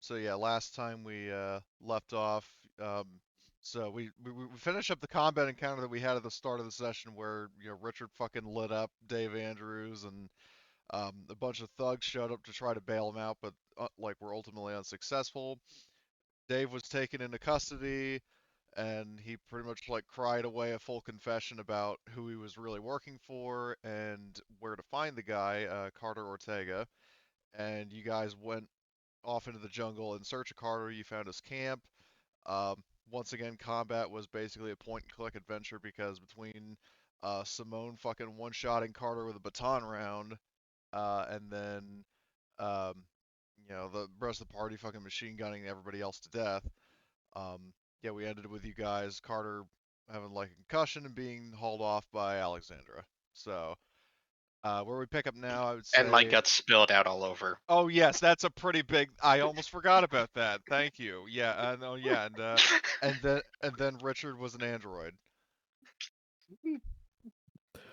So yeah, last time we left off, um, so we finished up the combat encounter that we had at the start of the session, where Richard fucking lit up Dave Andrews, and a bunch of thugs showed up to try to bail him out, but like were ultimately unsuccessful. Dave was taken into custody, and he pretty much like cried away a full confession about who he was really working for and where to find the guy, Carter Ortega. And you guys went off into the jungle in search of Carter. You found his camp. Um, Once again, combat was basically a point and click adventure because between Simone fucking one-shotting Carter with a baton round, and then um, the rest of the party fucking machine gunning everybody else to death. Um, yeah, we ended with you guys, Carter having like a concussion and being hauled off by Alexandra. So, where we pick up now, I would And my say. guts spilled out all over. Oh yes, that's a pretty big. I almost forgot about that. Thank you. Yeah, no, yeah, and then Richard was an android.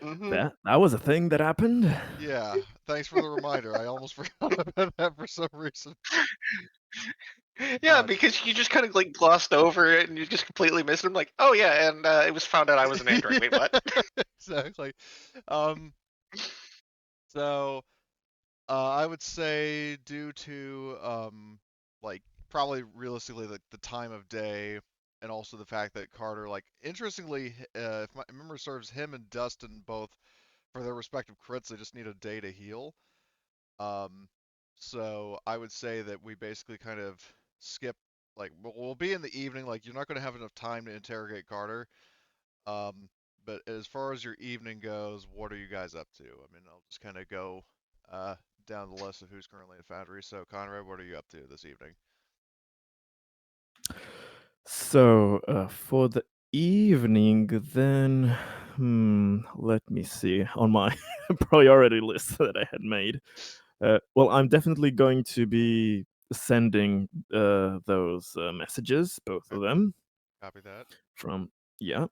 Mm-hmm. That was a thing that happened. Yeah, thanks for the reminder. I almost forgot about that for some reason. Yeah, God. because you just kind of like glossed over it and you just completely missed it. I'm like, oh yeah, and it was found out I was an android. Wait, what? Exactly. Um. So, I would say due to like probably realistically the time of day and also the fact that Carter like interestingly if my memory serves him and Dustin both for their respective crits they just need a day to heal. Um so I would say that we basically kind of skip like we'll be in the evening like you're not going to have enough time to interrogate Carter. Um but as far as your evening goes, what are you guys up to? I mean, I'll just kind of go uh, down the list of who's currently in Foundry. So, Conrad, what are you up to this evening? So, for the evening, then, let me see on my priority list that I had made. Well, I'm definitely going to be sending those messages, both Okay, of them, copy that. from, yeah,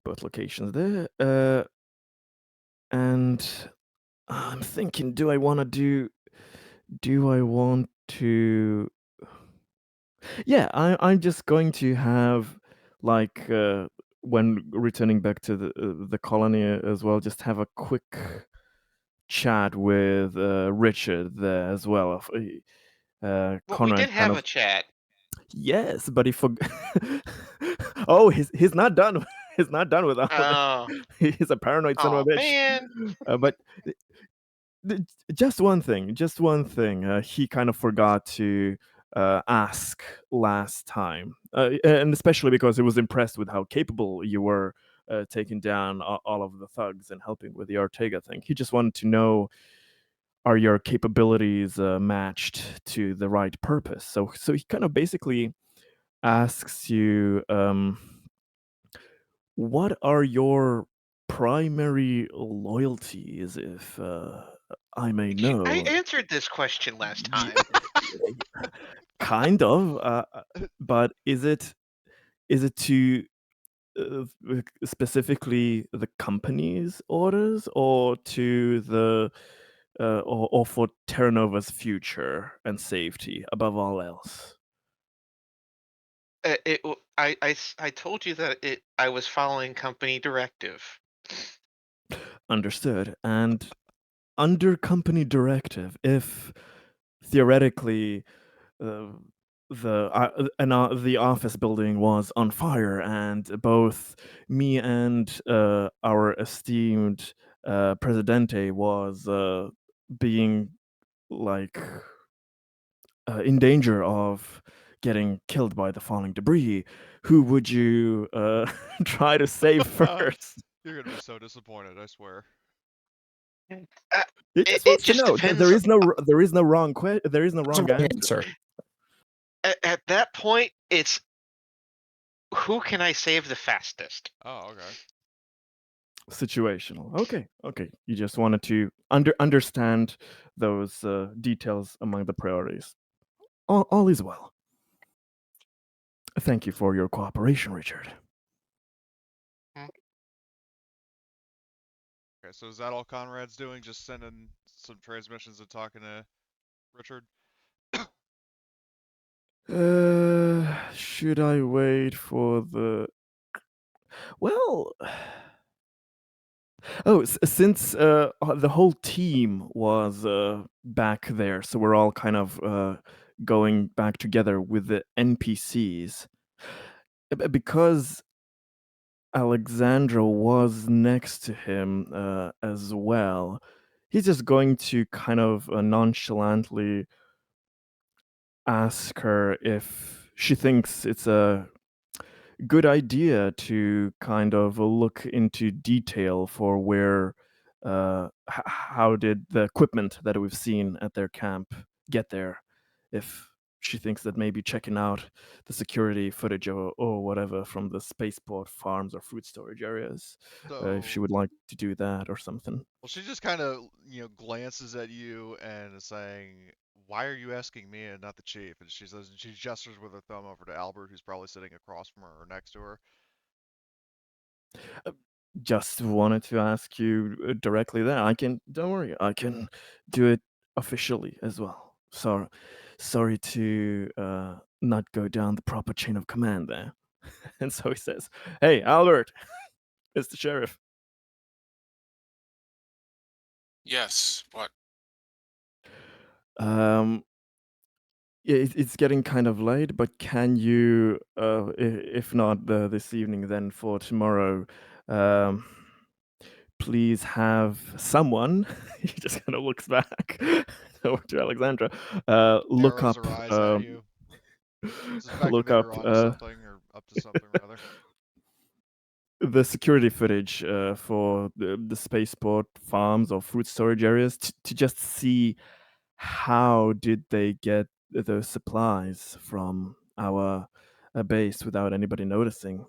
both locations there. And I'm thinking, do I want to Yeah, I'm just going to have like when returning back to the colony as well, just have a quick chat with Richard there as well. Well, we did Conrad kind have a of chat. yes, but he forgot. Oh, he's not done. He's not done with all of it. Oh, He's a paranoid son of a oh bitch. man. But just one thing, just one thing. He kind of forgot to ask last time, and especially because he was impressed with how capable you were taking down all of the thugs and helping with the Ortega thing. He just wanted to know, are your capabilities matched to the right purpose? So he kind of basically asks you, what are your primary loyalties, if I may I know? answered this question last Ye- time. Kind of, but is it to specifically the company's orders, or to the or for Terra Nova's future and safety above all else? I told you that I was following company directive. Understood. And under company directive, if theoretically uh, the office building was on fire, and both me and our esteemed Presidente was being like in danger of getting killed by the falling debris, who would you try to save first? You're gonna be so disappointed, I swear. Uh, He it, just it wants to just know. depends. There is no wrong there is no That's a wrong wrong answer. answer. At that point, it's who can I save the fastest? Oh, okay. Situational. Okay. You just wanted to understand those details among the priorities. All is well. Thank you for your cooperation, Richard. Okay, so is that all Conrad's doing? Just sending some transmissions and talking to Richard? Should I wait for the? Well, oh, since the whole team was back there, so we're all kind of going back together with the NPCs. Because Alexandra was next to him as well. He's just going to kind of nonchalantly ask her if she thinks it's a good idea to kind of look into detail for where how did the equipment that we've seen at their camp get there, if she thinks that maybe checking out the security footage or whatever from the spaceport farms or food storage areas, if she So, would like to do that or something. well, she just kind of, glances at you and is saying, "Why are you asking me and not the chief?" And she says, and she gestures with her thumb over to Albert, who's probably sitting across from her or next to her. Just wanted to ask you directly there. Don't worry, I can do it officially as well. Sorry to not go down the proper chain of command there. And so he says, "Hey, Albert, it's the sheriff. Yes. What? Um, yeah, it's getting kind of late, but can you, if not this evening, then for tomorrow, um, please have someone?" He just kind of looks back over to Alexandra. Look Narrows up, her eyes at you, suspecting look that up you're onto something or up to something rather. the security footage for the spaceport farms or food storage areas to just see how did they get those supplies from our base without anybody noticing.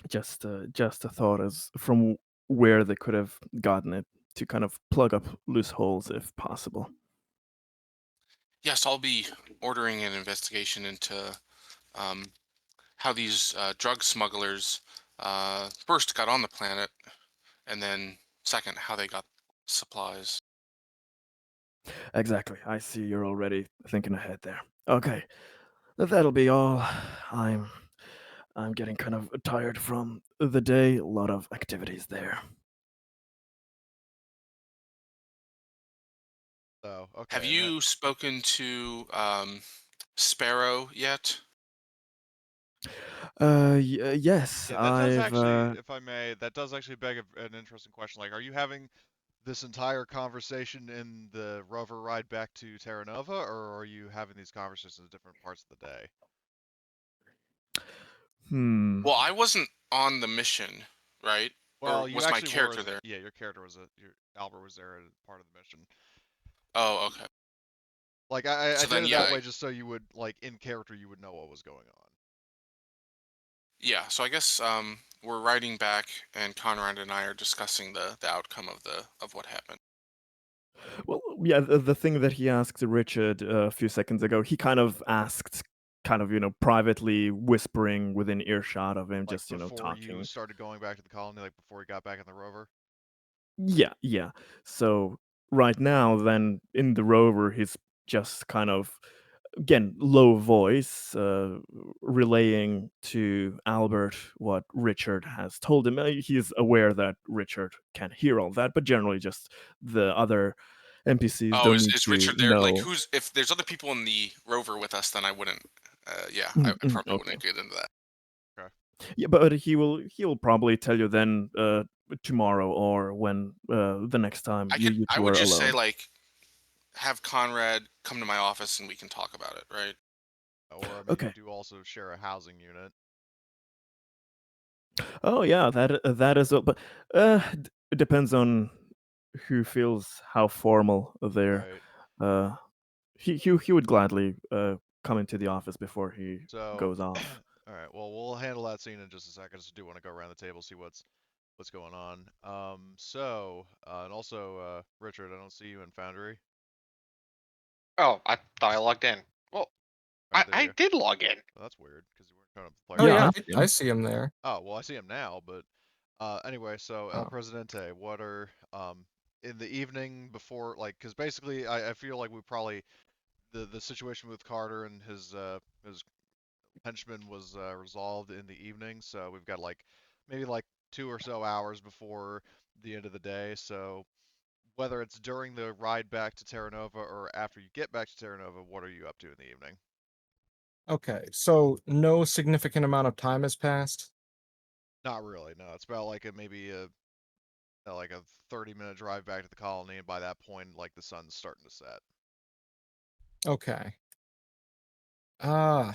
Just a thought as from where they could have gotten it to kind of plug up loose holes if possible. Yes, I'll be ordering an investigation into um, how these drug smugglers first got on the planet, and then second, how they got supplies. Exactly. I see you're already thinking ahead there. Okay, that'll be all. I'm I'm getting kind of tired from the day. A lot of activities there. So, Have okay, and that, you spoken to Sparrow yet? Yes, yeah, that does I've. actually, if I may, that does actually beg an interesting question. Like, are you having this entire conversation in the rover ride back to Terra Nova, or are you having these conversations in different parts of the day? Hmm. Well, I wasn't on the mission, right? Or Well, you was my actually were character as there? yeah, your character was Albert was there as part of the mission. Oh, okay. Like I So did then, it yeah, that way just so you would like in character you would know what was going on. yeah. So I guess we're riding back, and Conrad and I are discussing the outcome of what happened. Well, yeah, the thing that he asked Richard a few seconds ago, he kind of asked, kind of, privately whispering within earshot of him, Like just, before you talking. started going back to the colony, like before you got back in the rover. Yeah, yeah. So right now, then in the rover, he's just kind of again low voice, relaying to Albert what Richard has told him. He's aware that Richard can't hear all that, but generally, just the other NPCs Oh, don't is need is to Richard there? Like, know. who's if there's other people in the rover with us, then I wouldn't. Yeah, I probably Okay. wouldn't get into that. Okay. Yeah, but he will probably tell you then tomorrow or when the next time you I two would are just say alone. like have Conrad come to my office and we can talk about it, right? Or I mean, you Okay. do also share a housing unit. Oh yeah, that is. But it depends on who feels how formal they're. Right. Uh, he would gladly come into the office before he So, goes off. all right. Well, we'll handle that scene in just a second. I just do want to go around the table see what's going on. And also, Richard, I don't see you in Foundry. Oh, I thought I logged in. Well, Oh, there I you. did log in. Well, that's weird because you weren't coming up the Oh player Yeah, yeah, I list. see I him. see him there. Oh, well, I see him now, but anyway, so El Oh. Presidente, what are in the evening before, like, because basically I feel like we probably the situation with Carter and his henchman was resolved in the evening. So we've got like maybe like 2 or so hours before the end of the day. So whether it's during the ride back to Terra Nova or after you get back to Terra Nova, what are you up to in the evening? Okay, so no significant amount of time has passed. Not really. No, it's about like a 30-minute drive back to the colony, and by that point, like the sun's starting to set. Okay. Uh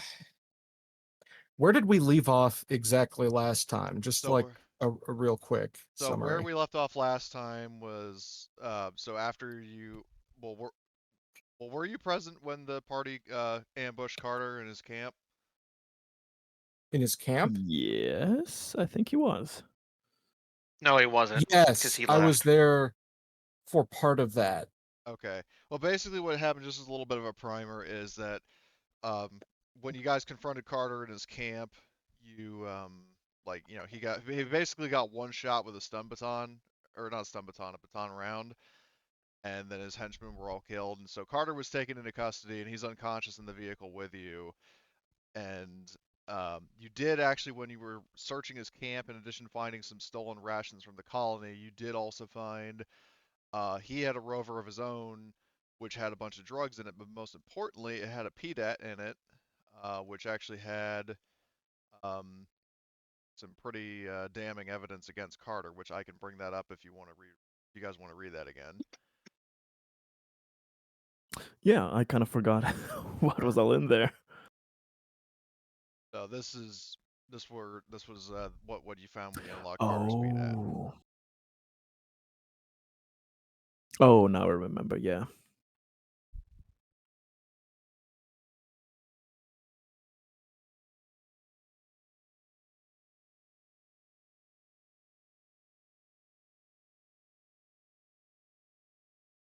where did we leave off exactly last time? Just So like we're a real quick so where summary. we left off last time was so after you were you present when the party ambushed Carter in his camp? In his camp? Yes, I think he was. No, he wasn't. Because Yes, he I was left. there for part of that. Okay. Well, basically what happened, just as a little bit of a primer, is that um, when you guys confronted Carter in his camp, you like he basically got one shot with a stun baton, or not a stun baton, a baton round, and then his henchmen were all killed. And so Carter was taken into custody, and he's unconscious in the vehicle with you. And you did actually, when you were searching his camp, in addition to finding some stolen rations from the colony, you did also find he had a rover of his own, which had a bunch of drugs in it, but most importantly, it had a PDAT in it, which actually had um, some pretty damning evidence against Carter, which I can bring that up if you want to read. If you guys want to read that again. Yeah, I kind of forgot what was all in there. So this was what you found when you unlocked Carter's PDAT. Oh. Oh, now I remember. Yeah.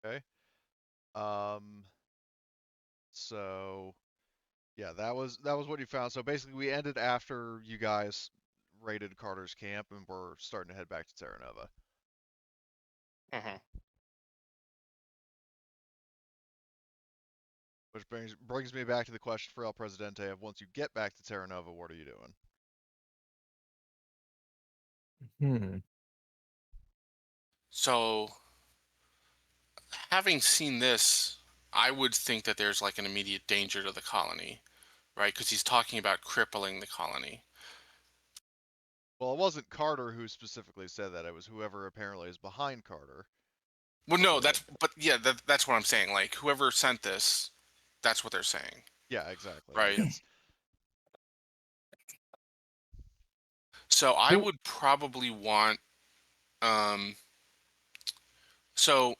Okay. Um. So yeah, that was what you found. So basically, we ended after you guys raided Carter's camp, and we're starting to head back to Terra Nova. Hmm. Which brings me back to the question for El Presidente of once you get back to Terra Nova, what are you doing? Hmm. So, having seen this, I would think that there's like an immediate danger to the colony, right? Because he's talking about crippling the colony. Well, it wasn't Carter who specifically said that. It was whoever apparently is behind Carter. Well, no, So, that's what I'm saying. Like, whoever sent this, that's what they're saying, yeah, exactly. Like right? it's So I Who- would probably want, um, so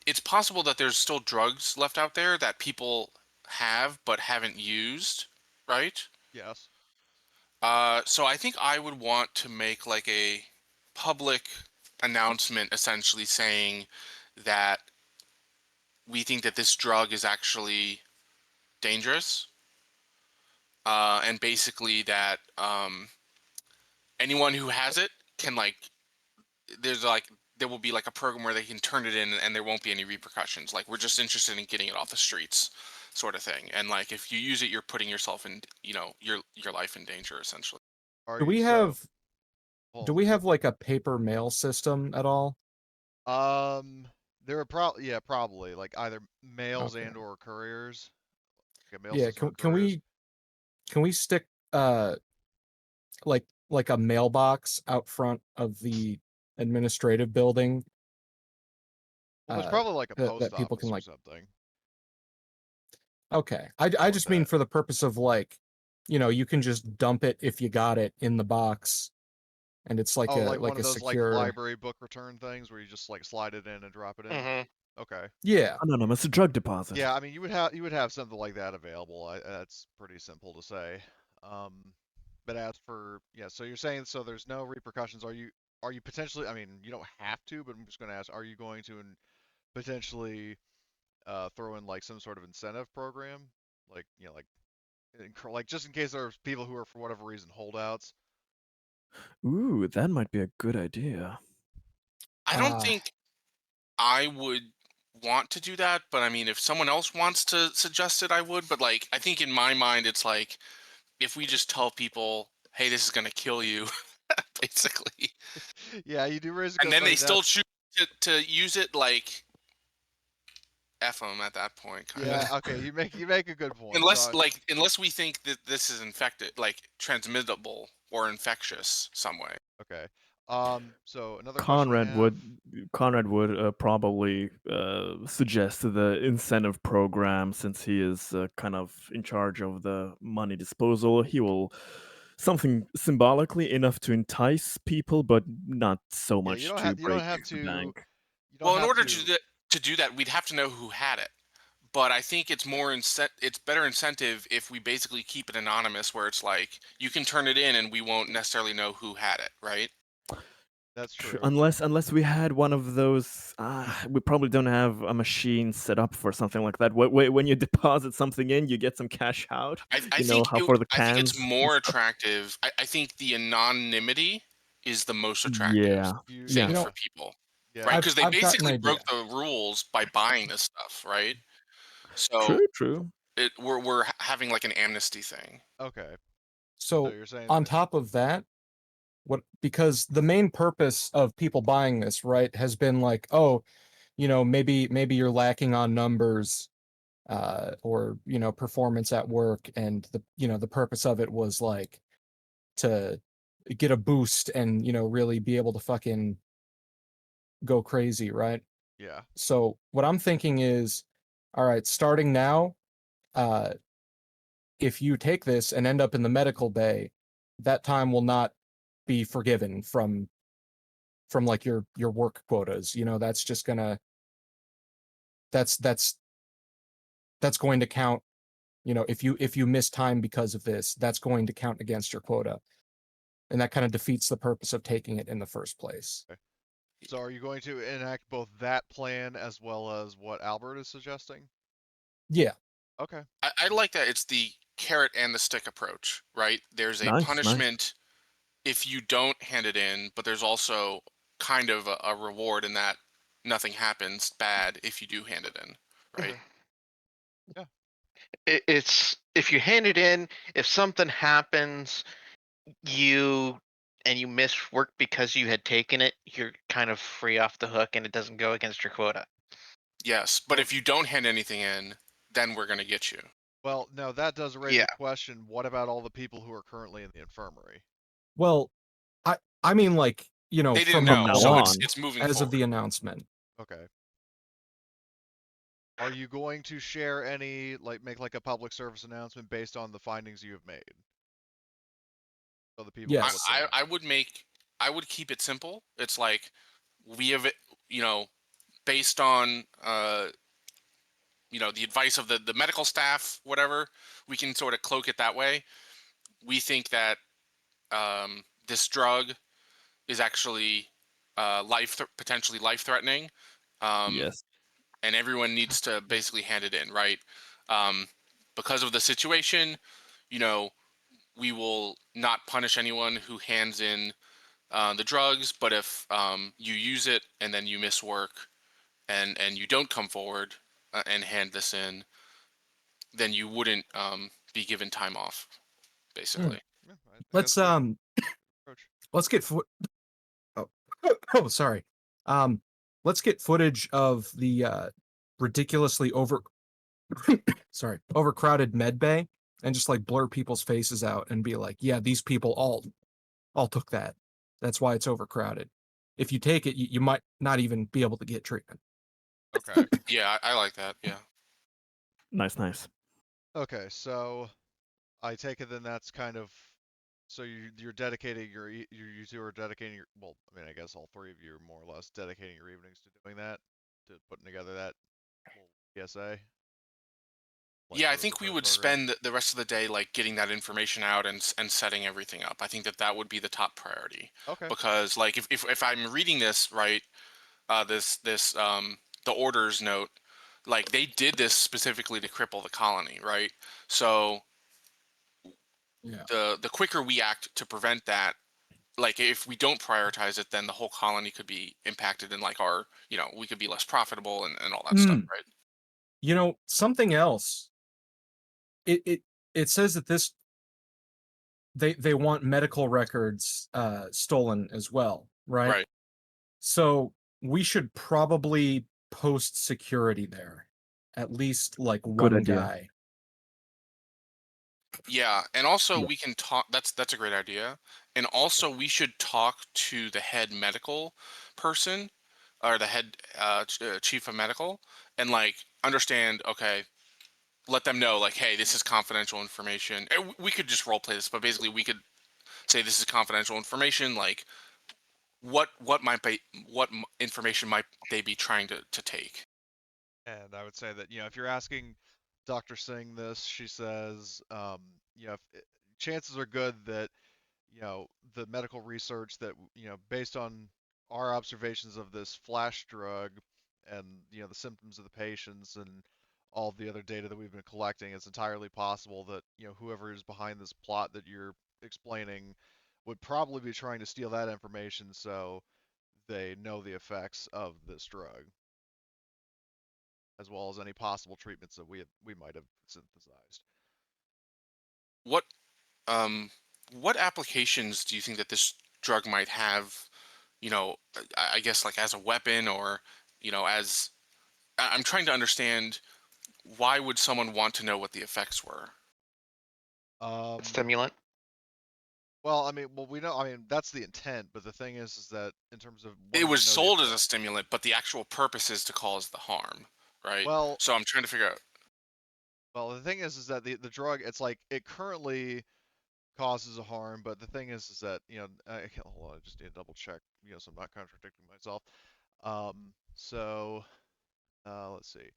it's possible that there's still drugs left out there that people have but haven't used, right? yes. So I think I would want to make like a public announcement essentially saying that we think that this drug is actually dangerous. And basically that anyone who has it can like, there's like, there will be like a program where they can turn it in and there won't be any repercussions. Like, we're just interested in getting it off the streets, sort of thing. And like, if you use it, you're putting yourself in, your life in danger essentially. Are do you we so? have Hold do we have like a paper mail system at all? There are probably like either mails Okay. and or couriers, like a mail Yeah, system or can couriers. we stick uh like a mailbox out front of the administrative building Well, there's probably like a post that people can office or like something. okay. I Like just mean that. for the purpose of like, you can just dump it if you got it in the box and it's Oh, like one like of a those like secure. library book return things where you just like slide it in and drop it in. Hmm. Okay. Yeah. Anonymous drug deposit. Yeah, I mean you would have something like that available. That's pretty simple to say. Um, but as for yeah, so you're saying so there's no repercussions. Are you potentially? I mean, you don't have to, but I'm just going to ask: are you going to potentially throw in like some sort of incentive program, like like just in case there's people who are for whatever reason holdouts? Ooh, that might be a good idea. I don't Uh think I would want to do that, but I mean, if someone else wants to suggest it, I would. But like, I think in my mind, it's like if we just tell people, "Hey, this is gonna kill you," basically, Yeah, you do raise a and good then point. they still choose to use it, like F them at that point, kind of. Yeah, okay, you make a good point. Unless So like unless we think that this is infected, like transmittable or infectious some way. okay. So another question I Conrad have. would Conrad would probably suggest the incentive program since he is kind of in charge of the money disposal. He will something symbolically enough to entice people, but not so Yeah, much to you don't break have the to bank. you don't Well, in have order to to do that, we'd have to know who had it. But I think it's more it's better incentive if we basically keep it anonymous, where it's like you can turn it in and we won't necessarily know who had it, right? That's true. Unless we had one of those, we probably don't have a machine set up for something like that. When you deposit something in, you get some cash out. I You know think how for the I think it's cans and more stuff. attractive. I think the anonymity is the most attractive Yeah, You yeah, thing You for know, people, yeah. right? Because they I've got an basically idea. broke the rules by buying this stuff, right? So true, true. we're having like an amnesty thing. Okay. So So you're saying on that top of that, what because the main purpose of people buying this, right, has been like, oh, maybe you're lacking on numbers, or performance at work, and the purpose of it was like to get a boost and really be able to fucking go crazy, right? yeah. So what I'm thinking is, all right, starting now, uh, if you take this and end up in the medical bay, that time will not be forgiven from like your work quotas. That's just gonna that's that's that's going to count. If you miss time because of this, that's going to count against your quota, and that kind of defeats the purpose of taking it in the first place. So are you going to enact both that plan as well as what Albert is suggesting? Yeah. Okay. I like that it's the carrot and the stick approach, right? There's a Nice, nice. punishment if you don't hand it in, but there's also kind of a reward in that nothing happens bad if you do hand it in, right? Yeah. It's if you hand it in, if something happens, you you miss work because you had taken it, you're kind of free off the hook and it doesn't go against your quota. Yes, but if you don't hand anything in, then we're gonna get you. Well, no, that does raise Yeah. the question, what about all the people who are currently in the infirmary? Well, I mean, like, They didn't from From know, now so on, it's moving as of forward. the announcement. Okay. Are you going to share any, like, make like a public service announcement based on the findings you have made? So the people know Yes. what's going on. I would keep it simple. It's like we have it, based on the advice of the medical staff, whatever, we can sort of cloak it that way. We think that this drug is actually potentially life threatening, um, yes. and everyone needs to basically hand it in, right? Um, because of the situation, you know, we will not punish anyone who hands in the drugs, but if you use it and then you miss work and you don't come forward and hand this in, then you wouldn't be given time off, Mm. basically. Yeah, I think that's Let's a good approach. let's get oh, oh, sorry. Let's get footage of the ridiculously overcrowded med bay, and just like blur people's faces out and be like, yeah, these people all took that. That's why it's overcrowded. If you take it, you might not even be able to get treatment. Okay. Yeah, I like that. Yeah. Nice, nice. Okay, so I take it then that's kind of so you're dedicating you two are dedicating your well, I mean I guess all three of you are more or less dedicating your evenings to doing that, to putting together that little PSA, like Yeah, I for the think we return would program. spend the rest of the day like getting that information out and setting everything up. I think that would be the top priority Okay. because like if I'm reading this right, this the orders note, like they did this specifically to cripple the colony, right? So Yeah. the quicker we act to prevent that, like if we don't prioritize it, then the whole colony could be impacted, and like our, we could be less profitable and all that stuff, right? Something else. It says that they want medical records stolen as well, right? Right. So we should probably post security there, at least like Good one idea. guy. Yeah, and also Yeah. we can talk. That's a great idea. And also we should talk to the head medical person, or the head chief of medical, and like understand. Okay, let them know like, hey, this is confidential information. And we could just role play this, but basically we could say this is confidential information. Like, what might be information might they be trying to take? And I would say that, if you're asking Dr. Singh this, she says, chances are good that, the medical research that, based on our observations of this flash drug and, the symptoms of the patients and all the other data that we've been collecting, it's entirely possible that, whoever is behind this plot that you're explaining would probably be trying to steal that information so they know the effects of this drug, as well as any possible treatments that we might have synthesized. What um what applications do you think that this drug might have? I guess like as a weapon, or as I'm trying to understand, why would someone want to know what the effects were? Um, Stimulant. well, we know. That's the intent, but the thing is that in terms of It wanting to was know the sold as effect, a stimulant, but the actual purpose is to cause the harm, right? well, So I'm trying to figure out. the thing is that the drug, it's like it currently causes a harm, but the thing is that hold on, I just need to double check, so I'm not contradicting myself. So let's see.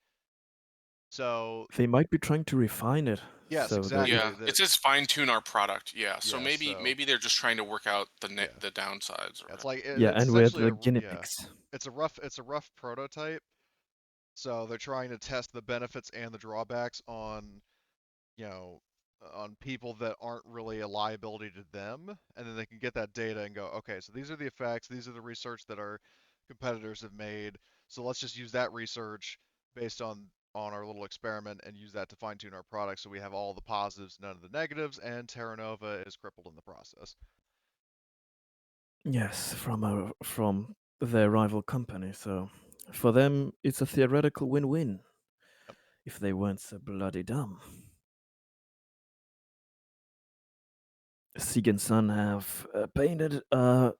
So They might be trying to refine it yes, so that it. exactly. Yeah, it says fine tune our product. Yeah, so Yeah, maybe so they're just trying to work out yeah, the downsides, it's or like Yeah, it's and with essentially the a guinea yeah, pigs. it's a rough prototype. So they're trying to test the benefits and the drawbacks on, you know, on people that aren't really a liability to them, and then they can get that data and go, okay, so these are the effects, these are the research that our competitors have made. So let's just use that research based on our little experiment and use that to fine tune our product so we have all the positives, none of the negatives, and Terra Nova is crippled in the process. Yes, from their rival company. So for them, it's a theoretical win-win Yep. if they weren't so bloody dumb. Sieg and Son have painted a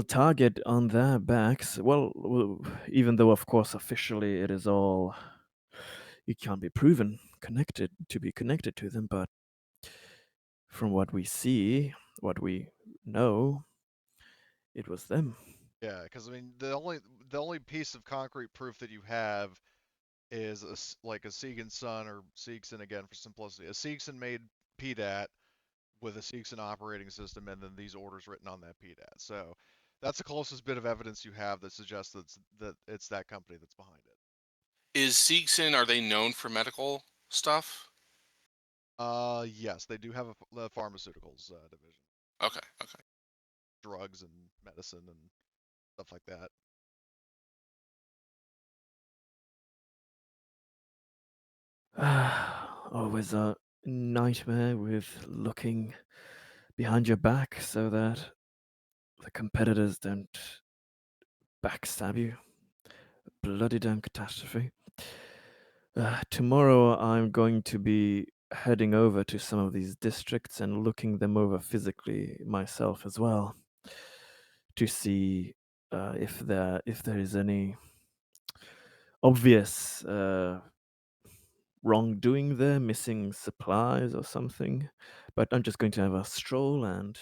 target on their backs. Even though of course officially it can't be proven connected to them, but from what we see, what we know, it was them. Yeah, because the only piece of concrete proof that you have is like a Sieg and Son, or Siegson again for simplicity. A Siegson made PDAT with a Siegson operating system, and then these orders written on that PDAT. So that's the closest bit of evidence you have that suggests that it's that company that's behind it. is Siegson, are they known for medical stuff? Yes, they do have a pharmaceuticals division, Okay, okay. drugs and medicine and stuff like that. Always a nightmare with looking behind your back so that the competitors don't backstab you. Bloody damn catastrophe. Tomorrow I'm going to be heading over to some of these districts and looking them over physically myself as well to see if there is any obvious wrongdoing there, missing supplies or something. But I'm just going to have a stroll and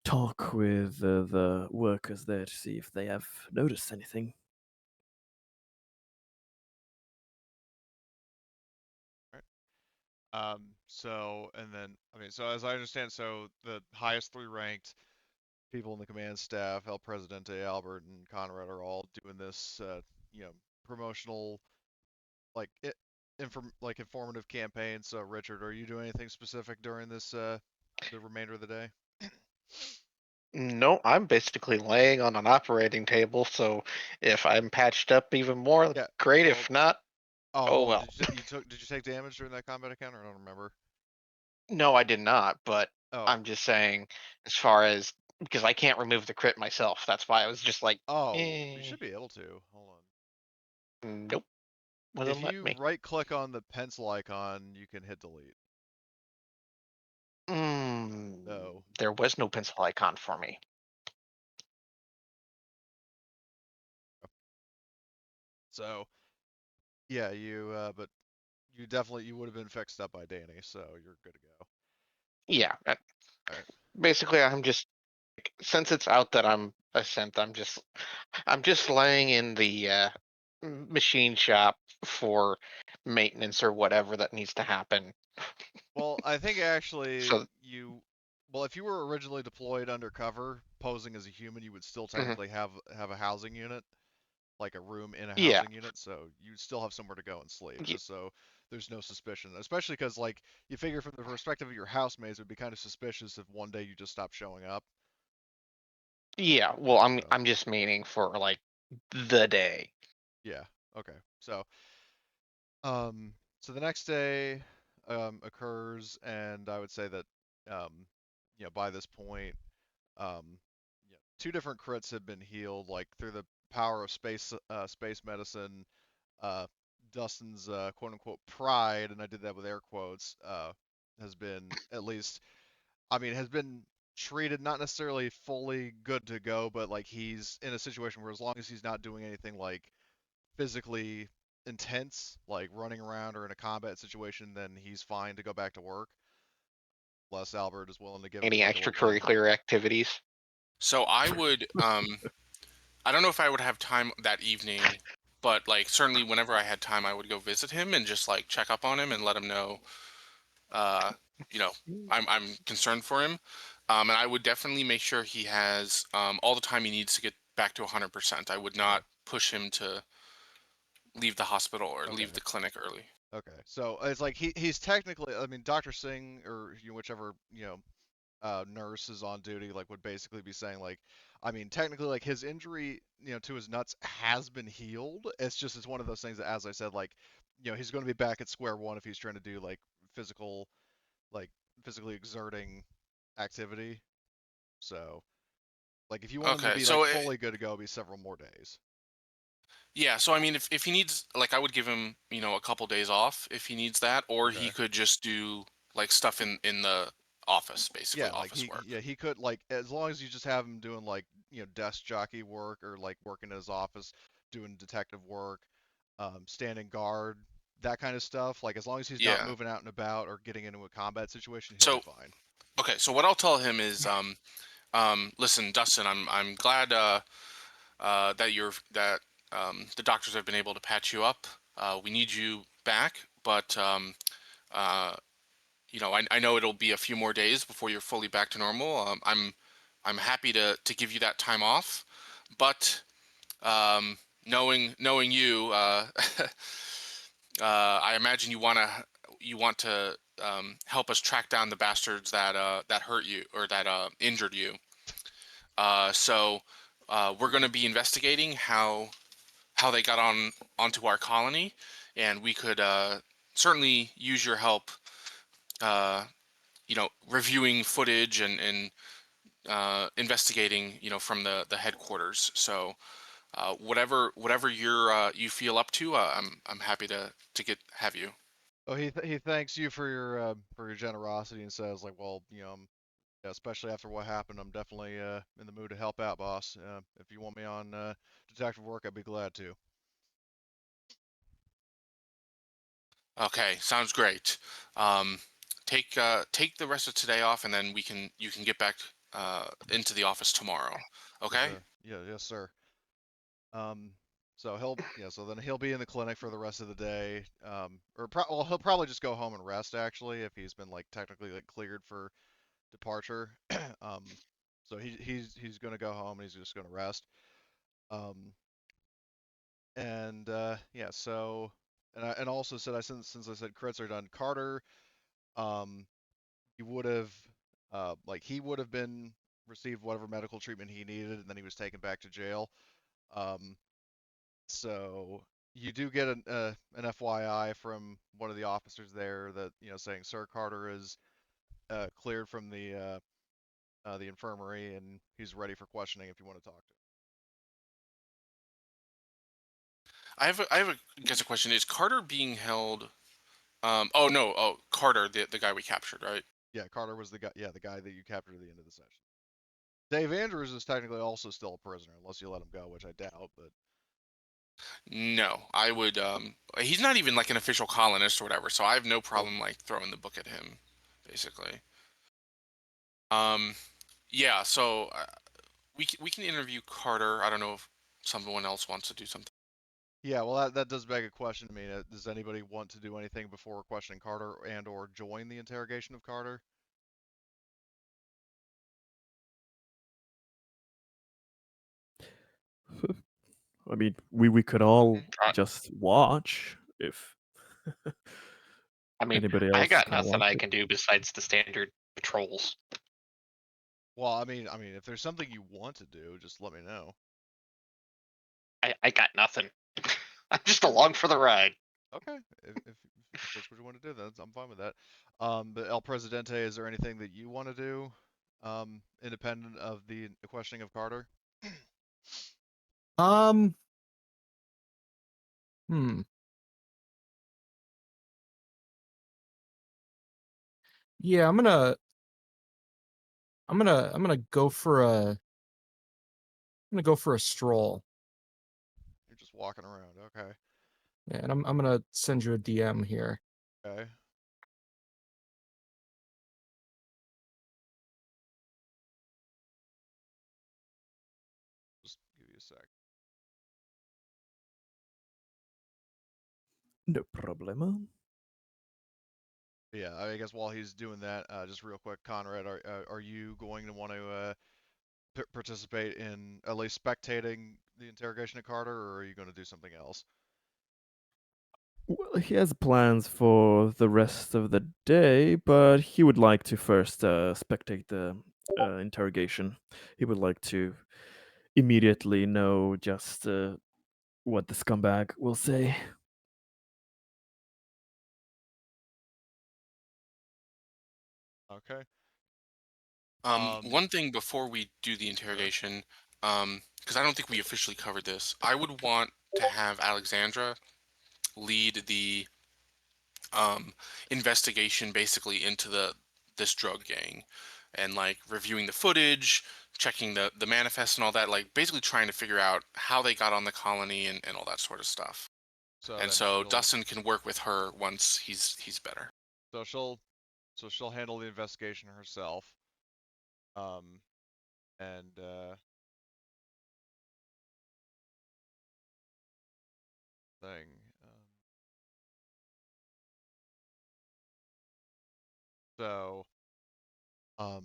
talk with the workers there to see if they have noticed anything. Right. So and then so as I understand, so the highest three ranked people in the command staff, El Presidente, Albert, and Conrad, are all doing this, promotional, like informative campaign. So Richard, are you doing anything specific during this, the remainder of the day? No, I'm basically laying on an operating table, so if I'm patched up even more, Yeah. great. Well, If not, oh well. did you take damage during that combat encounter? I don't remember. No, I did not, but Oh. I'm just saying, as far as because I can't remove the crit myself. That's why I was just like, Oh, you should be able to. Hold on. nope, If wouldn't let you me. right click on the pencil icon, you can hit delete. No. There was no pencil icon for me. So, yeah, but you would have been fixed up by Danny, so you're good to go. Yeah, All right. basically, I'm just since it's out that I'm a synth, I'm just laying in the machine shop for maintenance or whatever that needs to happen. Well, I think actually So, well, if you were originally deployed undercover, posing as a human, you would still mhm, technically have a housing unit, like a room in a yeah, housing unit, so you'd still have somewhere to go and sleep, y- just so there's no suspicion. Especially because, like, you figure from the perspective of your housemates, it would be kind of suspicious if one day you just stopped showing up. yeah. Well, I'm So, I'm just meaning for like the day. yeah. Okay. Um, so the next day occurs, and I would say that by this point, two different crits have been healed, like through the power of space medicine. Uh, Dustin's quote unquote pride, and I did that with air quotes, has been at least, has been treated not necessarily fully good to go, but like he's in a situation where as long as he's not doing anything like physically intense, like running around or in a combat situation, then he's fine to go back to work. Les Albert is willing to give him Any regular pay. extracurricular activities? So I would I don't know if I would have time that evening, but like certainly whenever I had time I would go visit him and just like check up on him and let him know uh you know I'm concerned for him. And I would definitely make sure he has all the time he needs to get back to 100%. I would Okay. not push him to leave the hospital or Okay. leave the clinic early. Okay. So it's like he's technically, Dr. Singh or whichever, nurse is on duty, like would basically be saying like, technically like his injury, to his nuts has been healed. It's one of those things that, as I said, like, he's going to be back at square one if he's trying to do like physical, like physically exerting activity. So like if you want him to Okay, be like so fully good to go, it'll be several more days. yeah, so I mean, if he needs, like, I would give him, a couple days off if he needs that, or he Okay. could just do like stuff in the office, basically Yeah, like office work. he could, like, as long as you just have him doing like, desk jockey work or like working in his office, doing detective work, standing guard, that kind of stuff. Like as long as he's not Yeah. moving out and about or getting into a combat situation, he'll be So fine. okay, so what I'll tell him is, listen, Dustin, I'm glad that the doctors have been able to patch you up. We need you back, but uh, I know it'll be a few more days before you're fully back to normal. I'm happy to give you that time off, but knowing you, I imagine you want to help us track down the bastards that hurt you or that injured you. So we're going to be investigating how they got onto our colony, and we could certainly use your help. Uh, reviewing footage and investigating, from the headquarters. So whatever you feel up to, I'm happy to have you. Oh, he thanks you for your generosity and says like, well, especially after what happened, I'm definitely in the mood to help out, boss. If you want me on detective work, I'd be glad to. Okay, sounds great. Um, take the rest of today off, and then you can get back into the office tomorrow. Yes, Okay. yeah, yes, sir. Um, so then he'll be in the clinic for the rest of the day. Well, he'll probably just go home and rest actually if he's been like technically like cleared for departure. um, so he's gonna go home and he's just gonna rest. Um, and yeah, so and also said since I said crits are done, Carter, he would have he would have been received whatever medical treatment he needed, and then he was taken back to jail. Um, so you do get an FYI from one of the officers there that saying Sir Carter is cleared from the infirmary and he's ready for questioning if you want to talk to him. I have a guess a question. Is Carter being held? Oh no. Oh, Carter, the guy we captured, right? Yeah, Carter was the guy. Yeah, the guy that you captured at the end of the session. Dave Andrews is technically also still a prisoner, unless you let him go, which I doubt. But No, I would. He's not even like an official colonist or whatever, so I have no well, problem like throwing the book at him, basically. Um, yeah. So we can interview Carter. I don't know if someone else wants to do something. yeah, well, that does beg a question. I mean, does anybody want to do anything before questioning Carter and/or join the interrogation of Carter? I mean, we could all I, just watch if I mean, anybody I else got kind of nothing wants I it. can do besides the standard patrols. Well, I mean, if there's something you want to do, just let me know. I got nothing. I'm just along for the ride. Okay, if that's what you want to do, then I'm fine with that. But El Presidente, is there anything that you want to do, independent of the questioning of Carter? Um. Hmm. Yeah, I'm gonna go for a stroll. You're just walking around. Okay. Yeah, and I'm gonna send you a DM here. Okay. Just give you a sec. No problema. Yeah, I guess while he's doing that, just real quick, Conrad, are you going to want to participate in at least spectating the interrogation of Carter, or are you going to do something else? Well, he has plans for the rest of the day, but he would like to first spectate the interrogation. He would like to immediately know just what the scumbag will say. Okay. One thing before we do the Sure. interrogation, because I don't think we officially covered this, I would want to have Alexandra lead the investigation basically into this drug gang, and like reviewing the footage, checking the manifest and all that, like basically trying to figure out how they got on the colony and all that sort of stuff. So And then so she'll, Dustin can work with her once he's better. so she'll, so she'll handle the investigation herself. Um, and thing. So, um,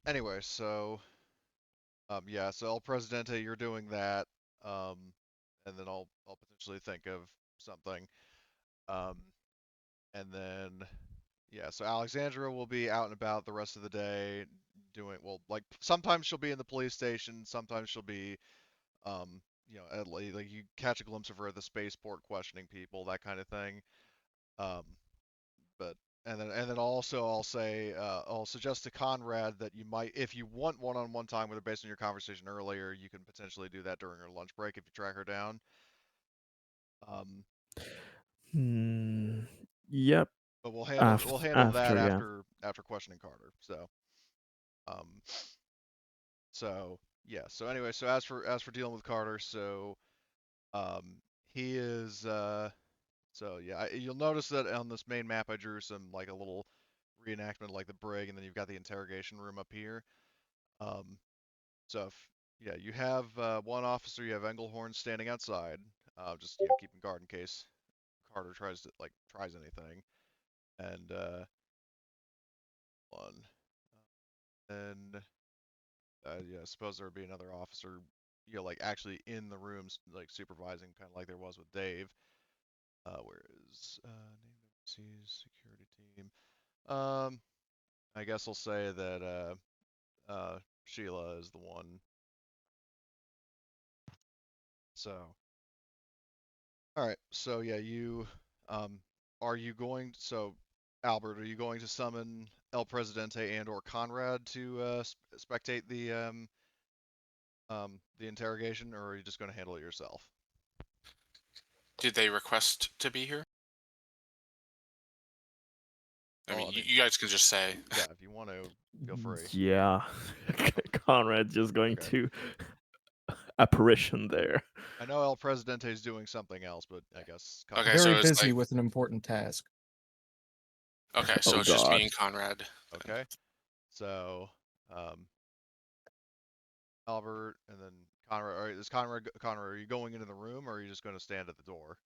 anyway, so, yeah, so El Presidente, you're doing that. Um, and then I'll potentially think of something. Um, and then, yeah, so Alexandra will be out and about the rest of the day doing, well, like sometimes she'll be in the police station, sometimes she'll be, like you catch a glimpse of her at the spaceport questioning people, that kind of thing. Um, but and then also I'll say I'll suggest to Conrad that you might, if you want one-on-one time with her based on your conversation earlier, you can potentially do that during her lunch break if you track her down. Um, Hmm. Yep. but we'll handle that After, yeah. after questioning Carter. Um, so yeah. So anyway, so as for dealing with Carter, so he is so yeah, you'll notice that on this main map I drew some like a little reenactment like the brig, and then you've got the interrogation room up here. Um, so if, yeah, you have one officer, you have Engelhorn standing outside, just keeping guard in case Carter tries anything, and one, and yeah, I suppose there would be another officer, like actually in the rooms, like supervising, kind of like there was with Dave. Where is name of security team? I guess I'll say that Sheila is the one. So, all right. So yeah, are you going? So, Albert, are you going to summon El Presidente and or Conrad to spectate the interrogation, or are you just going to handle it yourself? Did they request to be here? I Well, mean, you guys can just say. yeah, if you want to, feel free. Yeah, Conrad just going Okay. to apparition there. I know El Presidente is doing something else, but I guess Okay, Conrad. so Very it's busy like with an important task. okay, so Oh it's just me God. and Conrad. Okay. So, Albert, and then Conrad. All right, is Conrad, are you going into the room, or are you just going to stand at the door?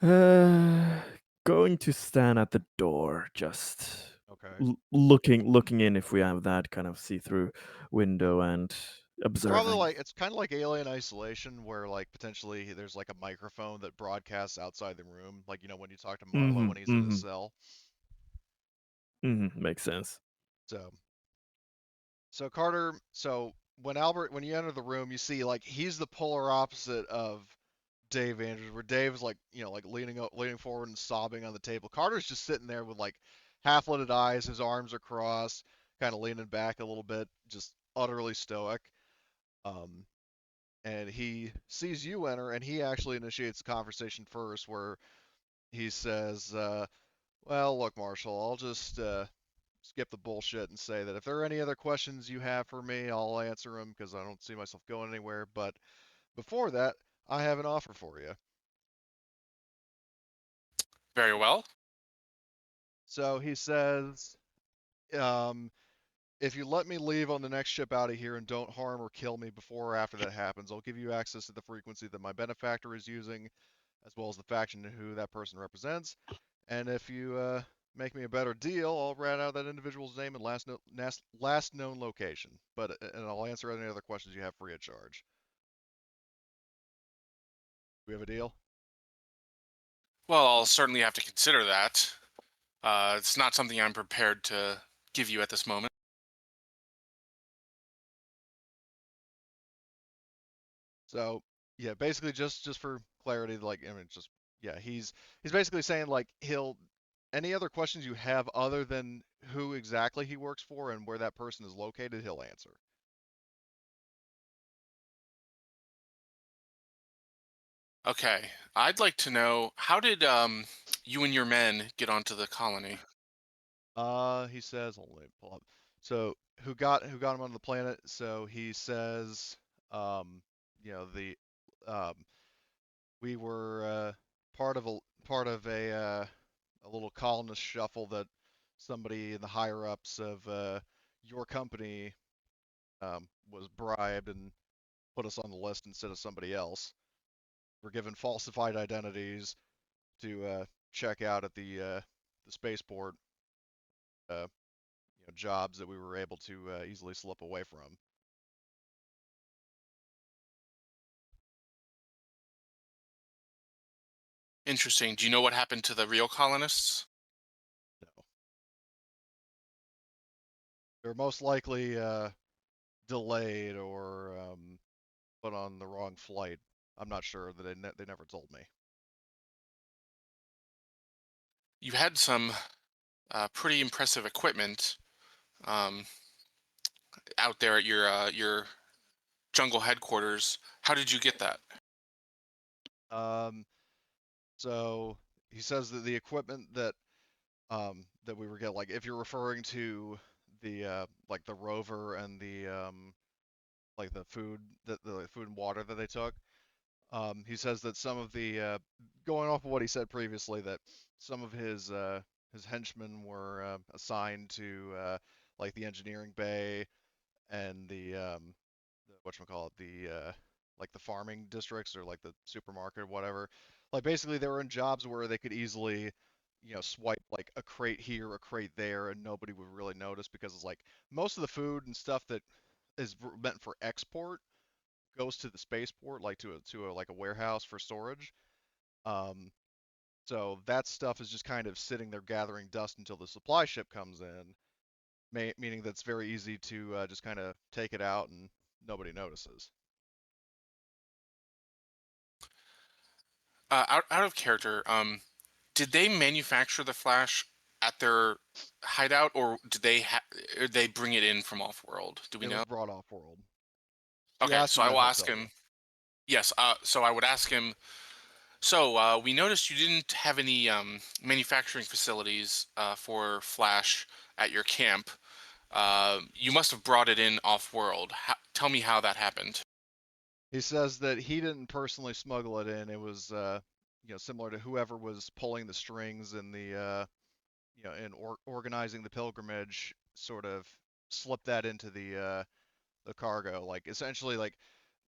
Uh, going to stand at the door, just Okay. looking in if we have that kind of see-through window and It's probably observing. it's kind of like Alien Isolation, where like potentially there's like a microphone that broadcasts outside the room, like when you talk to Marlowe Mm-hmm. when he's in his Mm-hmm. cell. Mm-hmm. Makes sense. So, Carter, when you enter the room, you see like he's the polar opposite of Dave Andrews, where Dave's like like leaning forward and sobbing on the table. Carter's just sitting there with like half-lidded eyes, his arms are crossed, kind of leaning back a little bit, just utterly stoic. Um, and he sees you enter, and he actually initiates the conversation first, where he says, "Well, look, Marshall, I'll just skip the bullshit and say that if there are any other questions you have for me, I'll answer them because I don't see myself going anywhere. But before that, I have an offer for you." Very well. So he says, um, "If you let me leave on the next ship out of here and don't harm or kill me before or after that happens, I'll give you access to the frequency that my benefactor is using, as well as the faction and who that person represents. And if you make me a better deal, I'll rat out that individual's name and last known location. And I'll answer any other questions you have free of charge. We have a deal?" Well, I'll certainly have to consider that. It's not something I'm prepared to give you at this moment. So yeah, basically just for clarity, like I mean, just yeah, he's basically saying like he'll any other questions you have other than who exactly he works for and where that person is located, he'll answer. Okay, I'd like to know how did you and your men get onto the colony? He says, hold on, let me pull up. So who got him onto the planet? So he says, um, the um, we were part of a little colonist shuffle that somebody in the higher ups of your company was bribed and put us on the list instead of somebody else. We're given falsified identities to check out at the spaceport jobs that we were able to easily slip away from. Interesting. Do you know what happened to the real colonists? No, they're most likely delayed or put on the wrong flight. I'm not sure that they never told me. You had some pretty impressive equipment um, out there at your jungle headquarters. How did you get that? Um, so he says that the equipment that we were getting, like if you're referring to the like the rover and the like the food and water that they took, he says that some of the going off of what he said previously, that some of his henchmen were assigned to like the engineering bay and the whatchamacallit, the like the farming districts or like the supermarket or whatever. Like basically they were in jobs where they could easily, swipe like a crate here, a crate there, and nobody would really notice because it's like most of the food and stuff that is meant for export goes to the spaceport, like to a like a warehouse for storage. Um, so that stuff is just kind of sitting there gathering dust until the supply ship comes in. meaning that's very easy to just kind of take it out and nobody notices. Out of character, did they manufacture the Flash at their hideout, or did they bring it in from off-world? Do we It know? was brought off world. If you Okay, ask so him I that, will he'll ask tell him. you. Yes, so I would ask him. So we noticed you didn't have any manufacturing facilities for Flash at your camp. You must have brought it in off-world. Tell me how that happened. He says that he didn't personally smuggle it in. It was, similar to whoever was pulling the strings in the, in organizing the pilgrimage, sort of slipped that into the cargo. Like essentially, like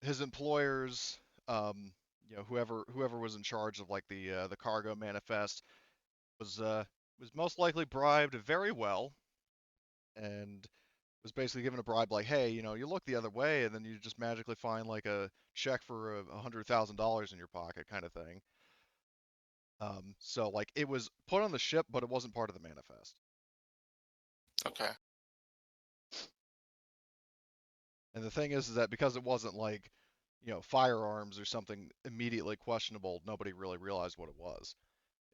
his employers, whoever was in charge of like the cargo manifest was most likely bribed very well, and was basically given a bribe like, hey, you look the other way, and then you just magically find like a check for $100,000 in your pocket, kind of thing. So like it was put on the ship, but it wasn't part of the manifest. Okay. And the thing is that because it wasn't like, firearms or something immediately questionable, nobody really realized what it was.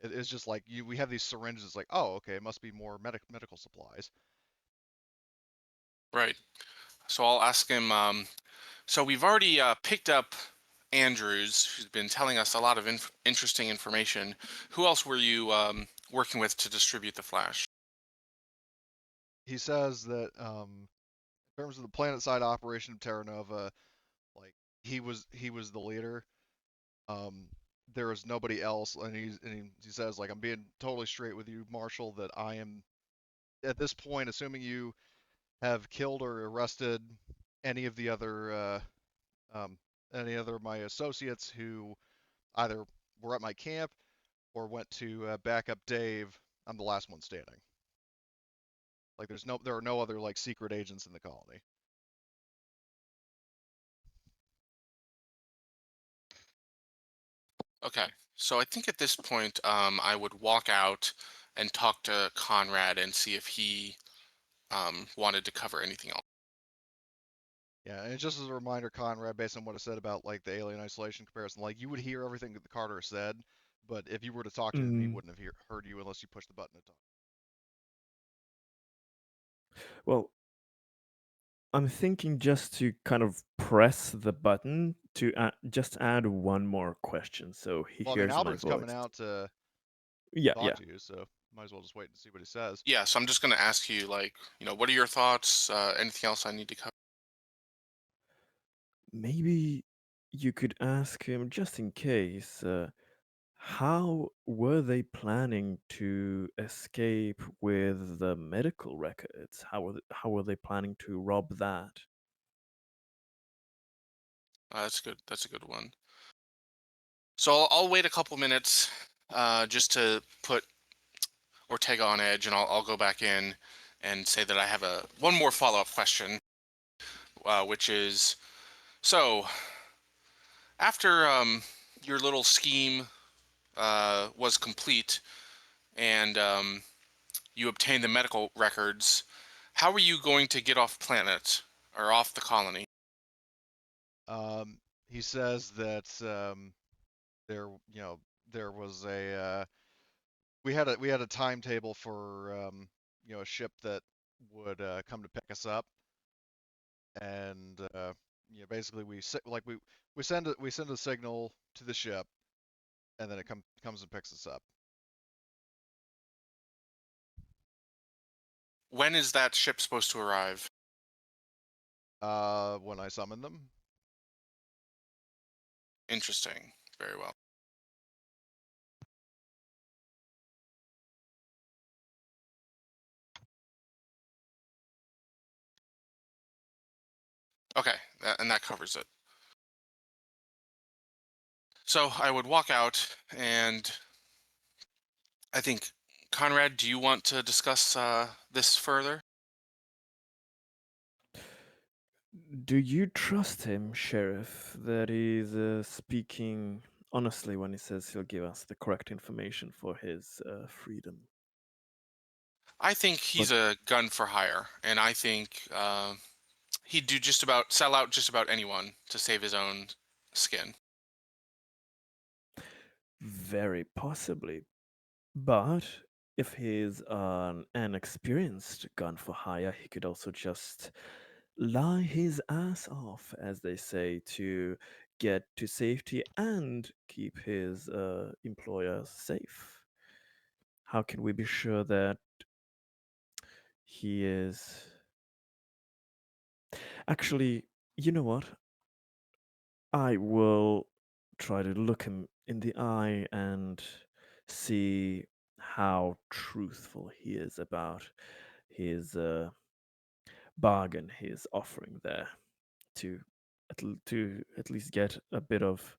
It's just like we have these syringes, like, oh, okay, it must be more medical supplies. Right. So I'll ask him. So we've already picked up Andrews, who's been telling us a lot of interesting information. Who else were you working with to distribute the Flash? He says that in terms of the planet side operation of Terra Nova, like he was the leader. Um, there is nobody else, and he says, like, I'm being totally straight with you, Marshall, that I am at this point, assuming you have killed or arrested any of the other um, any other of my associates who either were at my camp or went to back up Dave, I'm the last one standing. Like there are no other like secret agents in the colony. Okay. So I think at this point, I would walk out and talk to Conrad and see if he wanted to cover anything else. Yeah, and just as a reminder, Conrad, based on what I said about like the alien isolation comparison, like you would hear everything that the Carter said, but if you were to talk to him, he Mm, wouldn't have heard you unless you pushed the button to talk. well, I'm thinking just to kind of press the button to just add one more question so he Well, I mean, hears my Albert's coming voice. out to Yeah, talk yeah. to you, so might as well just wait and see what he says. Yeah. So I'm just going to ask you, like, what are your thoughts? Anything else I need to cover? Maybe you could ask him just in case. How were they planning to escape with the medical records? How were they planning to rob that? That's good. That's a good one. So I'll wait a couple minutes just to put Ortega on edge, and I'll go back in and say that I have one more follow-up question, which is, so after your little scheme was complete and you obtained the medical records, how are you going to get off planet or off the colony? He says that there, there was we had a timetable for a ship that would come to pick us up, and basically we send a signal to the ship, and then it comes and picks us up. When is that ship supposed to arrive? When I summon them. Interesting. Very well. Okay, and that covers it. So I would walk out, and I think, Conrad, do you want to discuss this further? Do you trust him, Sheriff, that he's speaking honestly when he says he'll give us the correct information for his freedom? I think he's a gun for hire, and I think he'd do sell out just about anyone to save his own skin. Very possibly. But if he's an experienced gun for hire, he could also just lie his ass off, as they say, to get to safety and keep his employer safe. How can we be sure that he is. Actually, you know what? I will try to look him in the eye and see how truthful he is about his bargain he is offering there to to at least get a bit of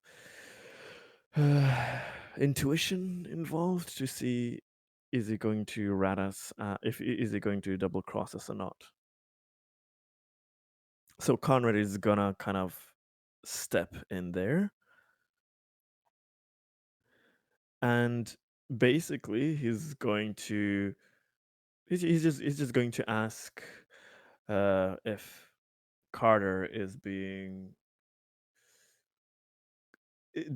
intuition involved to see is he going to rat us if is he going to double cross us or not. So Conrad is gonna kind of step in there, and basically he's just going to ask if Carter is being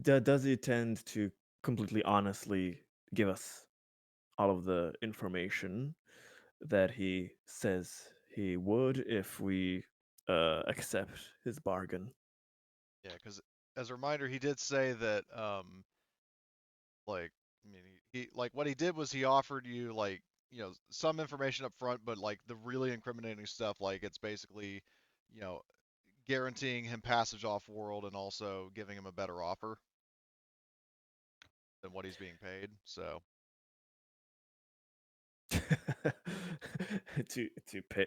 does he tend to completely honestly give us all of the information that he says he would if we accept his bargain. Yeah, because as a reminder, he did say that, like, I mean, he like what he did was he offered you like, some information up front, but like the really incriminating stuff, like it's basically, you know, guaranteeing him passage off world and also giving him a better offer than what he's being paid. So To pay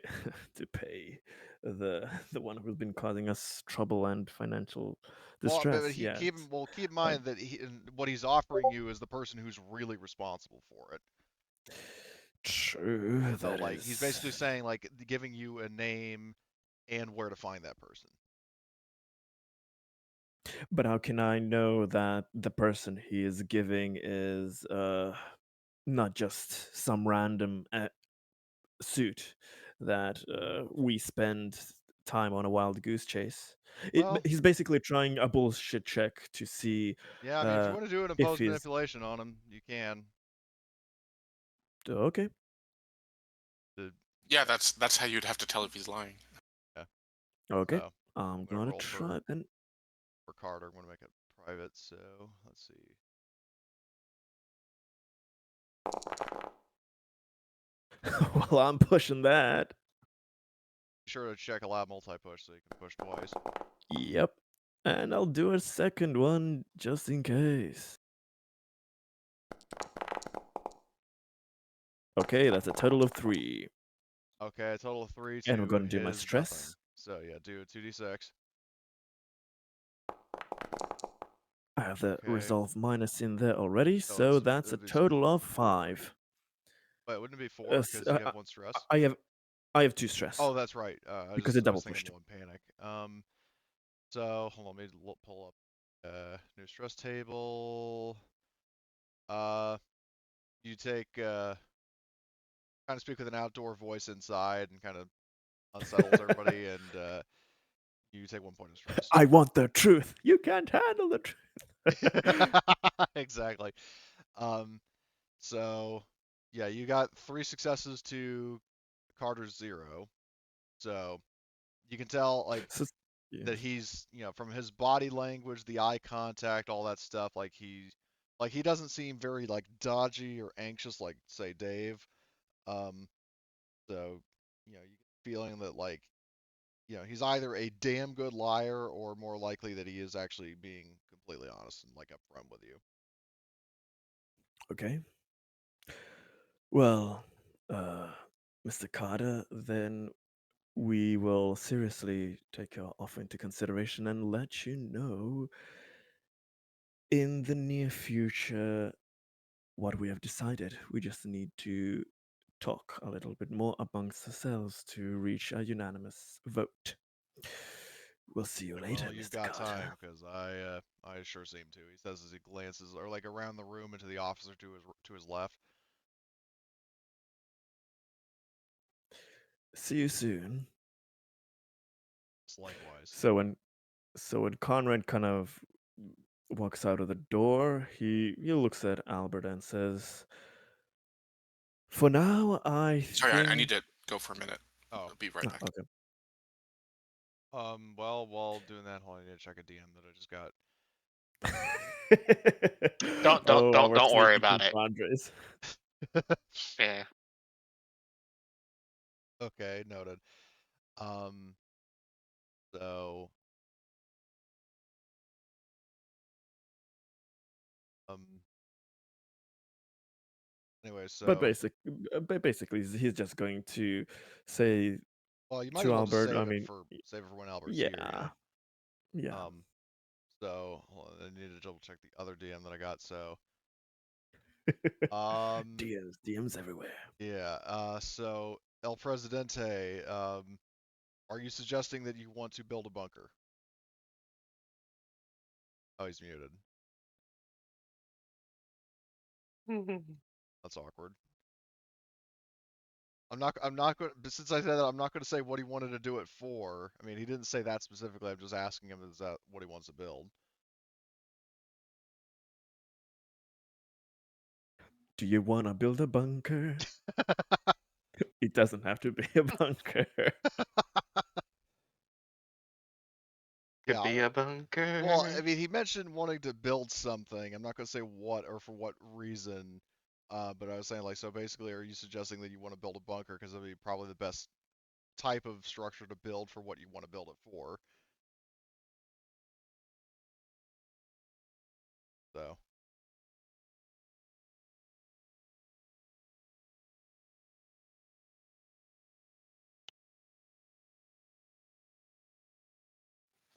to pay the one who's been causing us trouble and financial well, but distress. he Yeah, keep in like mind that what he's offering you is the person who's really responsible for it. true. So That like he's is. basically saying like giving you a name and where to find that person. But how can I know that the person he is giving is not just some random suit that we spend time on a wild goose chase? Well, He's basically trying a bullshit check to see yeah, I mean, if you want to do an if imposed he's manipulation on him, you can. okay. The, Yeah, that's how you'd have to tell if he's lying. yeah. Okay, So I'm I'm gonna gonna roll try then. for Carter. I'm gonna make it private. So let's see. Well, I'm pushing that. Be sure to check allow multi-push so you can push twice. Yep. And I'll do a second one just in case. Okay, that's a total of 3. Okay, a total of 3 And we're to gonna do my his nothing. stress. So yeah, do a 2d6. I have the Okay. resolve minus in there already, Oh, so that's a it'd be total of 4. 5. Wait, wouldn't it be 4 because you have 1 stress? I have I have 2 stress Oh, that's right. because it I double was thinking pushed. 1 panic. So hold on, let me pull up new stress table. Uh, you take kind of speak with an outdoor voice inside and kind of unsettles everybody, and you take 1 point of stress. I want the truth. You can't handle the truth. Exactly. Um, so yeah, you got 3 successes to Carter's 0. So you can tell like So, yeah. that he's, from his body language, the eye contact, all that stuff, like he doesn't seem very like dodgy or anxious like say Dave. Um, so you get the feeling that like he's either a damn good liar or more likely that he is actually being completely honest and like upfront with you. Okay. Well, uh, Mr. Carter, then we will seriously take your offer into consideration and let you know in the near future what we have decided. We just need to talk a little bit more amongst ourselves to reach a unanimous vote. We'll see you later, Well, you've Mr. got Carter. time because I sure seem to. He says as he glances or like around the room into the officer to his left. See you soon. Likewise. So when Conrad kind of walks out of the door, he looks at Albert and says, "For now, I Sorry, I need think." to go for a minute. Oh, I'll be right back. Okay. well, while doing that, hold on, I need to check a DM that I just got. Our Don't worry sneaky about it. compadres. Yeah. Okay, noted. So, anyway, But so, basically, he's just going to say well, you might as to well just Albert. I mean, save it for when Albert's yeah, here, yeah. So, hold on, I need to double check the other DM that I got, so. DMs everywhere. Yeah, so, El Presidente, are you suggesting that you want to build a bunker? Oh, he's muted. That's awkward. I'm not going to, since I said that, I'm not going to say what he wanted to do it for. I mean, he didn't say that specifically. I'm just asking him, is that what he wants to build? Do you want to build a bunker? It doesn't have to be a bunker. Could be a bunker. Well, I mean, he mentioned wanting to build something. I'm not going to say what or for what reason, but I was saying, like, so basically, are you suggesting that you want to build a bunker because it'd be probably the best type of structure to build for what you want to build it for? So.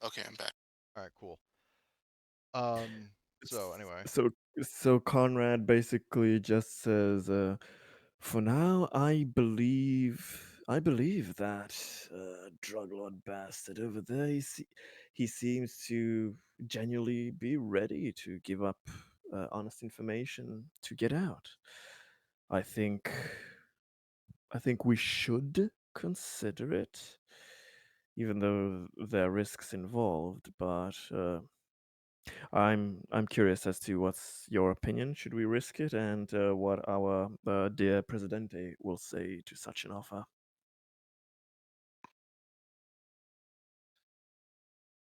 Okay, I'm back. All right, cool. So anyway. So Conrad basically just says, for now, I believe that drug lord bastard over there, he seems to genuinely be ready to give up honest information to get out. I think we should consider it, even though there are risks involved. But I'm curious as to what's your opinion. Should we risk it, and what our dear Presidente will say to such an offer?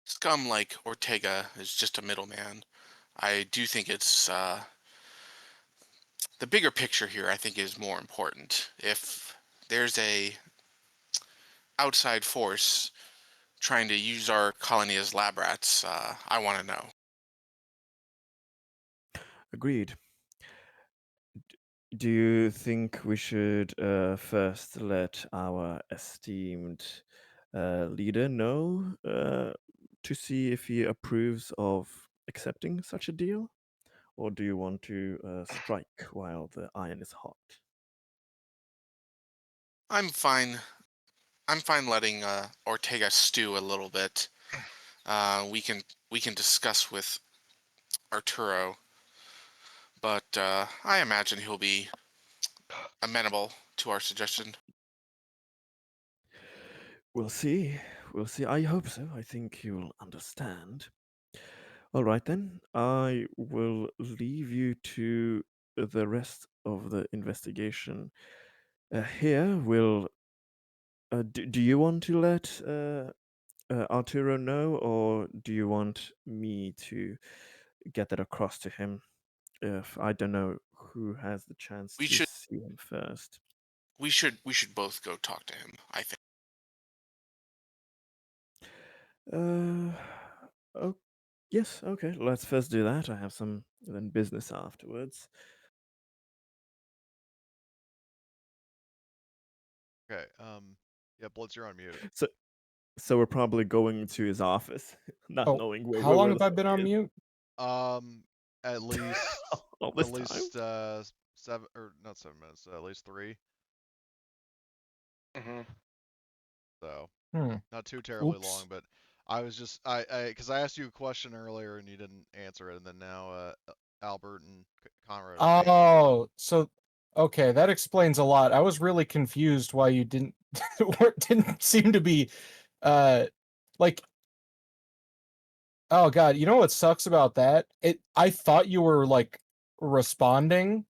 Scum like Ortega is just a middleman. I do think it's the bigger picture here. I think is more important. If there's a outside force trying to use our colony as lab rats, I want to know. Agreed. Do you think we should first let our esteemed leader know to see if he approves of accepting such a deal? Or do you want to strike while the iron is hot? I'm fine. I'm fine letting Ortega stew a little bit. We can discuss with Arturo, but I imagine he'll be amenable to our suggestion. We'll see. We'll see. I hope so. I think you'll understand. All right, then. I will leave you to the rest of the investigation. Here, will. Do you want to let Arturo know, or do you want me to get that across to him? If I don't know who has the chance We to should see him first. we should both go talk to him, I think. Oh, yes, okay. Let's first do that. I have some then business afterwards. Okay. Yeah, Blitz, you're on mute. So we're probably going to his office, not Oh, knowing where how long we're have I been on mute? At least all at this least time. 7 or not 7 minutes, at least 3. Mm-hmm. So Hmm. not too terribly Oops. long, but I was just because I asked you a question earlier and you didn't answer it, and then now Albert and Conrad are paying you. Oh, so okay, that explains a lot. I was really confused why you didn't didn't seem to be like, oh god, you know what sucks about that? I thought you were like responding.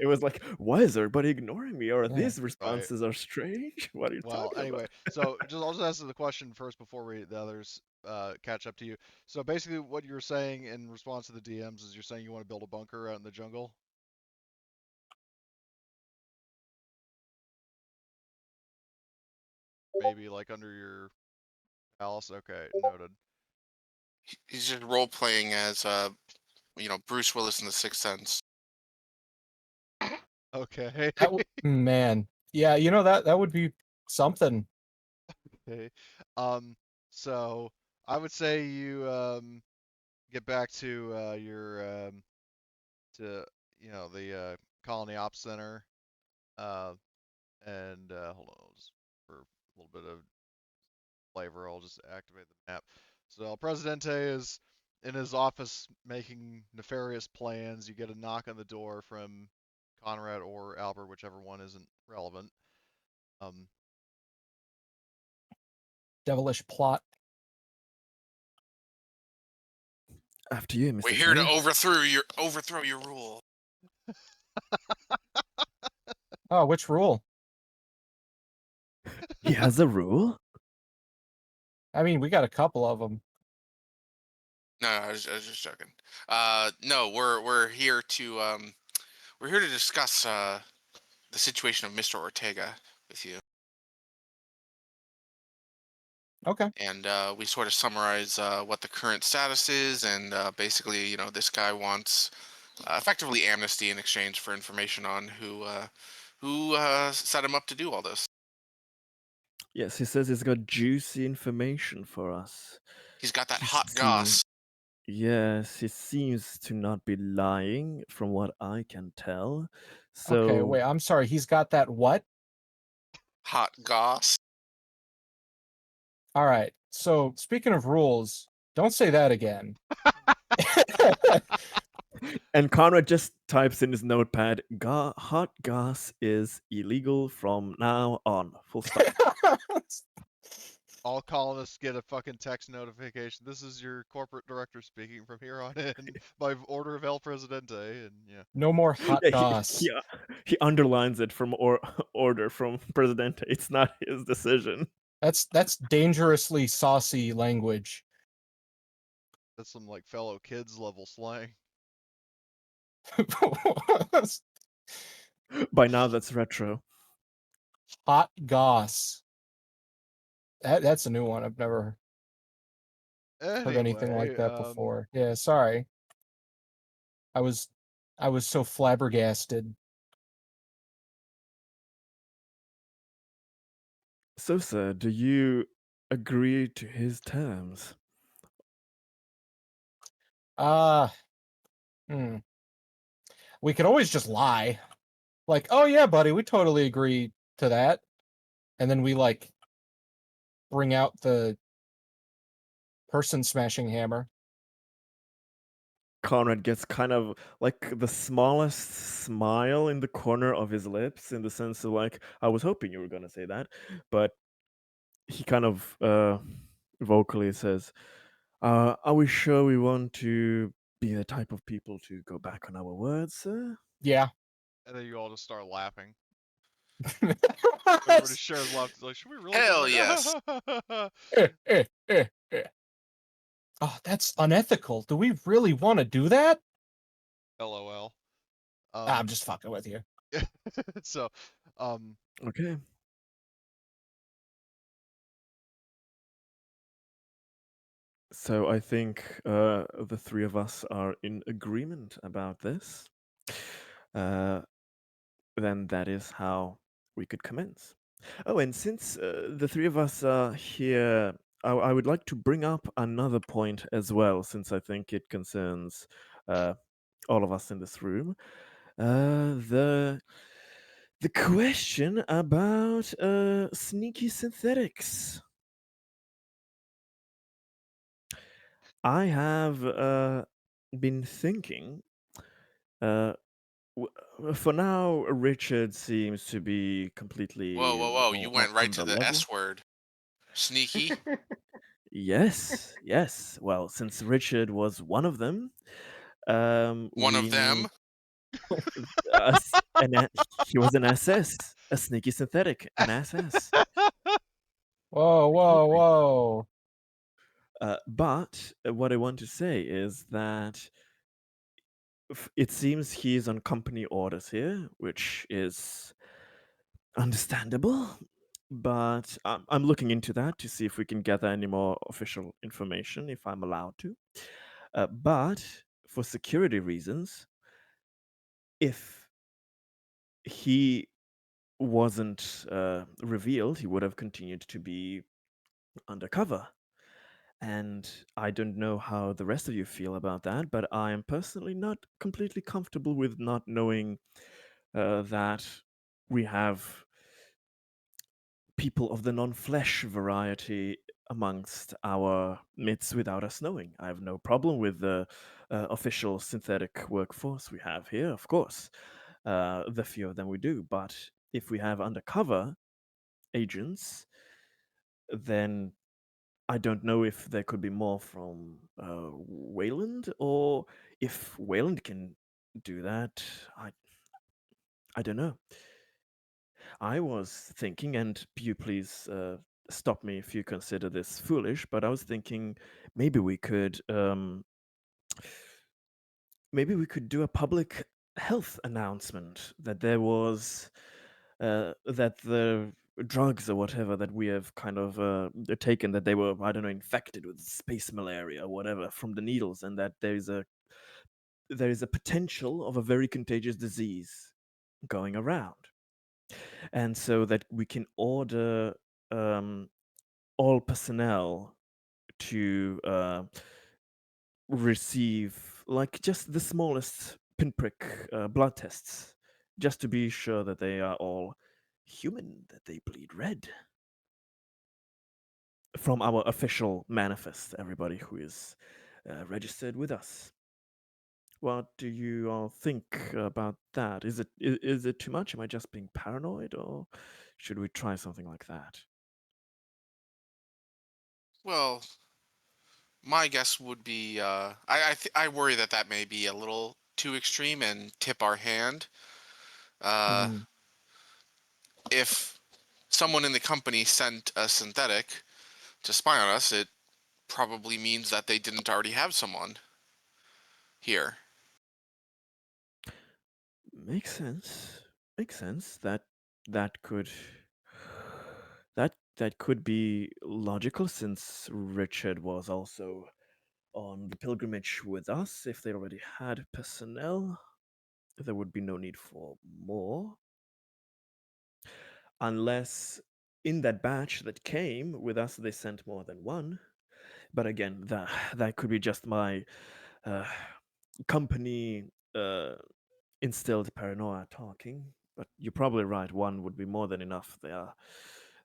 It was like, why is everybody ignoring me? Or Yeah. these responses are strange? What are you Well, talking anyway, about? so I'll just answer the question first before the others catch up to you. So basically, what you're saying in response to the DMs is you're saying you want to build a bunker out in the jungle. Maybe like under your house. Okay, noted. He's just role playing as Bruce Willis in The Sixth Sense. Okay. Man. Yeah, you know that would be something. Okay. So I would say you get back to your to the colony ops center and hold on, just for a little bit of flavor, I'll just activate the map. So El Presidente is in his office making nefarious plans. You get a knock on the door from Conrad or Albert, whichever one isn't relevant. Devilish plot. After you, Mr. We're here to Terry. overthrow your rule. Oh, which rule? He has a rule? I mean, we got a couple of them. No, I was just joking. No, we're here to discuss the situation of Mr. Ortega with you, Okay. and we sort of summarize what the current status is, and basically, this guy wants effectively amnesty in exchange for information on who set him up to do all this. Yes, he says he's got juicy information for us. He's got that He hot seem- goss. Yes, he seems to not be lying, from what I can tell. So, Okay, wait, I'm sorry. He's got that what? Hot goss. All right. So, speaking of rules, don't say that again. and Conrad just types in his notepad, hot gas is illegal from now on. Full stop. All colonists get a fucking text notification. This is your corporate director speaking from here on in by order of El Presidente, and yeah. No more hot Yeah, goss. he underlines it from order from Presidente. It's not his decision. That's dangerously saucy language. That's some like fellow kids level slang. By now, that's retro. Hot goss. That's a new one. I've never heard anything like that before. Yeah, sorry. I was so flabbergasted. So, sir, do you agree to his terms? We could always just lie. Like, oh yeah, buddy, we totally agree to that. And then we like bring out the person smashing hammer. Conrad gets kind of like the smallest smile in the corner of his lips, in the sense of like, I was hoping you were gonna say that, but he kind of vocally says, are we sure we want to be the type of people to go back on our words, sir? Yeah. And then you all just start laughing. Everybody shares laughter. Like, should we really? Hell do yes. Oh, that's unethical. Do we really want to do that? LOL. I'm just fucking with you. So, Okay. So I think the three of us are in agreement about this. Then that is how we could commence. Oh, and since the three of us are here, I would like to bring up another point as well, since I think it concerns all of us in this room. The question about sneaky synthetics. I have been thinking For now, Richard seems to be completely Whoa! You went right on to the the level. S word. Sneaky. Yes, yes. Well, since Richard was one of them, One we of them. need he was an SS, a sneaky synthetic, an SS. Whoa, whoa, Absolutely. whoa. But what I want to say is that it seems he's on company orders here, which is understandable. But I'm looking into that to see if we can gather any more official information, if I'm allowed to. But for security reasons, if he wasn't revealed, he would have continued to be undercover. And I don't know how the rest of you feel about that, but I am personally not completely comfortable with not knowing that we have people of the non-flesh variety amongst our midst without us knowing. I have no problem with the official synthetic workforce we have here, of course. The few of them we do, but if we have undercover agents, then I don't know if there could be more from Wayland, or if Wayland can do that. I don't know. I was thinking, and you please stop me if you consider this foolish, but I was thinking maybe maybe we could do a public health announcement that there was that the drugs or whatever that we have kind of taken, that they were, I don't know, infected with space malaria or whatever from the needles, and that there is a potential of a very contagious disease going around, and so that we can order um, all personnel to receive like just the smallest pinprick blood tests, just to be sure that they are all human, that they bleed red. From our official manifest, everybody who is registered with us. What do you all think about that? Is it too much? Am I just being paranoid, or should we try something like that? Well, my guess would be I worry that that may be a little too extreme and tip our hand. Uh, Mm, if someone in the company sent a synthetic to spy on us, it probably means that they didn't already have someone here. makes sense. Makes sense. That could that could be logical, since Richard was also on the pilgrimage with us. If they already had personnel, there would be no need for more. Unless in that batch that came with us, they sent more than one. But again, that could be just my uh, company instilled paranoia talking. But you're probably right. One would be more than enough.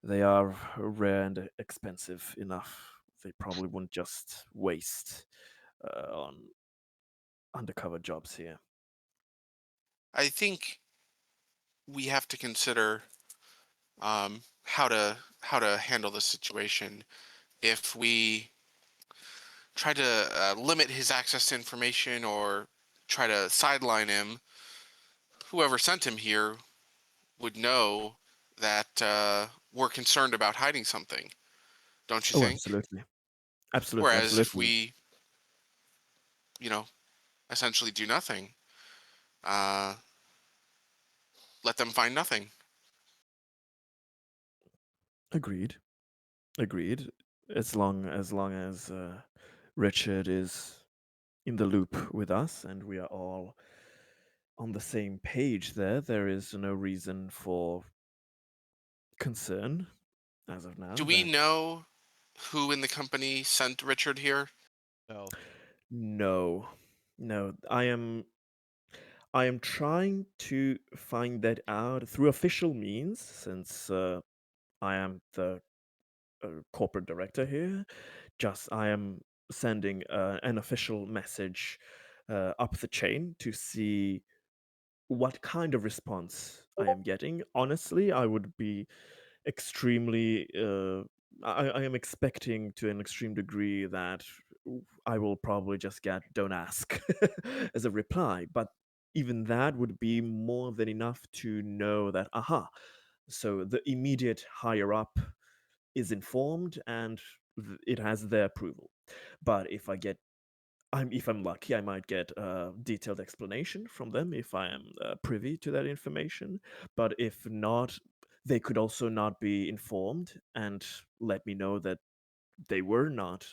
They are rare and expensive enough. They probably wouldn't just waste on undercover jobs here. I think we have to consider how to handle the situation. If we try to limit his access to information or try to sideline him, whoever sent him here would know that we're concerned about hiding something, don't you Oh, think? absolutely, absolutely, Whereas if absolutely. we, you know, essentially do nothing, uh, let them find nothing. Agreed. Agreed. As long as Richard is in the loop with us and we are all on the same page, there is no reason for concern as of now. Do we That know who in the company sent Richard here? No. no, no, I am trying to find that out through official means, since I am the corporate director here. Just I am sending an official message up the chain to see what kind of response I am getting. Honestly, I would be extremely. I am expecting to an extreme degree that I will probably just get "don't ask" as a reply, but even that would be more than enough to know that aha. So the immediate higher up is informed and it has their approval. But if I'm lucky, I might get a detailed explanation from them if I am privy to that information. But if not, they could also not be informed and let me know that they were not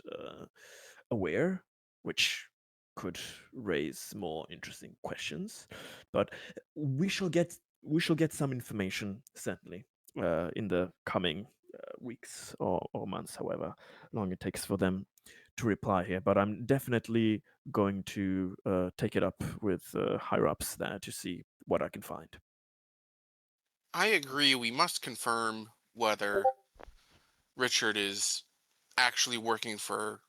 aware, which could raise more interesting questions. But we shall get some information certainly in the coming weeks or months, however long it takes for them to reply here. But I'm definitely going to take it up with higher ups there to see what I can find. I agree. We must confirm whether Richard is actually working for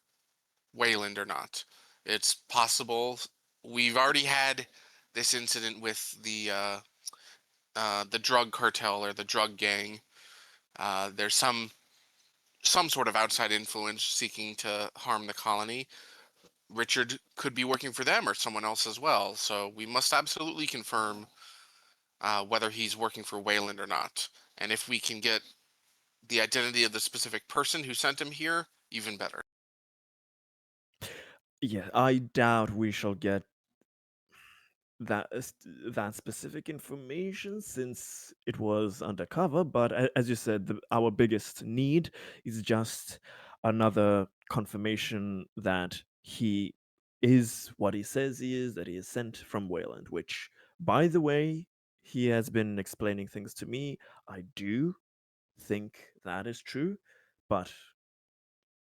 Wayland or not. It's possible. We've already had this incident with the drug cartel or the drug gang. There's some sort of outside influence seeking to harm the colony. Richard could be working for them or someone else as well. So we must absolutely confirm whether he's working for Wayland or not. And if we can get the identity of the specific person who sent him here, even better. Yeah, I doubt we shall get that specific information since it was undercover. But as you said, our biggest need is just another confirmation that he is what he says he is, that he is sent from Wayland. Which, by the way, he has been explaining things to me. I do think that is true, but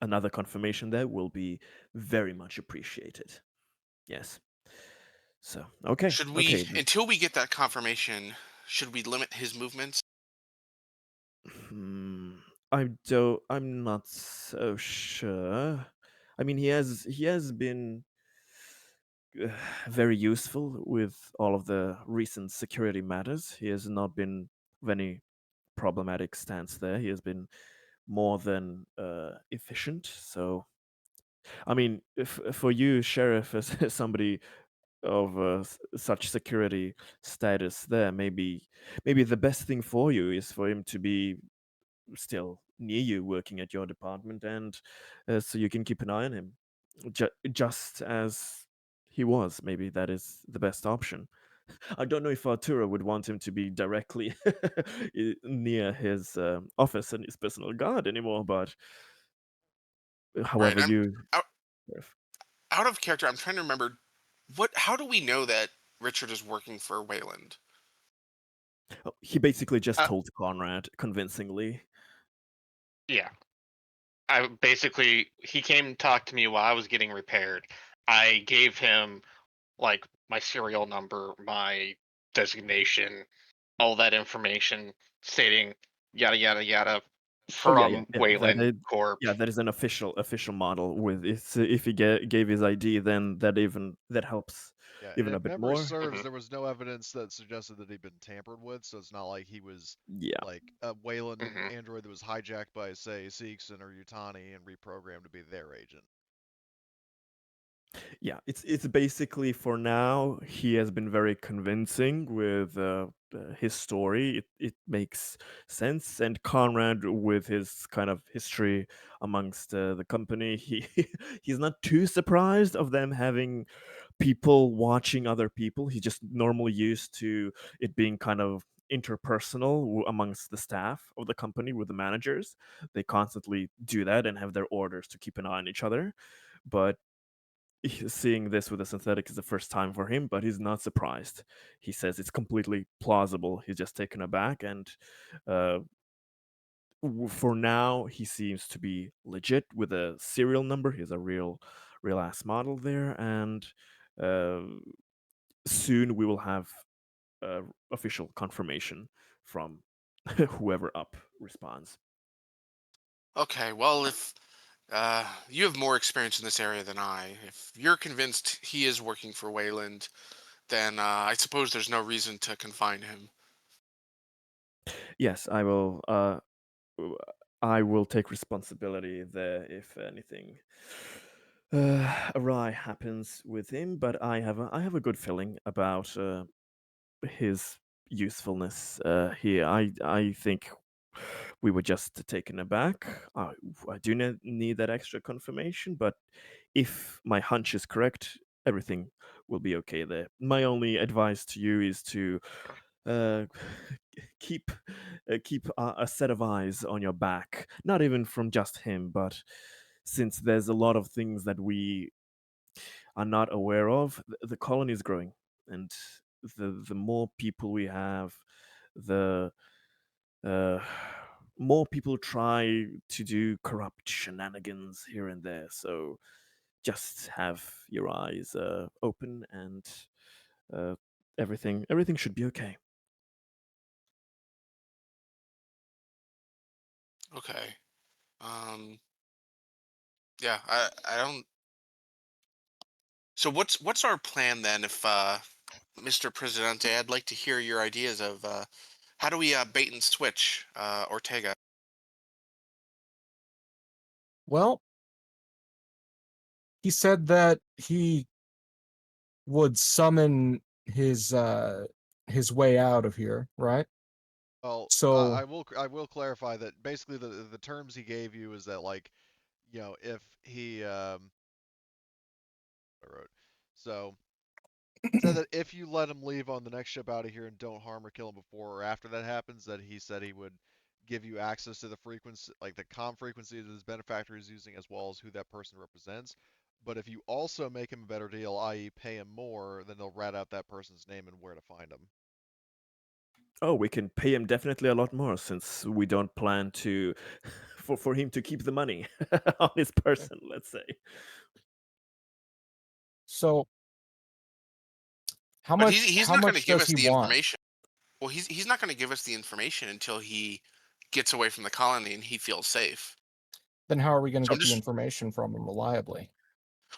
another confirmation there will be very much appreciated. Yes. So okay, Should we, okay. until we get that confirmation, should we limit his movements? Hmm, I'm not so sure. I mean, he has been uh, very useful with all of the recent security matters. He has not been of any problematic stance there. He has been more than efficient. So, I mean, if for you, Sheriff, as somebody of such security status, there maybe the best thing for you is for him to be still near you working at your department and so you can keep an eye on him just as he was. Maybe that is the best option. I don't know if Arturo would want him to be directly near his office and his personal guard anymore, but Right. however you Out, out of character. I'm trying to remember how do we know that Richard is working for Wayland? he basically just Uh, told Conrad convincingly. yeah. I basically he came and talked to me while I was getting repaired. I gave him like my serial number, my designation, all that information stating yada yada yada Oh yeah, yeah, from yeah. Wayland Corp. Yeah, that is an official model. With if he gave his ID, then that helps Yeah, and even a if bit memory more. serves, Mhm. there was no evidence that suggested that he'd been tampered with, so it's not like he was Yeah, like a Wayland Mhm. android that was hijacked by, say, Seegson or Utani and reprogrammed to be their agent. yeah. It's basically for now he has been very convincing with his story. It makes sense, and Conrad with his kind of history amongst the company, he's not too surprised of them having people watching other people. He's just normally used to it being kind of interpersonal amongst the staff of the company with the managers. They constantly do that and have their orders to keep an eye on each other. But seeing this with a synthetic is the first time for him, but he's not surprised. He says it's completely plausible. He's just taken aback, and uh, for now, he seems to be legit with a serial number. He has a real ass model there, and uh, soon we will have official confirmation from whoever up responds. Okay, well, if you have more experience in this area than I, if you're convinced he is working for Wayland, then I suppose there's no reason to confine him. Yes, I will take responsibility there if anything awry happens with him. But I have a good feeling about his usefulness here. I think we were just taken aback. I do need that extra confirmation, but if my hunch is correct, everything will be okay there. My only advice to you is to uh, keep keep a set of eyes on your back. Not even from just him, but since there's a lot of things that we are not aware of, the colony is growing, and the more people we have, the uh, more people try to do corrupt shenanigans here and there. So just have your eyes open, and uh, everything should be okay. Okay. Yeah, I don't. So what's our plan then? If Mr. Presidente, I'd like to hear your ideas of how do we bait and switch Ortega. Well, he said that he would summon his way out of here, right? Well, So I will clarify that basically the terms he gave you is that, like, if he I wrote, so said that if you let him leave on the next ship out of here and don't harm or kill him before or after that happens, that he said he would give you access to the frequency, like the comm frequency that his benefactor is using, as well as who that person represents. But if you also make him a better deal, i.e., pay him more, then they'll rat out that person's name and where to find him. Oh, we can pay him definitely a lot more since we don't plan to for him to keep the money on his person, let's say. so But he's how not going to much give does us he the want? information. Well, he's not going to give us the information until he gets away from the colony and he feels safe. Then how are we going to So I'm get the just information from him reliably?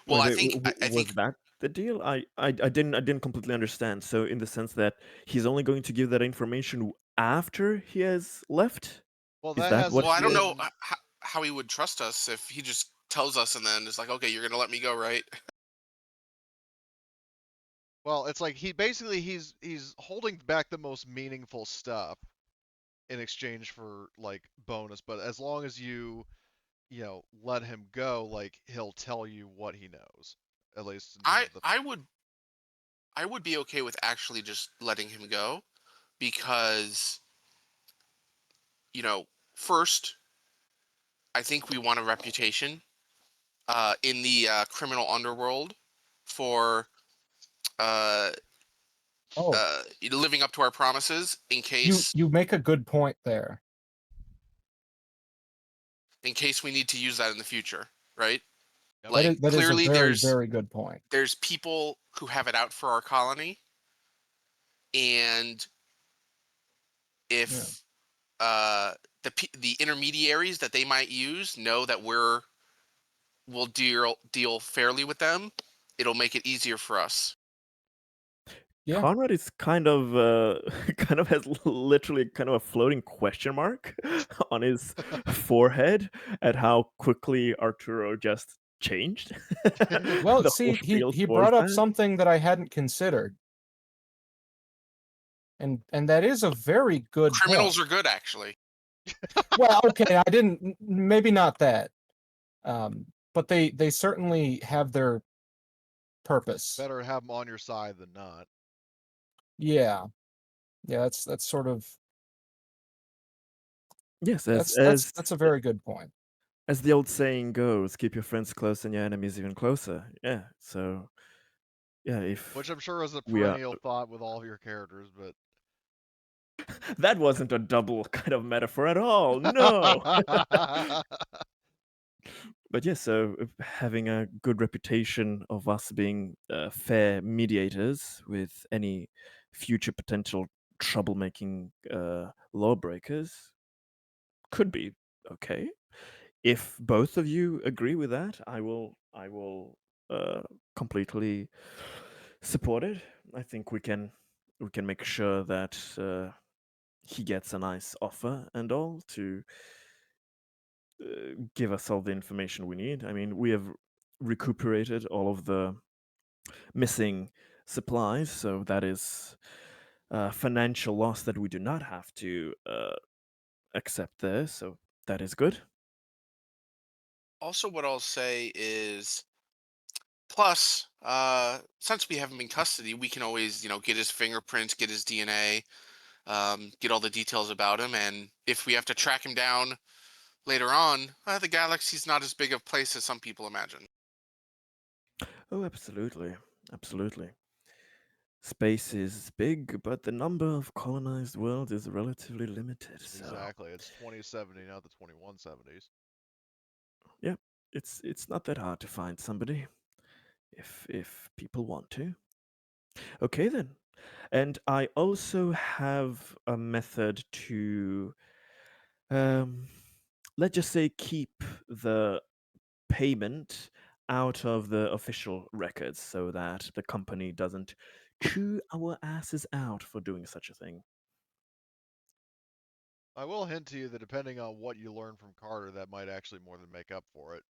well, Wait, I was think that the deal? I didn't completely understand. So in the sense that he's only going to give that information after he has left? Well, Is that that what well, hasn't I don't he? know been. how he would trust us if he just tells us and then it's like, okay, you're going to let me go, right? Well, it's like he's holding back the most meaningful stuff in exchange for, like, bonus. But as long as let him go, like, he'll tell you what he knows, at least in I terms of the. I would I would be okay with actually just letting him go because you know, first, I think we want a reputation in the criminal underworld for uh, Oh, living up to our promises you make a good point there. in case we need to use that in the future, right? Yep. Like That is a clearly very good point. there's people who have it out for our colony, and Yeah. if the intermediaries that they might use know that we'll deal fairly with them, it'll make it easier for us. Yeah. Conrad is kind of kind of has literally kind of a floating question mark on his forehead at how quickly Arturo just changed Well, the whole see, spiel he towards brought up that. something that I hadn't considered. And that is a very good Criminals point. are good, actually. Well, okay, I didn't maybe not that. But they certainly have their purpose. Better have him on your side than not. Yeah. Yeah, that's sort of Yes, that's a very good point. as the old saying goes, keep your friends close and your enemies even closer. Yeah. So yeah, Which if I'm sure is a we are perennial thought with all of your characters, but. that wasn't a double kind of metaphor at all. No. But yes, so having a good reputation of us being fair mediators with any future potential troublemaking lawbreakers could be okay. If both of you agree with that, I will completely support it. I think we can make sure that he gets a nice offer and all to give us all the information we need. I mean, we have recuperated all of the missing supplies, so that is financial loss that we do not have to accept there. So that is good. Also, what I'll say is, plus, since we have him in custody, we can always, get his fingerprints, get his DNA, get all the details about him, and if we have to track him down later on, the galaxy's not as big of a place as some people imagine. Oh, absolutely, absolutely. Space is big, but the number of colonized worlds is relatively limited. So Exactly. It's 2070, not the 2170s. yeah, it's not that hard to find somebody if people want to. Okay then. And I also have a method to um let's just say keep the payment out of the official records so that the company doesn't chew our asses out for doing such a thing. I will hint to you that depending on what you learn from Carter, that might actually more than make up for it.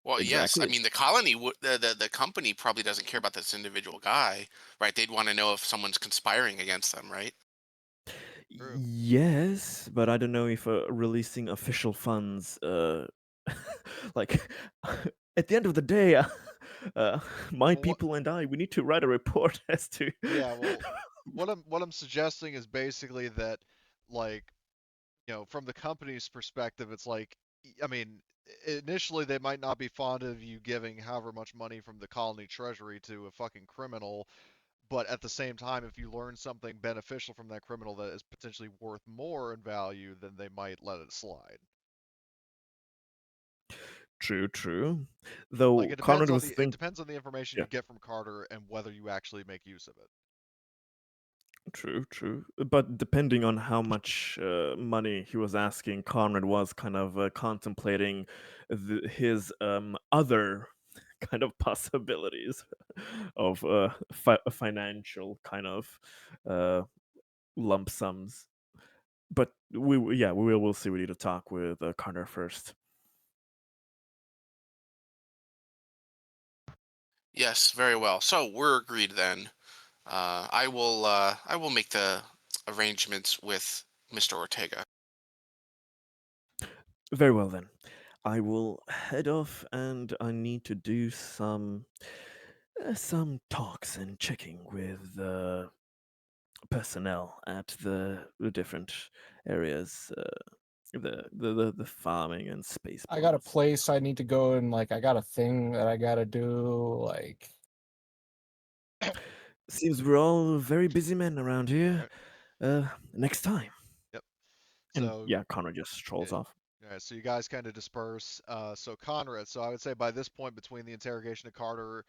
Well, yes. I Exactly. mean, the colony, the company probably doesn't care about this individual guy, right? They'd want to know if someone's conspiring against them, right? True. Yes, but I don't know if releasing official funds, like, at the end of the day, my Well, what? people and I, we need to write a report as to. Yeah. Well, what I'm suggesting is basically that, like, from the company's perspective, it's like, I mean, initially they might not be fond of you giving however much money from the colony treasury to a fucking criminal, but at the same time, if you learn something beneficial from that criminal that is potentially worth more in value, then they might let it slide. True, true. Like Though it depends Conrad on was the it think, depends on the information yeah, you get from Carter and whether you actually make use of it. true, true. But depending on how much money he was asking, Conrad was kind of contemplating his other kind of possibilities of financial kind of uh, lump sums. But yeah, we'll see. We need to talk with Connor first. Yes, very well. So we're agreed then. I will make the arrangements with Mr. Ortega. Very well then. I will head off, and I need to do some talks and checking with personnel at the different areas, the farming and space I got a plants. place I need to go and like I got a thing that I gotta do. Like Seems we're all very busy men around All here. right. Next time. Yep. And So yeah, Connor just strolls yeah. off. All right. So you guys kind of disperse. So Conrad. So I would say by this point, between the interrogation of Carter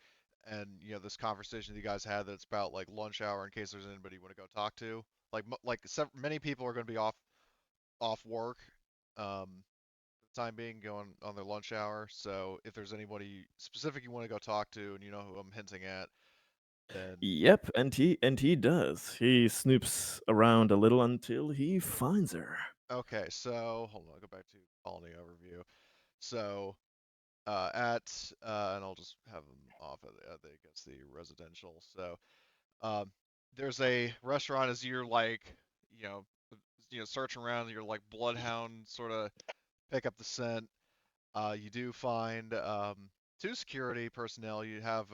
and this conversation that you guys had, that's about like lunch hour in case there's anybody you want to go talk to. Like many people are going to be off work. For the time being, going on their lunch hour. So if there's anybody specific you want to go talk to, and you know who I'm hinting at, then Yep, and he does. He snoops around a little until he finds her. okay. So hold on, I'll go back to colony overview. So and I'll just have them off against the residential. So um, there's a restaurant as you're like, you know, searching around, you're like bloodhound sort of pick up the scent. You do find two security personnel. You have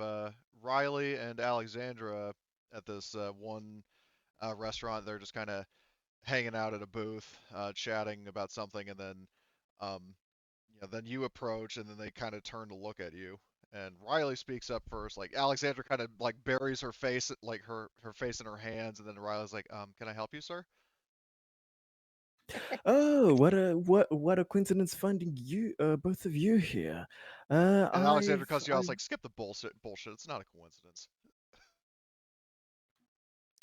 Riley and Alexandra at this one restaurant. They're just kind of hanging out at a booth, chatting about something, and then um, then you approach, and then they kind of turn to look at you. And Riley speaks up first. Like Alexandra kind of like buries her face, like her face in her hands, and then Riley's like, "Can I help you, sir?" Oh, what a coincidence finding you both of you here. And Alexandra I've cuts you out. It's like, "Skip the bullshit. It's not a coincidence."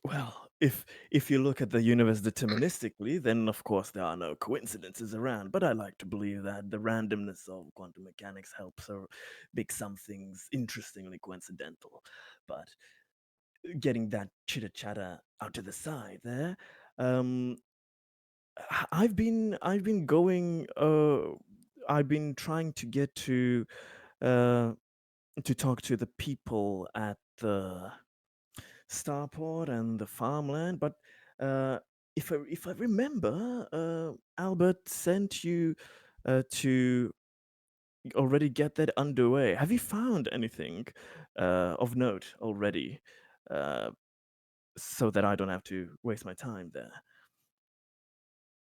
well, if you look at the universe deterministically, then of course there are no coincidences around. But I like to believe that the randomness of quantum mechanics helps or make some things interestingly coincidental. But getting that chitter chatter out to the side there, um, I've been going. I've been trying to get uh, to talk to the people at the starport and the farmland, but uh, if I remember, Albert sent you to already get that underway. Have you found anything of note already, uh, so that I don't have to waste my time there?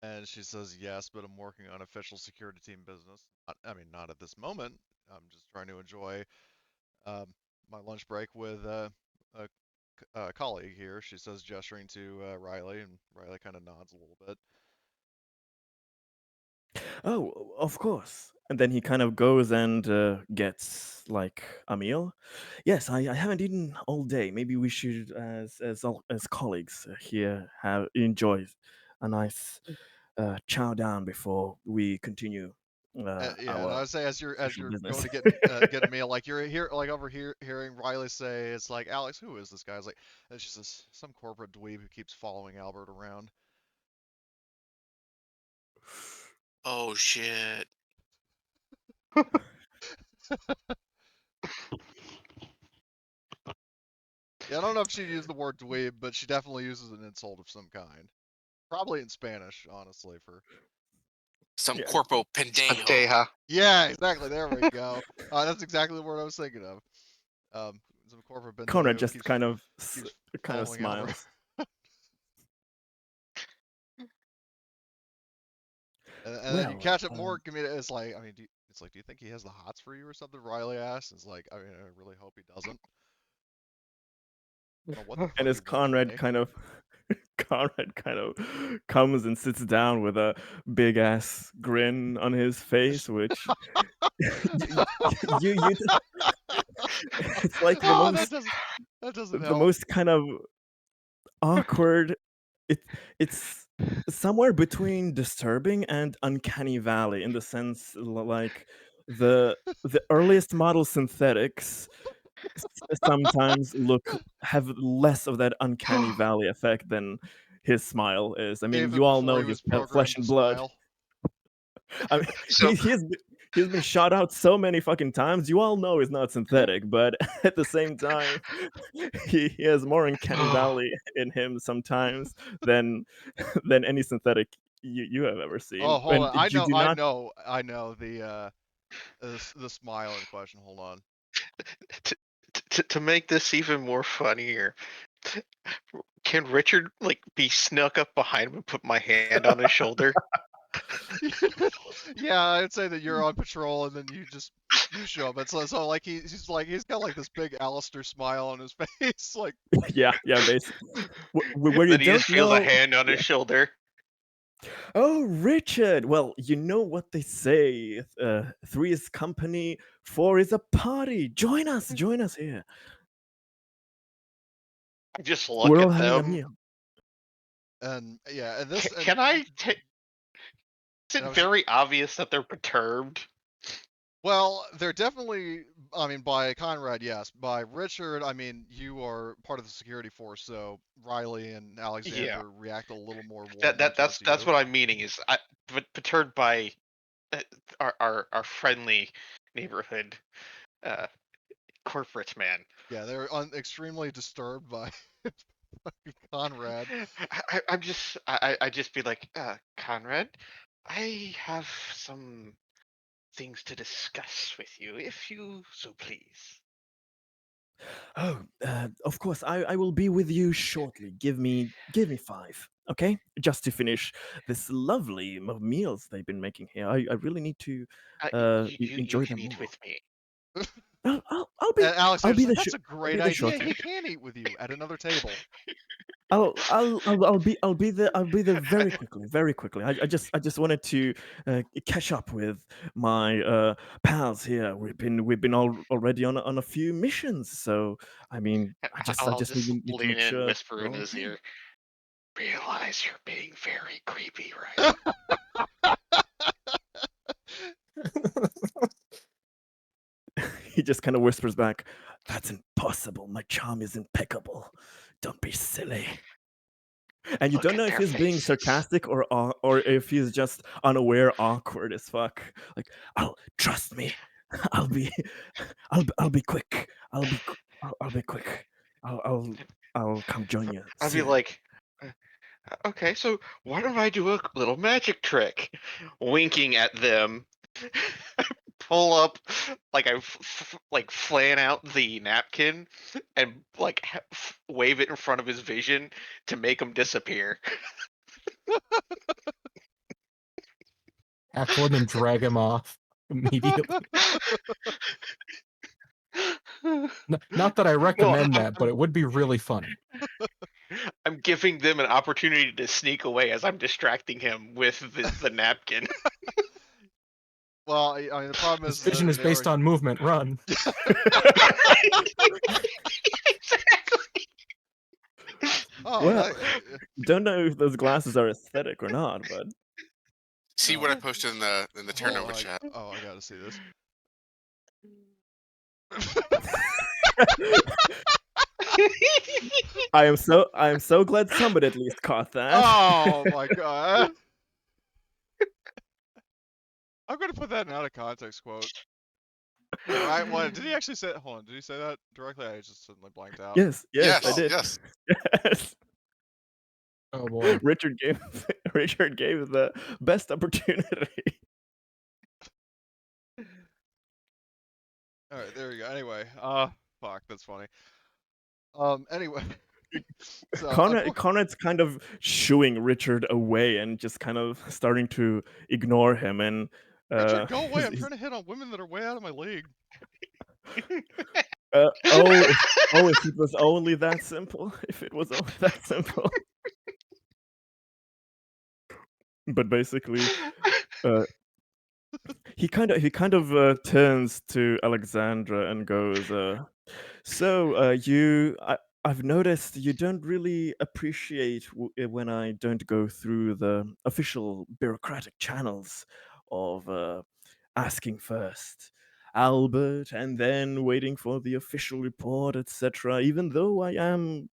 And she says, yes, but I'm working on official security team business. I mean, not at this moment. I'm just trying to enjoy um, my lunch break with a colleague here. She says, gesturing to Riley, and Riley kind of nods a little bit. Oh, of course. And then he kind of goes and gets like a meal. Yes, I haven't eaten all day. Maybe we should, as colleagues here, have enjoy a nice chow down before we continue Yeah, and I our would say as you're official going business. to get a meal, like you're here, like over here, hearing Riley say, it's like, Alex, who is this guy? It's like, and she says, some corporate dweeb who keeps following Albert around. Oh shit. Yeah, I don't know if she'd use the word dweeb, but she definitely uses an insult of some kind. Probably in Spanish, honestly. For Some Yeah, corpo pendejo. Anteja. yeah, exactly. There we go. That's exactly the word I was thinking of. Some corporate Conrad bendejo who just keeps keeps kind of following Albert. smiles. And then you Well, catch up more. It's like, I mean, it's like, do you think he has the hots for you or something? Riley asks. It's like, I mean, I really hope he doesn't. I don't know what the and fuck he as wants from Conrad me. kind of Conrad kind of comes and sits down with a big ass grin on his face, which you, you it's like Oh, that doesn't the help. most kind of awkward. It it's somewhere between disturbing and uncanny valley in the sense like the earliest model synthetics sometimes have less of that uncanny valley effect than his smile is. I mean, Even you all before know he he's was flesh programmed to and blood. smile. I mean, So he's been shot out so many fucking times. You all know he's not synthetic, but at the same time, he has more uncanny valley in him sometimes than than any synthetic you have ever seen. Oh, hold And on. you do not. I know the smile in question. Hold on. to make this even more funnier, can Richard like be snuck up behind him and put my hand on his shoulder? Yeah, I'd say that you're on patrol and then you show up. It's so like he's got like this big Alistair smile on his face. Like, Yeah, basically. Where you Then he don't just feels a know. hand on his shoulder. Oh, Richard! Well, you know what they say. Three is company, four is a party. Join us here. I just look We're all at having a them. meal. and yeah, and this Can I take? Is and I it was very obvious that they're perturbed? well, they're definitely. I mean, by Conrad, yes. By Richard, I mean you are part of the security force, so Riley and Yeah, Alexandra react a little more warmly towards that's you. what I'm meaning. Is perturbed by uh, our friendly neighborhood uh, corporate man. Yeah, they're extremely disturbed by Conrad. I just be like, Conrad, I have some things to discuss with you, if you so please. Oh, of course, I will be with you shortly. Give me 5, okay? Just to finish this lovely meals they've been making here. I really need to You enjoy can them eat more. with me. And I'll Alexander's be like, there. "That's a I'll be great there idea. shortly. He can eat with you at another table." I'll be there very quickly, very quickly. I just wanted to catch up with my pals here. We've been already on a few missions, so I mean, I I'll just just need to lean make in and sure whisper we're in all his okay. ear. Realize you're being very creepy, right? He just kind of whispers back, That's impossible. My charm is impeccable. Don't be silly. And you Look don't at know if their he's being faces. sarcastic or if he's just unaware, awkward as fuck. Like, I'll trust me. I'll be, I'll be quick. I'll be quick. I'll come join you I'd be soon. like, okay, so why don't I do a little magic trick? Winking at them. Pull up, like like flan out the napkin and like wave it in front of his vision to make him disappear. Tackle him and drag him off immediately. Not that I recommend that, but it would be really funny. I'm giving them an opportunity to sneak away as I'm distracting him with the napkin. Well, I mean, the problem His is vision is they based on movement. Run. Exactly. Oh, Well, don't know if those glasses are aesthetic or not, but See what I posted in the Terra Nova chat. I gotta see this. I am so glad somebody at least caught that. Oh my god. I'm gonna put that in out of context quote. What did he actually say? Hold on, did he say that directly? I just suddenly blanked out. Yes, I Yes, did. yes. Yes. Oh boy. Richard gave the best opportunity. All right, there we go. Anyway, fuck, that's funny. Anyway, so Conrad's kind of shooing Richard away and just kind of starting to ignore him. And Richard, go away! I'm trying to hit on women that are way out of my league. if it was only that simple. If it was only that simple. But basically, he kind of turns to Alexandra and goes, "So I've noticed you don't really appreciate when I don't go through the official bureaucratic channels of asking first, Albert, and then waiting for the official report, etc. Even though I am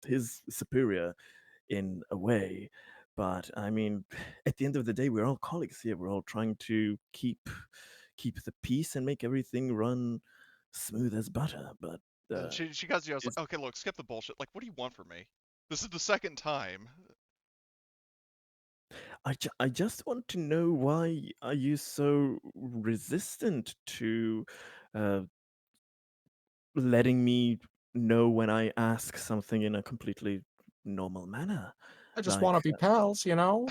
his superior in a way." But I mean, at the end of the day, we're all colleagues here. We're all trying to keep the peace and make everything run smooth as butter. But She got you. I was like, okay, look, skip the bullshit. Like, what do you want from me? This is the second time. I just want to know, why are you so resistant to letting me know when I ask something in a completely normal manner? I just Like, want to be pals, you know?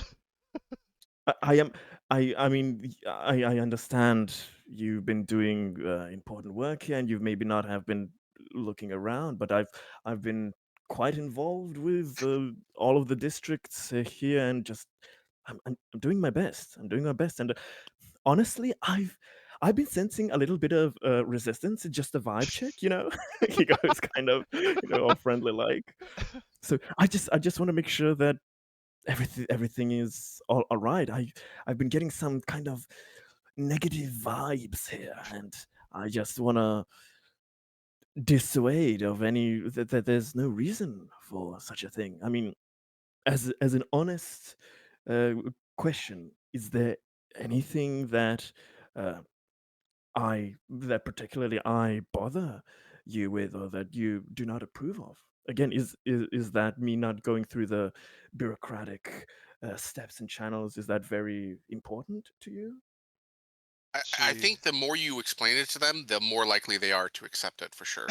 I am. I mean, I understand you've been doing important work here, and you've maybe not have been looking around, but I've been quite involved with all of the districts here, and just I'm doing my best. I'm doing my best, and honestly, I've been sensing a little bit of resistance. It's just a vibe check, you know. He goes kind of, all friendly like. So I just want to make sure that everything is all right. I've been getting some kind of negative vibes here, and I just want to dissuade of any that there's no reason for such a thing. I mean, as an honest uh, question, is there anything that uh, particularly I bother you with, or that you do not approve of? Again, is that me not going through the bureaucratic steps and channels? Is that very important to you? I think the more you explain it to them, the more likely they are to accept it for sure.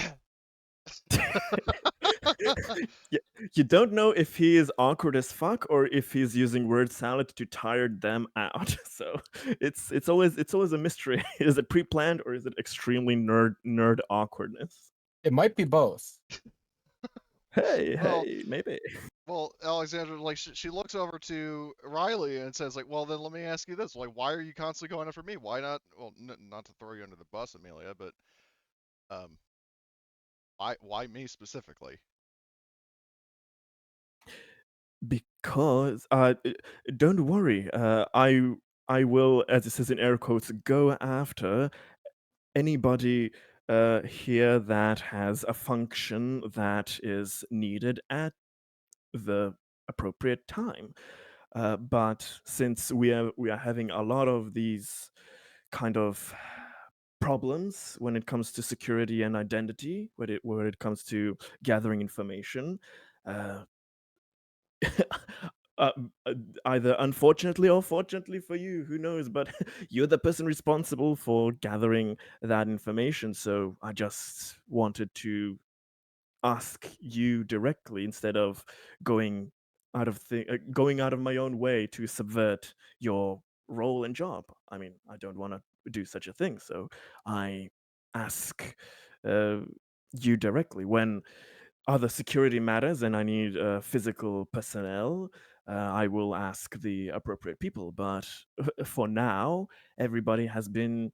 You don't know if he is awkward as fuck or if he's using word salad to tire them out. So it's always a mystery. Is it pre-planned, or is it extremely nerd awkwardness? It might be both. Hey, Well- maybe. Well, Alexandra, like, she looks over to Riley and says, like, well, then let me ask you this. Like, why are you constantly going after me? Why not? Well, not to throw you under the bus, Amelia, but why me specifically? Because don't worry, I will, as it says in air quotes, go after anybody here that has a function that is needed at the appropriate time. But since we are having a lot of these kind of problems when it comes to security and identity, when it comes to gathering information, uh, uh, either unfortunately or fortunately for you, who knows? But you're the person responsible for gathering that information. So I just wanted to ask you directly instead of going going out of my own way to subvert your role and job. I mean, I don't want to do such a thing, so I ask uh, you directly when other security matters and I need physical personnel. I will ask the appropriate people, but for now, everybody has been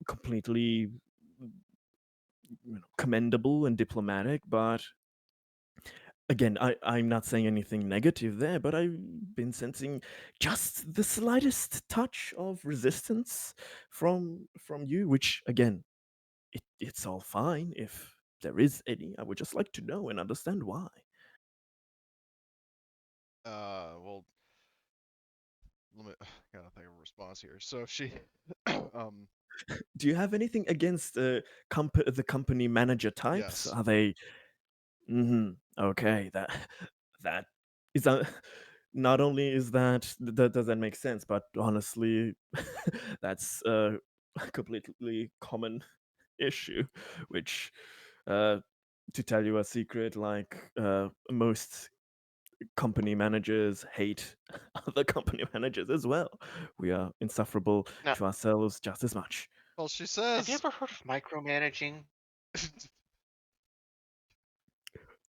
completely commendable and diplomatic, but again, I'm not saying anything negative there, but I've been sensing just the slightest touch of resistance from you, which again, it's all fine if there is any. I would just like to know and understand why. Well, let me gotta think of a response here. So she, Do you have anything against the company manager types? yes. Are they? Okay, that that is not only is that does that make sense, but honestly, that's a completely common issue. Which, to tell you a secret, like most company managers hate other company managers as well. We are insufferable Now, to ourselves just as much. Well, she have you says, ever heard of micromanaging?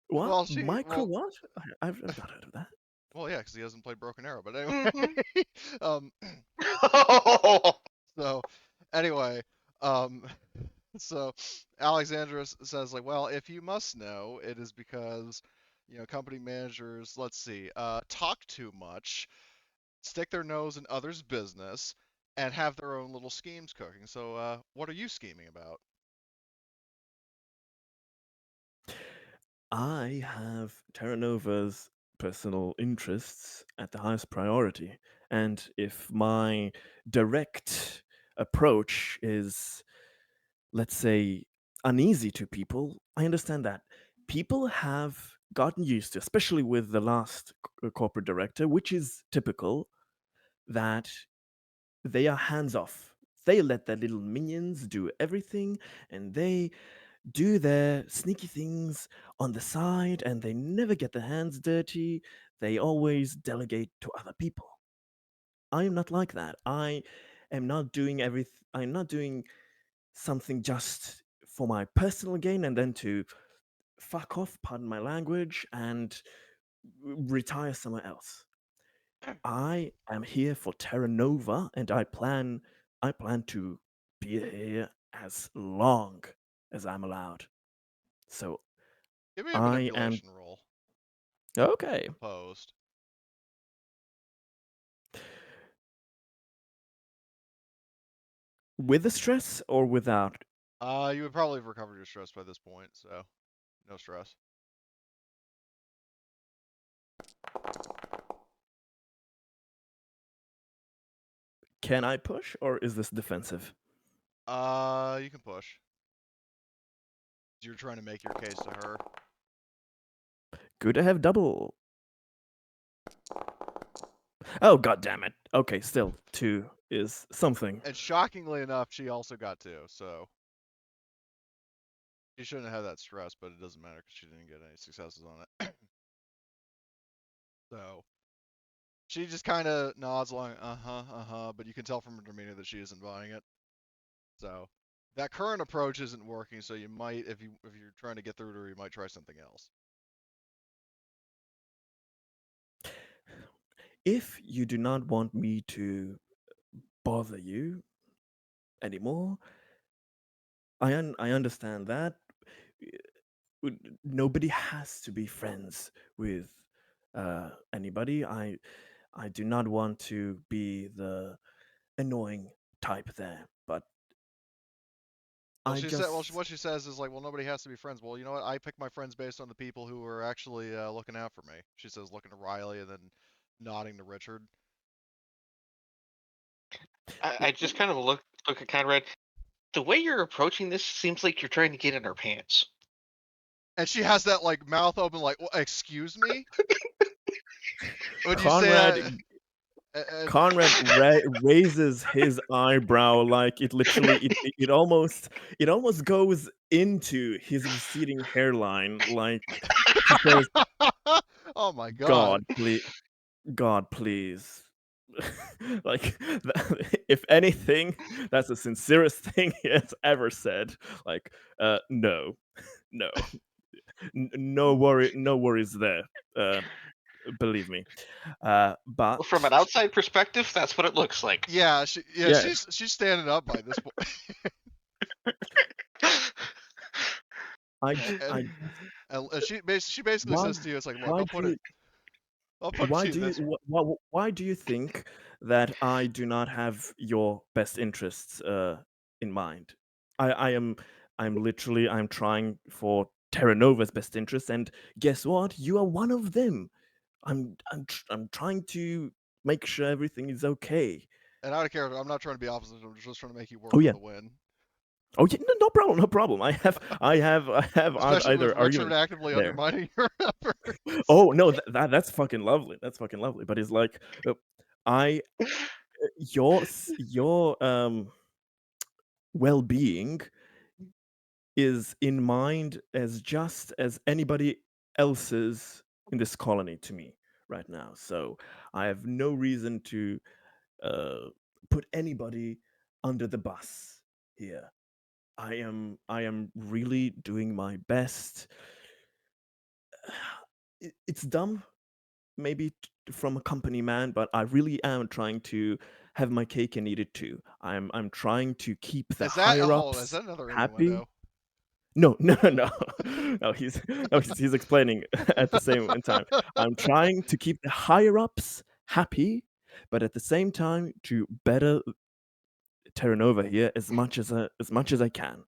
What well, micro? What? I've not heard of that. well, yeah, because he hasn't played Broken Arrow. But Mm-hmm. anyway, um, so anyway, um, so Alexandra says like, well, if you must know, it is because company managers, let's see, talk too much, stick their nose in others' business, and have their own little schemes cooking. So, what are you scheming about? I have Terra Nova's personal interests at the highest priority. And if my direct approach is, let's say, uneasy to people, I understand that. People have gotten used to, especially with the last corporate director, which is typical, that they are hands off. They let their little minions do everything, and they do their sneaky things on the side, and they never get their hands dirty. They always delegate to other people. I am not like that. I am not doing everything. I'm not doing something just for my personal gain and then to fuck off, pardon my language, and retire somewhere else. I am here for Terra Nova, and I plan to be here as long as I'm allowed. So Give me a I am manipulation roll, okay. opposed. With the stress or without? You would probably have recovered your stress by this point, so no stress. Can I push or is this defensive? You can push. You're trying to make your case to her. Good to have double. Oh god damn it. Okay, still 2 is something. And shockingly enough, she also got 2, so she shouldn't have that stress, but it doesn't matter because she didn't get any successes on it. So she just kind of nods along, but you can tell from her demeanor that she isn't buying it. So that current approach isn't working, so you might, if you're trying to get through to her, you might try something else. If you do not want me to bother you anymore, I understand that. Nobody has to be friends with anybody. I do not want to be the annoying type there, but Well, I she said. Well, just what she says is like, well, nobody has to be friends. Well, you know what? I pick my friends based on the people who are actually looking out for me. She says, looking to Riley and then nodding to Richard. I just kind of look at Conrad. The way you're approaching this seems like you're trying to get in her pants. And she has that like mouth open, like, excuse me. Would you say Conrad Conrad raises his eyebrow like it literally it almost goes into his receding hairline, like he says, oh my god. God please, God please. Like if anything, that's the sincerest thing he has ever said. Like no, no, no worries there, believe me. But From an outside perspective, that's what it looks like. Yeah, yeah, she's standing up by this point. I and, and she basically why says to you, it's like, look, why do you I'll put it to you this way. why do you think that I do not have your best interests in mind? I am I'm trying for Terra Nova's best interests, and guess what? You are one of them. I'm trying to make sure everything is okay. And out of character, I'm not trying to be opposite. I'm just trying to make you work Oh for yeah. the win. Oh yeah, no, no problem, no problem. I have Especially with either Richard argument actively there. undermining your efforts. Oh no, that's fucking lovely. That's fucking lovely. But it's like, I your well-being is in mind as just as anybody else's in this colony to me right now. So I have no reason to uh, put anybody under the bus here. I am really doing my best. It's dumb, maybe from a company man, but I really am trying to have my cake and eat it too. I'm trying to keep the Is that higher is ups that another happy. innuendo? No, no, no, no. He's explaining at the same time. I'm trying to keep the higher ups happy, but at the same time to better Terra Nova here as much as I can.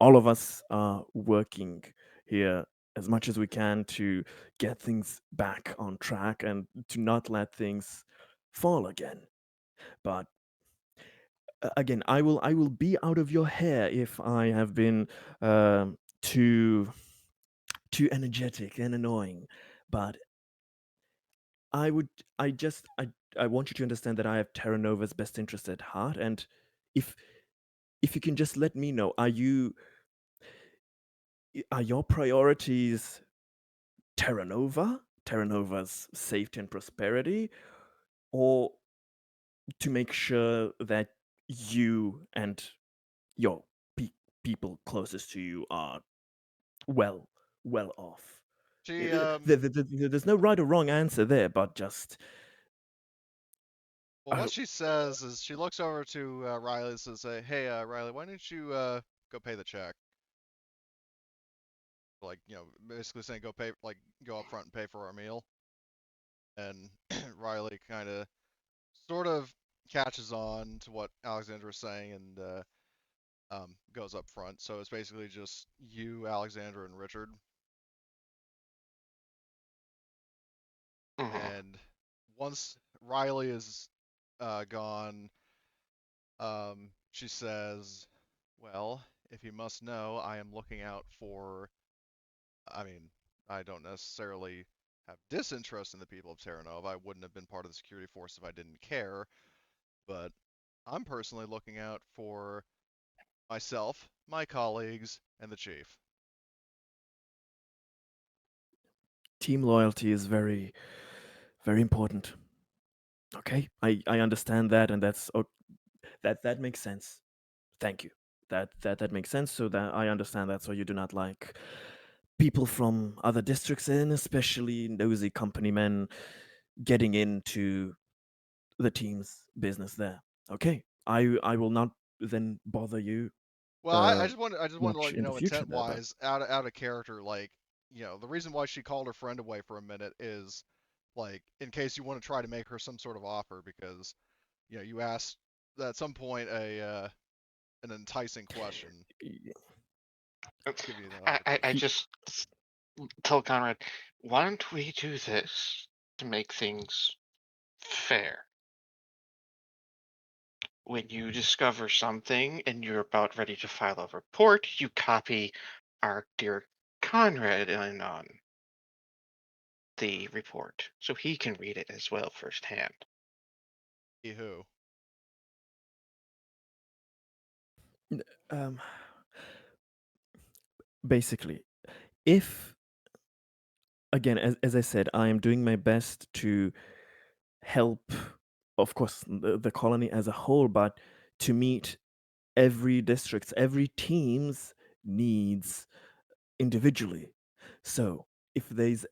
All of us are working here as much as we can to get things back on track and to not let things fall again. But again, I will be out of your hair if I have been too energetic and annoying. But I would I just I want you to understand that I have Terra Nova's best interest at heart, and if you can just let me know, are your priorities Terra Nova, Terra Nova's safety and prosperity, or to make sure that you and your people closest to you are well off? She There's no right or wrong answer there, but just Well, what she says is she looks over to Riley and says, "Hey, Riley, why don't you go pay the check?" Like, basically saying go up front and pay for our meal. And Riley kind of sort of catches on to what Alexandra is saying and goes up front. So it's basically just you, Alexandra, and Richard. Mhm. And once Riley is gone, she says, "Well, if you must know, I am looking out for. I mean, I don't necessarily have disinterest in the people of Terra Nova. I wouldn't have been part of the security force if I didn't care. But I'm personally looking out for myself, my colleagues, and the chief." team loyalty is very important. Okay, I understand that, and that makes sense. Thank you. That makes sense. So that I understand that. So you do not like people from other districts in, especially nosy company men, getting into the team's business there. Okay, I will not then bother you Well, I just wanted to much let you in the know, future intent there, but wise, out of character, like, the reason why she called her friend away for a minute is, like, in case you want to try to make her some sort of offer, because, you asked at some point an enticing question. Give you I just tell Conrad, why don't we do this to make things fair? When you discover something and you're about ready to file a report, you copy our dear Conrad in on the report so he can read it as well firsthand. who? Um, basically, if again, as I said, I am doing my best to help, of course, the colony as a whole, but to meet every district's, every team's needs individually. So if there's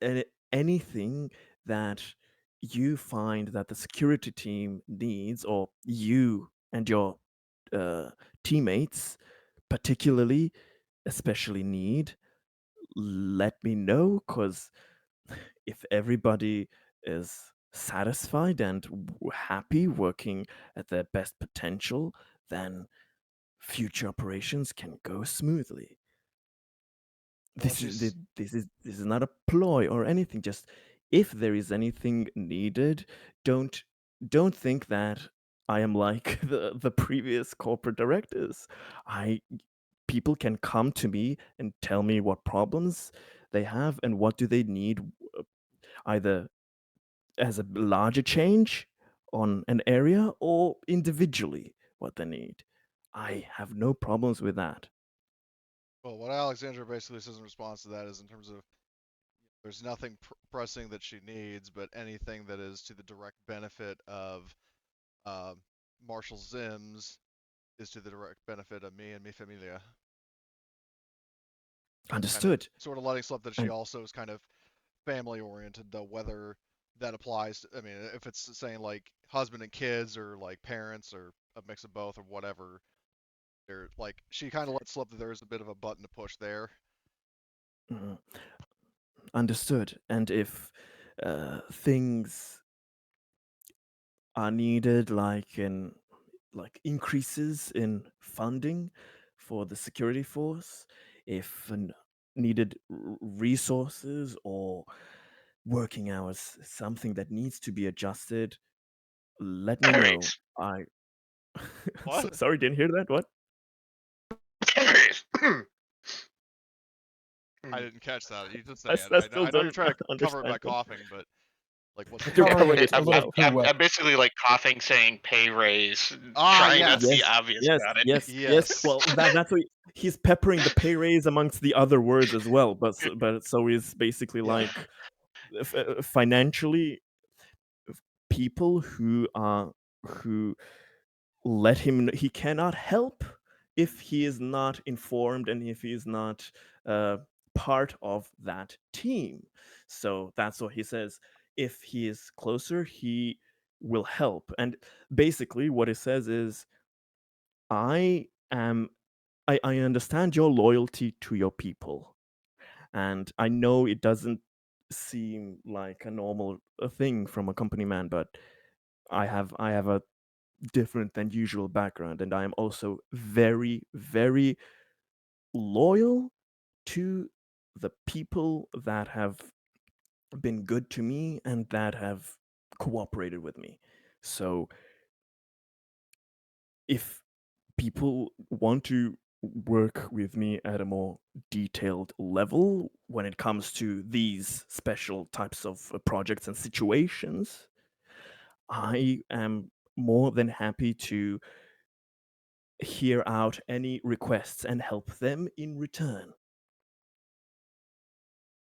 anything that you find that the security team needs, or you and your teammates particularly, especially need, let me know, because if everybody is satisfied and happy working at their best potential, then future operations can go smoothly. Well, This is not a ploy or anything. Just if there is anything needed, don't think that I am like the previous corporate directors. People can come to me and tell me what problems they have and what do they need, either as a larger change on an area or individually what they need. I have no problems with that. Well, what Alexandra basically says in response to that is, in terms of, there's nothing pressing that she needs, but anything that is to the direct benefit of uh, Marshall Zims is to the direct benefit of me and mi familia. Understood. Sort of letting slip that she And- also is kind of family oriented, though whether that applies to, I mean, if it's saying like husband and kids, or like parents, or a mix of both, or whatever, they're like, she kind of lets slip that there is a bit of a button to push there. Mhm. Understood. And if things are needed, like increases in funding for the security force, if needed resources or working hours, something that needs to be adjusted, let me know. Terrorist. I What? sorry, didn't hear that. What? Terrorist. I didn't catch that. You just say I it. still I know you're don't trying to cover it by understand what- coughing, but like, what's You're covering it it a as little well. too well. I'm basically like coughing, saying pay raise, Ah, trying not to be Yes, obvious yes, about it. yes, Yes. Well, that's what he's peppering the pay raise amongst the other words as well. But so he's basically Yeah. like financially, people who let him. He cannot help if he is not informed and if he is not part of that team. So that's what he says. If he is closer, he will help. And basically, what he says is, I am I understand your loyalty to your people. And I know it doesn't seem like a normal thing from a company man, but I have a different than usual background, and I am also very, very loyal to the people that have been good to me and that have cooperated with me. So if people want to work with me at a more detailed level when it comes to these special types of projects and situations, I am more than happy to hear out any requests and help them in return.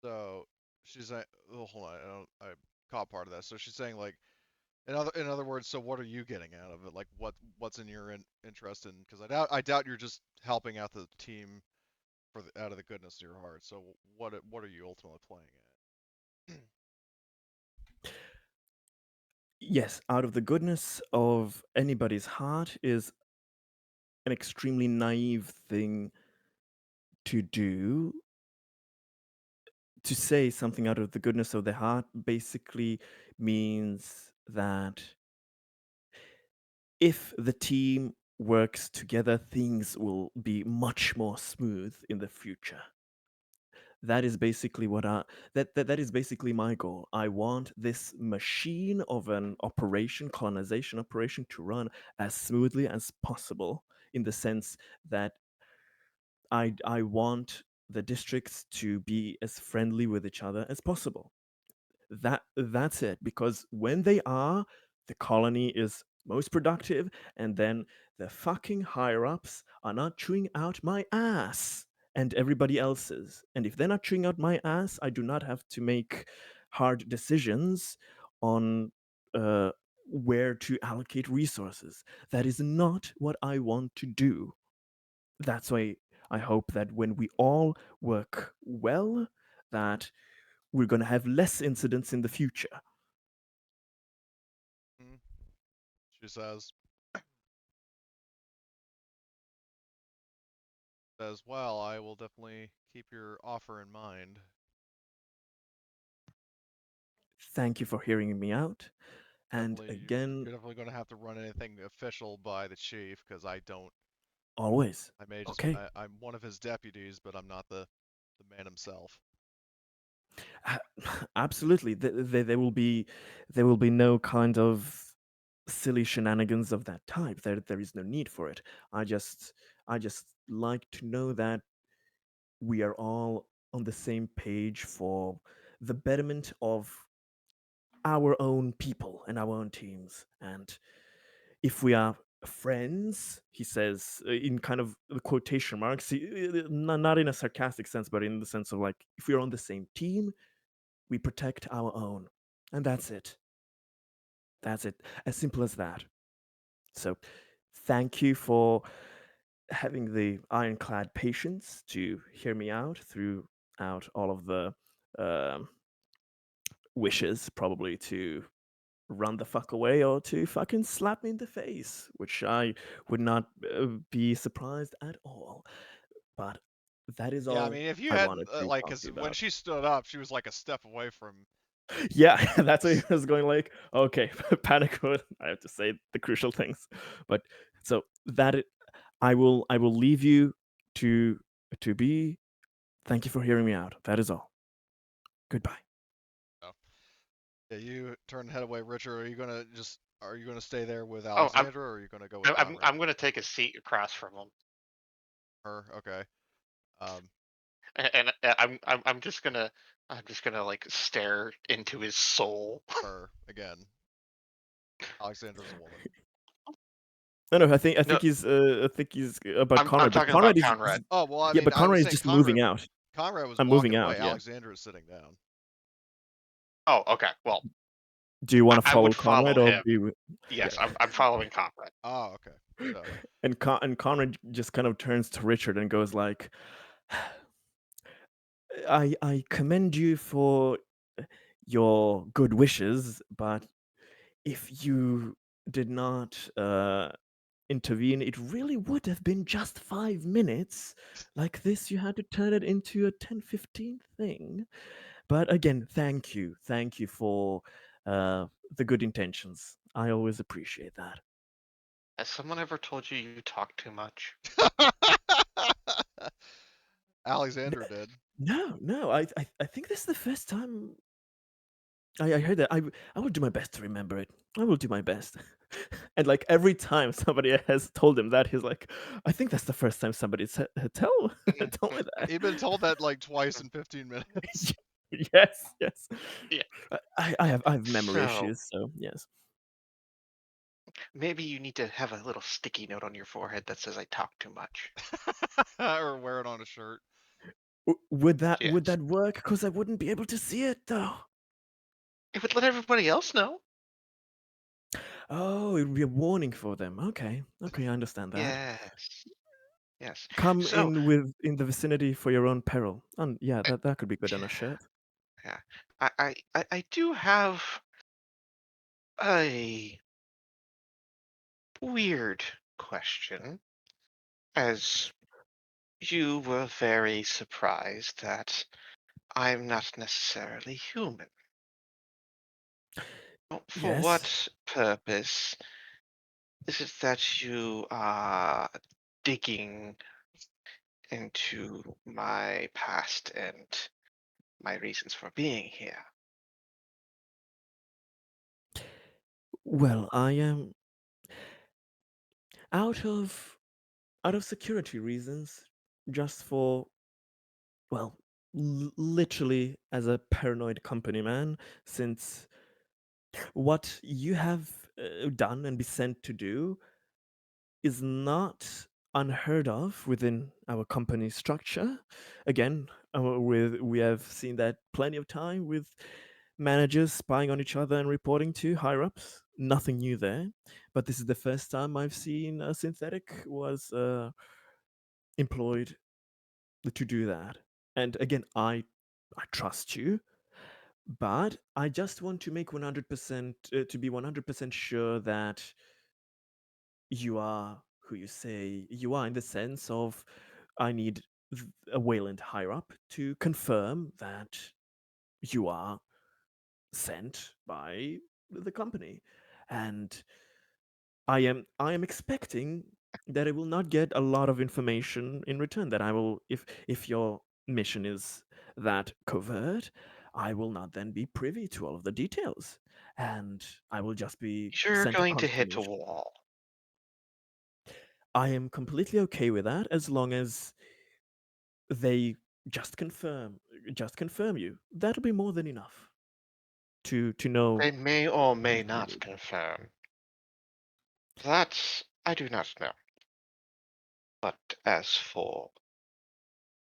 So she's like, oh, hold on, I caught part of that. So she's saying, like, in other words, so what are you getting out of it? Like, what's in your interest in? Because I doubt you're just helping out the team out of the goodness of your heart. So what are you ultimately playing at? Yes, out of the goodness of anybody's heart is an extremely naive thing to do. To say something out of the goodness of the heart basically means that if the team works together, things will be much more smooth in the future. That is basically what that is basically my goal. I want this machine of an operation, colonization operation, to run as smoothly as possible, in the sense that I want the districts to be as friendly with each other as possible. That's it. Because when they are, the colony is most productive, and then the fucking higher ups are not chewing out my ass and everybody else's. And if they're not chewing out my ass, I do not have to make hard decisions on where to allocate resources. That is not what I want to do. That's why I hope that when we all work well, that we're going to have less incidents in the future. Hmm. She says, well, I will definitely keep your offer in mind. Thank you for hearing me out. And Definitely, again, you're definitely going to have to run anything official by the chief, because I don't. always. I may just. Okay. I'm one of his deputies, but I'm not the man himself. Absolutely. There will be no kind of silly shenanigans of that type. There is no need for it. I just like to know that we are all on the same page for the betterment of our own people and our own teams. And if we are friends, he says, in kind of the quotation marks, not in a sarcastic sense, but in the sense of like, if we are on the same team, we protect our own. And that's it. That's it. As simple as that. So thank you for having the ironclad patience to hear me out throughout all of the um, wishes, probably to run the fuck away or to fucking slap me in the face, which I would not be surprised at all. But that is Yeah, I all mean, if you I hadn't wanted to like, talk to because you when about. she stood up, she was like a step away from. Yeah, that's what I was going like. Okay, panic mode. I have to say the crucial things, but so that I will leave you to be. Thank you for hearing me out. That is all. Goodbye. Oh. Yeah, you turn and head away. Richard, are you gonna stay there with Oh, Alexandra, or are you gonna go with I'm Conrad? I'm gonna take a seat across from him, Her, okay. Um, and I'm just gonna like stare into his soul. her again. Alexandra's a woman. No, I No, think he's about I'm Conrad, but talking about Conrad is Conrad. Oh well, I yeah, mean, but I was Conrad is saying just moving out. Conrad was I'm moving walking away. out. Yeah. Alexandra is sitting down. Oh, okay. Well, Do you want to I follow would Conrad follow or him. do you? Yes, Yeah. I'm following Conrad. Oh, okay. So, And Conrad just kind of turns to Richard and goes like, I commend you for your good wishes, but if you did not intervene, it really would have been just 5 minutes. Like this, you had to turn it into a 10-15 thing. But again, thank you. Thank you for the good intentions. I always appreciate that. Has someone ever told you you talk too much? Alexandra did. No, I think this is the first time I heard that. I will do my best to remember it. I will do my best. And like every time somebody has told him that, he's like, I think that's the first time somebody tell told me that. He'd been told that like twice in 15 minutes. Yes. Yeah. I have memory So issues, so yes. maybe you need to have a little sticky note on your forehead that says I talk too much. Or wear it on a shirt. Would Yes. that work? Because I wouldn't be able to see it though. It would let everybody else know. Oh, it would be a warning for them. Okay, I understand that. Yes. Yes. Come So in the vicinity for your own peril. And yeah, that could be good on a shirt. yeah, I do have a weird question, as you were very surprised that I'm not necessarily human. For Yes. what purpose is it that you are digging into my past and my reasons for being here? Well, I am out of security reasons, just for, well, literally as a paranoid company man, since what you have done and be sent to do is not unheard of within our company structure. Again, we have seen that plenty of time with managers spying on each other and reporting to higher ups. Nothing new there, but this is the first time I've seen a synthetic was employed to do that. And again, I trust you, but I just want to make 100% to be 100% sure that you are who you say you are, in the sense of I need a Wayland higher up to confirm that you are sent by the company. And I am expecting that I will not get a lot of information in return. That I will, if your mission is that covert, I will not then be privy to all of the details, and I will just be You're sent a going to hit a confirmation. wall. I am completely okay with that as long as they just confirm you. That'll be more than enough to know. They may or may not confirm. That I do not know. But as for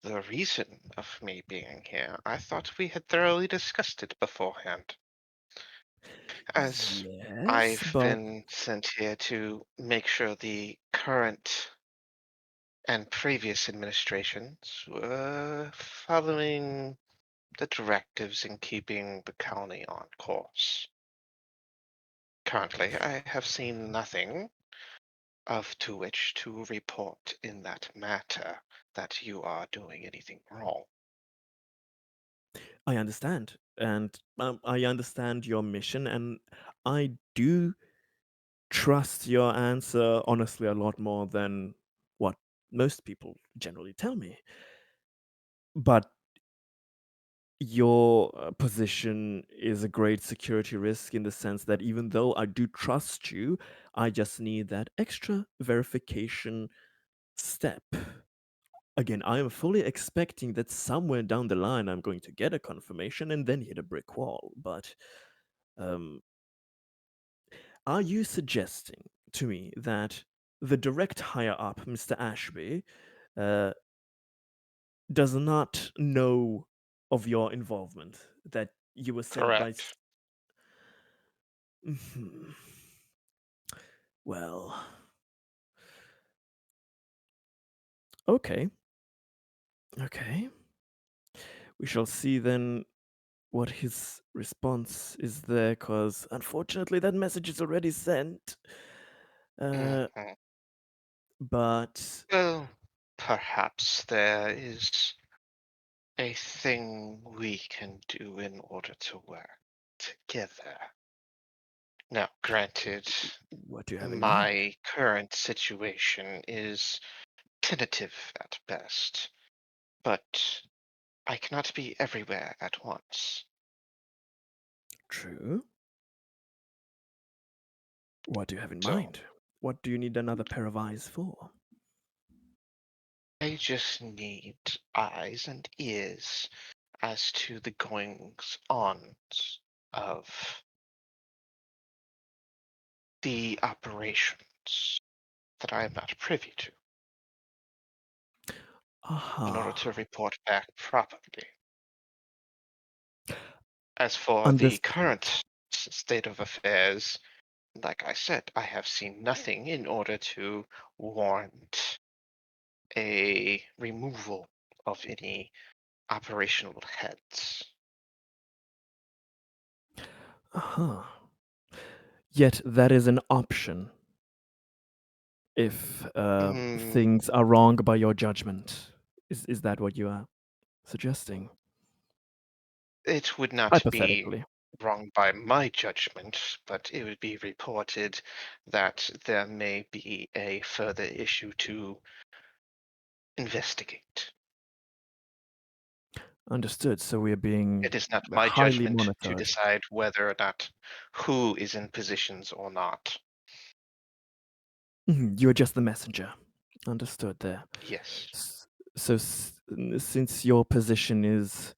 the reason of me being here, I thought we had thoroughly discussed it beforehand. As Yes, I've but been sent here to make sure the current and previous administrations were following the directives and keeping the colony on course. Currently, I have seen nothing of to which to report in that matter that you are doing anything wrong. I understand, and I understand your mission, and I do trust your answer honestly a lot more than what most people generally tell me. But your position is a great security risk, in the sense that even though I do trust you, I just need that extra verification step. Again, I am fully expecting that somewhere down the line I'm going to get a confirmation and then hit a brick wall. But um, are you suggesting to me that the direct higher up, Mr. Ashby, uh, does not know of your involvement? That you were sent by. Correct. Mhm. Well, okay. Okay. We shall see then what his response is there, because unfortunately that message is already sent. Uh, Mhm. but Well, perhaps there is a thing we can do in order to work together. Now, granted, what do you have in mind? my current situation is tentative at best, but I cannot be everywhere at once. True. What do you have in So mind? What do you need another pair of eyes for? I just need eyes and ears as to the goings on of the operations that I am not privy to in order to Aha. report back properly. As for the Understood. current state of affairs, like I said, I have seen nothing in order to warrant a removal of any operational heads. Aha. Yet that is an option if Mm, things are wrong by your judgment. Is that what you are suggesting? it would not be Hypothetically. wrong by my judgment, but it would be reported that there may be a further issue to investigate. Understood. So we are being It is not my highly judgment to monitored. decide whether or not who is in positions or not. You're just the messenger. Understood there. Yes. So since your position is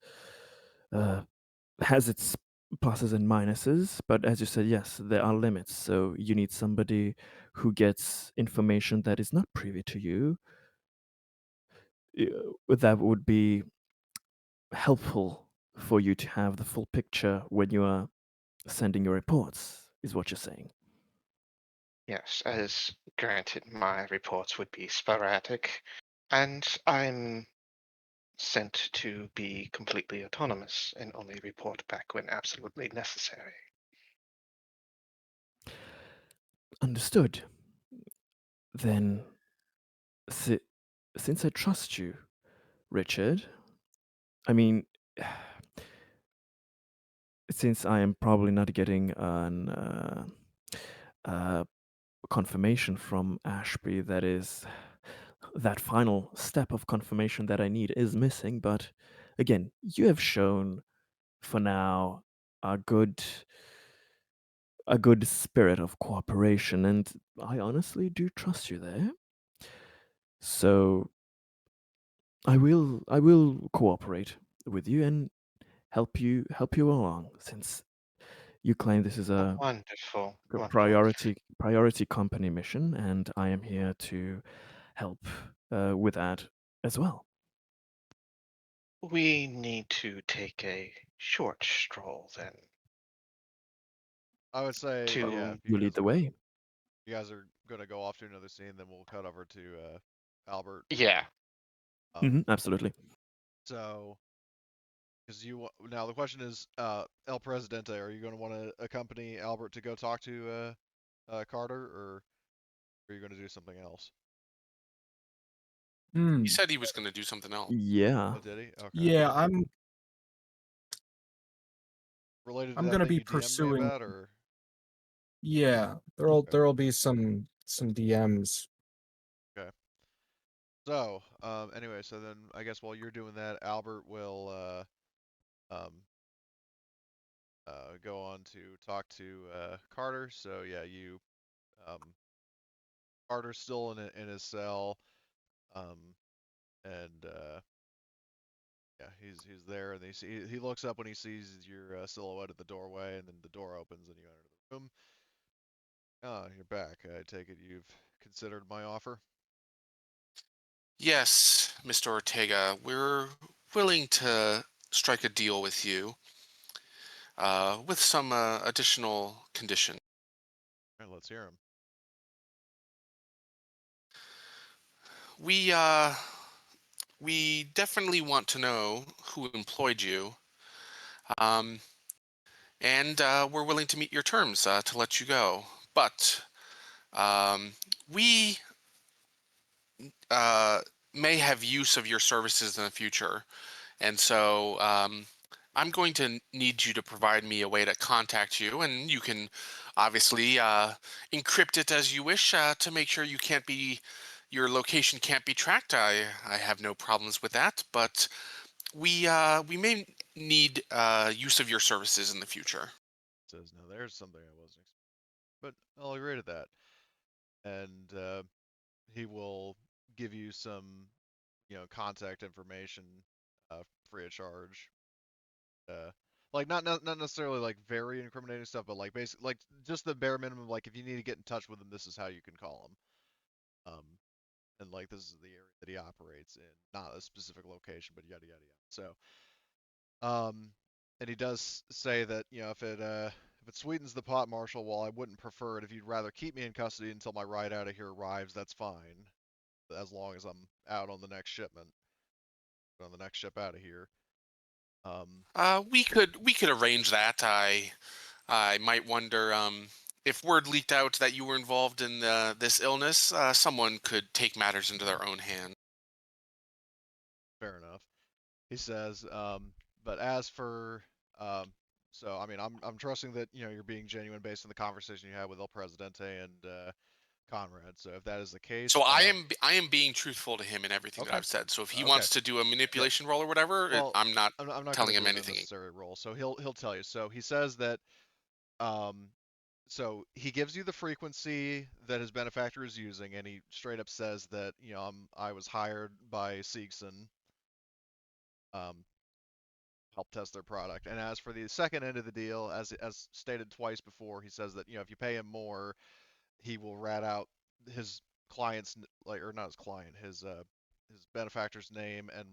has its pluses and minuses, but as you said, yes, there are limits. So you need somebody who gets information that is not privy to you. That would be helpful for you to have the full picture when you are sending your reports, is what you're saying. Yes, as granted, my reports would be sporadic, and I'm sent to be completely autonomous and only report back when absolutely necessary. Understood. Then, since I trust you, Richard, I mean, since I am probably not getting an confirmation from Ashby, that final step of confirmation that I need is missing. But again, you have shown for now a good spirit of cooperation, and I honestly do trust you there. So I will cooperate with you and help you along, since you claim this is a Wonderful, a wonderful. priority company mission, and I am here to help with that as well. We need to take a short stroll then. I would say, yeah, To if You lead the way. you guys are gonna go off to another scene, then we'll cut over to Albert. yeah, Absolutely. So, because now the question is, El Presidente, are you going to want to accompany Albert to go talk to Carter, or are you going to do something else? Hmm. He said he was going to do something else. Yeah. Oh, did he? Okay. Yeah, Related to I'm that gonna thing be you DM'd me pursuing. about, or Yeah, there'll be some DMs. okay. So, anyway, so then I guess while you're doing that, Albert will go on to talk to Carter. So yeah, um, Carter's still in his cell, um, and yeah, he's there, and he looks up when he sees your silhouette at the doorway, and then the door opens and you enter the room. Ah, you're back. I take it you've considered my offer. Yes, Mr. Ortega, we're willing to strike a deal with you with some additional conditions. All right, let's hear him. We we definitely want to know who employed you, um, and we're willing to meet your terms to let you go. But um, we uh, may have use of your services in the future, and so I'm going to need you to provide me a way to contact you, and you can obviously encrypt it as you wish to make sure your location can't be tracked. I have no problems with that, but we may need use of your services in the future. Says, now there's something I wasn't expecting, but I'll agree to that. And he will give you some, contact information, free of charge. Uh, like not necessarily like very incriminating stuff, but like basic, like just the bare minimum. Like if you need to get in touch with him, this is how you can call him. And like this is the area that he operates in, not a specific location, but yada yada yada. So, and he does say that if it sweetens the pot, Marshal, while I wouldn't prefer it, if you'd rather keep me in custody until my ride out of here arrives, that's fine, as long as I'm out on the next shipment, on the next ship out of here. We could arrange that. I might wonder if word leaked out that you were involved in this illness, someone could take matters into their own hands. Fair enough. He says, but as for So I mean, I'm trusting that you're being genuine based on the conversation you had with El Presidente and Conrad. So if that is the case, So I am being truthful to him in everything that okay, I've said. So if he okay. wants to do a Yeah. manipulation roll or whatever, Well, I'm not I'm not going telling to him do the anything. necessary role. So he'll tell you. So he says that um so he gives you the frequency that his benefactor is using, and he straight up says that I was hired by Siegson, um, help test their product. And as for the second end of the deal, as stated twice before, he says that if you pay him more, he will rat out his client's or not his client, his benefactor's name and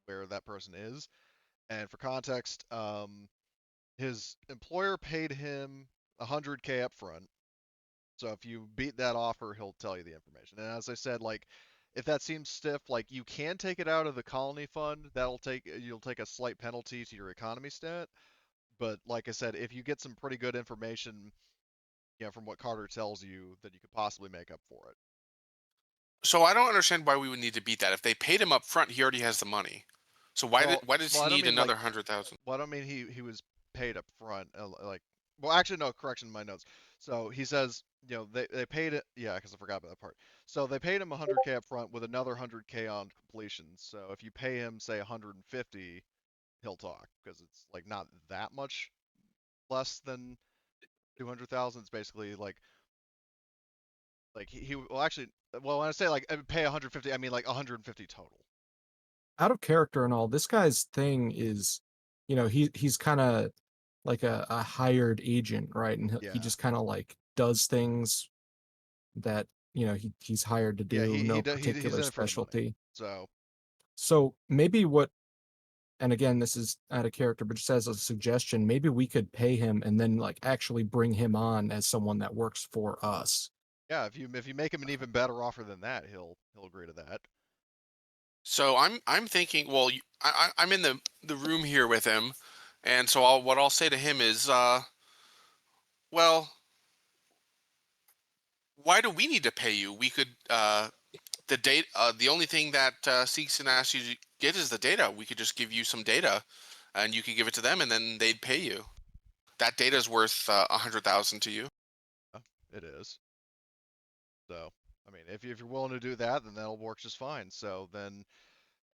where that person is. And for context, his employer paid him 100K up front. So if you beat that offer, he'll tell you the information. And as I said, like if that seems stiff, like you can take it out of the colony fund. You'll take a slight penalty to your economy stat. But like I said, if you get some pretty good information, from what Carter tells you, then you could possibly make up for it. So I don't understand why we would need to beat that. If they paid him up front, he already has the money. So why does Well, he I don't need mean another like 100,000? well, I don't mean he was paid up front. Like, well, actually, no, correction in my notes. So he says, they paid it. Yeah, because I forgot about that part. So they paid him 100K up front with another 100K on completion. So if you pay him, say 150, he'll talk because it's like not that much less than 200,000. It's basically like he well actually well when I say like pay 150, I mean like 150 total. Out of character and all, this guy's thing is, he's kind of like a hired agent, right? And he Yeah. just kind of like does things that he's hired to Yeah, do, no he's particular in it for the money. specialty. So So maybe what, and again, this is out of character, but just as a suggestion, maybe we could pay him and then like actually bring him on as someone that works for us. yeah, if you make him an even better offer than that, he'll agree to that. So I'm thinking. Well, I'm in the room here with him, and so what I'll say to him is, well, why do we need to pay you? We could the date. The only thing that Seegson asks you to get is the data. We could just give you some data, and you could give it to them, and then they'd pay you. That data is worth 100,000 to you. It is. So I mean, if you're willing to do that, then that'll work just fine. So then,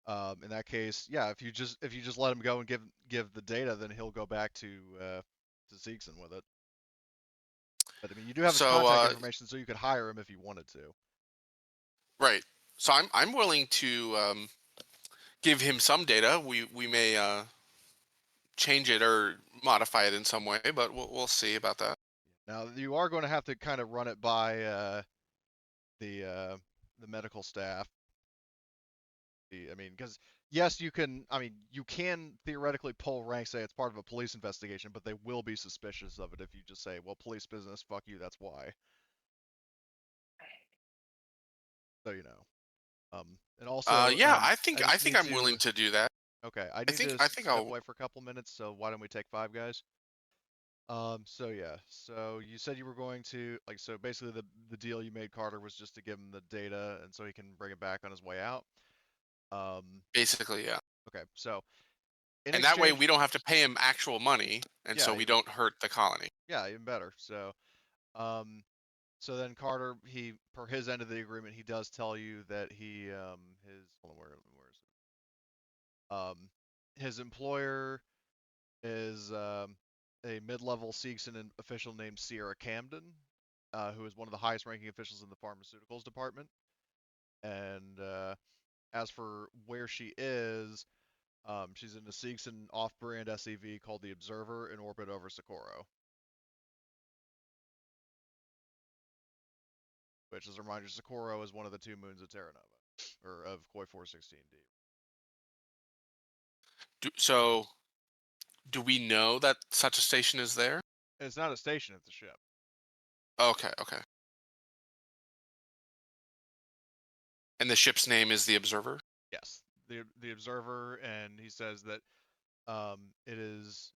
in that case, yeah, if you just let him go and give the data, then he'll go back to Siegson with it. But I mean, you do have his So contact information, so you could hire him if you wanted to. right. So I'm willing to give him some data. We may change it or modify it in some way, but we'll see about that. Now you are going to have to kind of run it by the uh, the medical staff. I mean, because yes, you can. I mean, you can theoretically pull rank, say it's part of a police investigation, but they will be suspicious of it if you just say, "Well, police business, fuck you, that's why." So and also, Yeah, I I just think need I'm to. willing to do that. Okay, I need to I think step I'll away for a couple minutes. So why don't we take 5, guys? So yeah, so you said you were going to so basically the deal you made Carter was just to give him the data and so he can bring it back on his way out. basically, yeah. Okay, so in And that way exchange, we don't have to pay him actual money, and so yeah, we don't hurt the colony. yeah, even better. Um, so then Carter, he per his end of the agreement, he does tell you that his hold on, where is it? His employer is a mid-level Siegson official named Sierra Camden, who is one of the highest-ranking officials in the pharmaceuticals department. And as for where she is, she's in a Siegson off-brand SEV called the Observer in orbit over Socorro. Which, as a reminder, Socorro is one of the 2 moons of Terra Nova, or of Koi 416d. So, do we know that such a station is there? And it's not a station; it's a ship. Okay, okay. And the ship's name is the Observer? Yes, the Observer, and he says that it is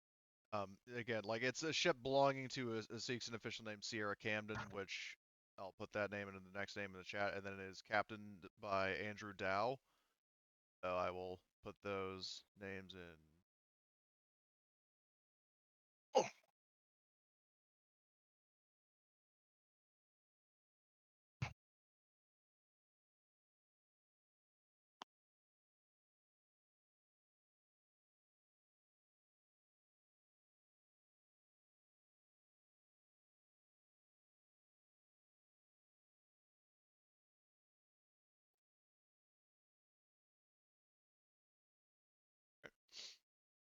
again like it's a ship belonging to a Siegson official named Sierra Camden, which I'll put that name in the next name in the chat, and then it is captained by Andrew Dow. So I will put those names in.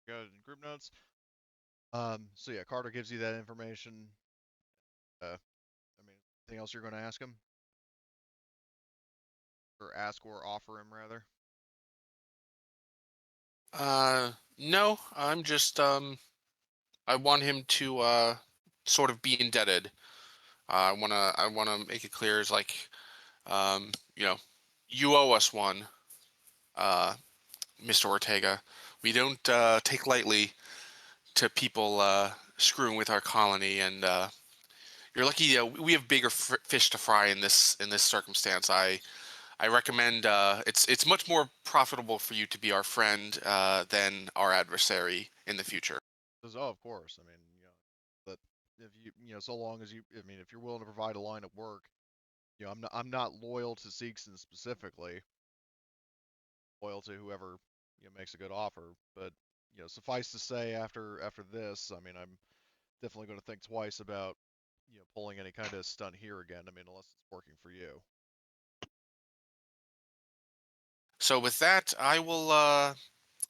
got it in group notes. So yeah, Carter gives you that information. I mean, anything else you're going to ask him? Or ask or offer him, rather? No, I'm just I want him to sort of be indebted. I wanna make it clear as like you know, you owe us one, uh, Mr. Ortega. We don't take lightly to people screwing with our colony, and you're lucky. We have bigger fish to fry in this circumstance. I recommend it's much more profitable for you to be our friend than our adversary in the future. Says, oh, of course. I mean, but if so long as I mean, if you're willing to provide a line of work, I'm not loyal to Seegson specifically, loyal to whoever, makes a good offer. But, suffice to say, after this, I mean, I'm definitely going to think twice about, pulling any kind of stunt here again. I mean, unless it's working for you. So with that, I will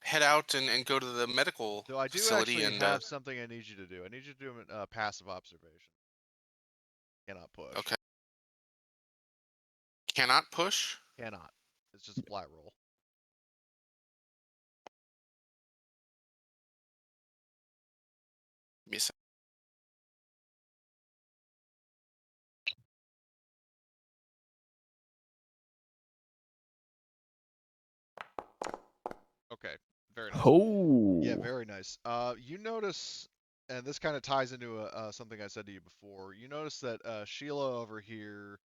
head out and go to the medical So I do facility actually and have something I need you to do. I need you to do a passive observation. Cannot push. okay. Cannot push. Cannot. It's just a flat roll. Give me a sec. Okay. Very nice. Oh. Yeah, very nice. You notice, and this kind of ties into something I said to you before. You notice that Sheila over here,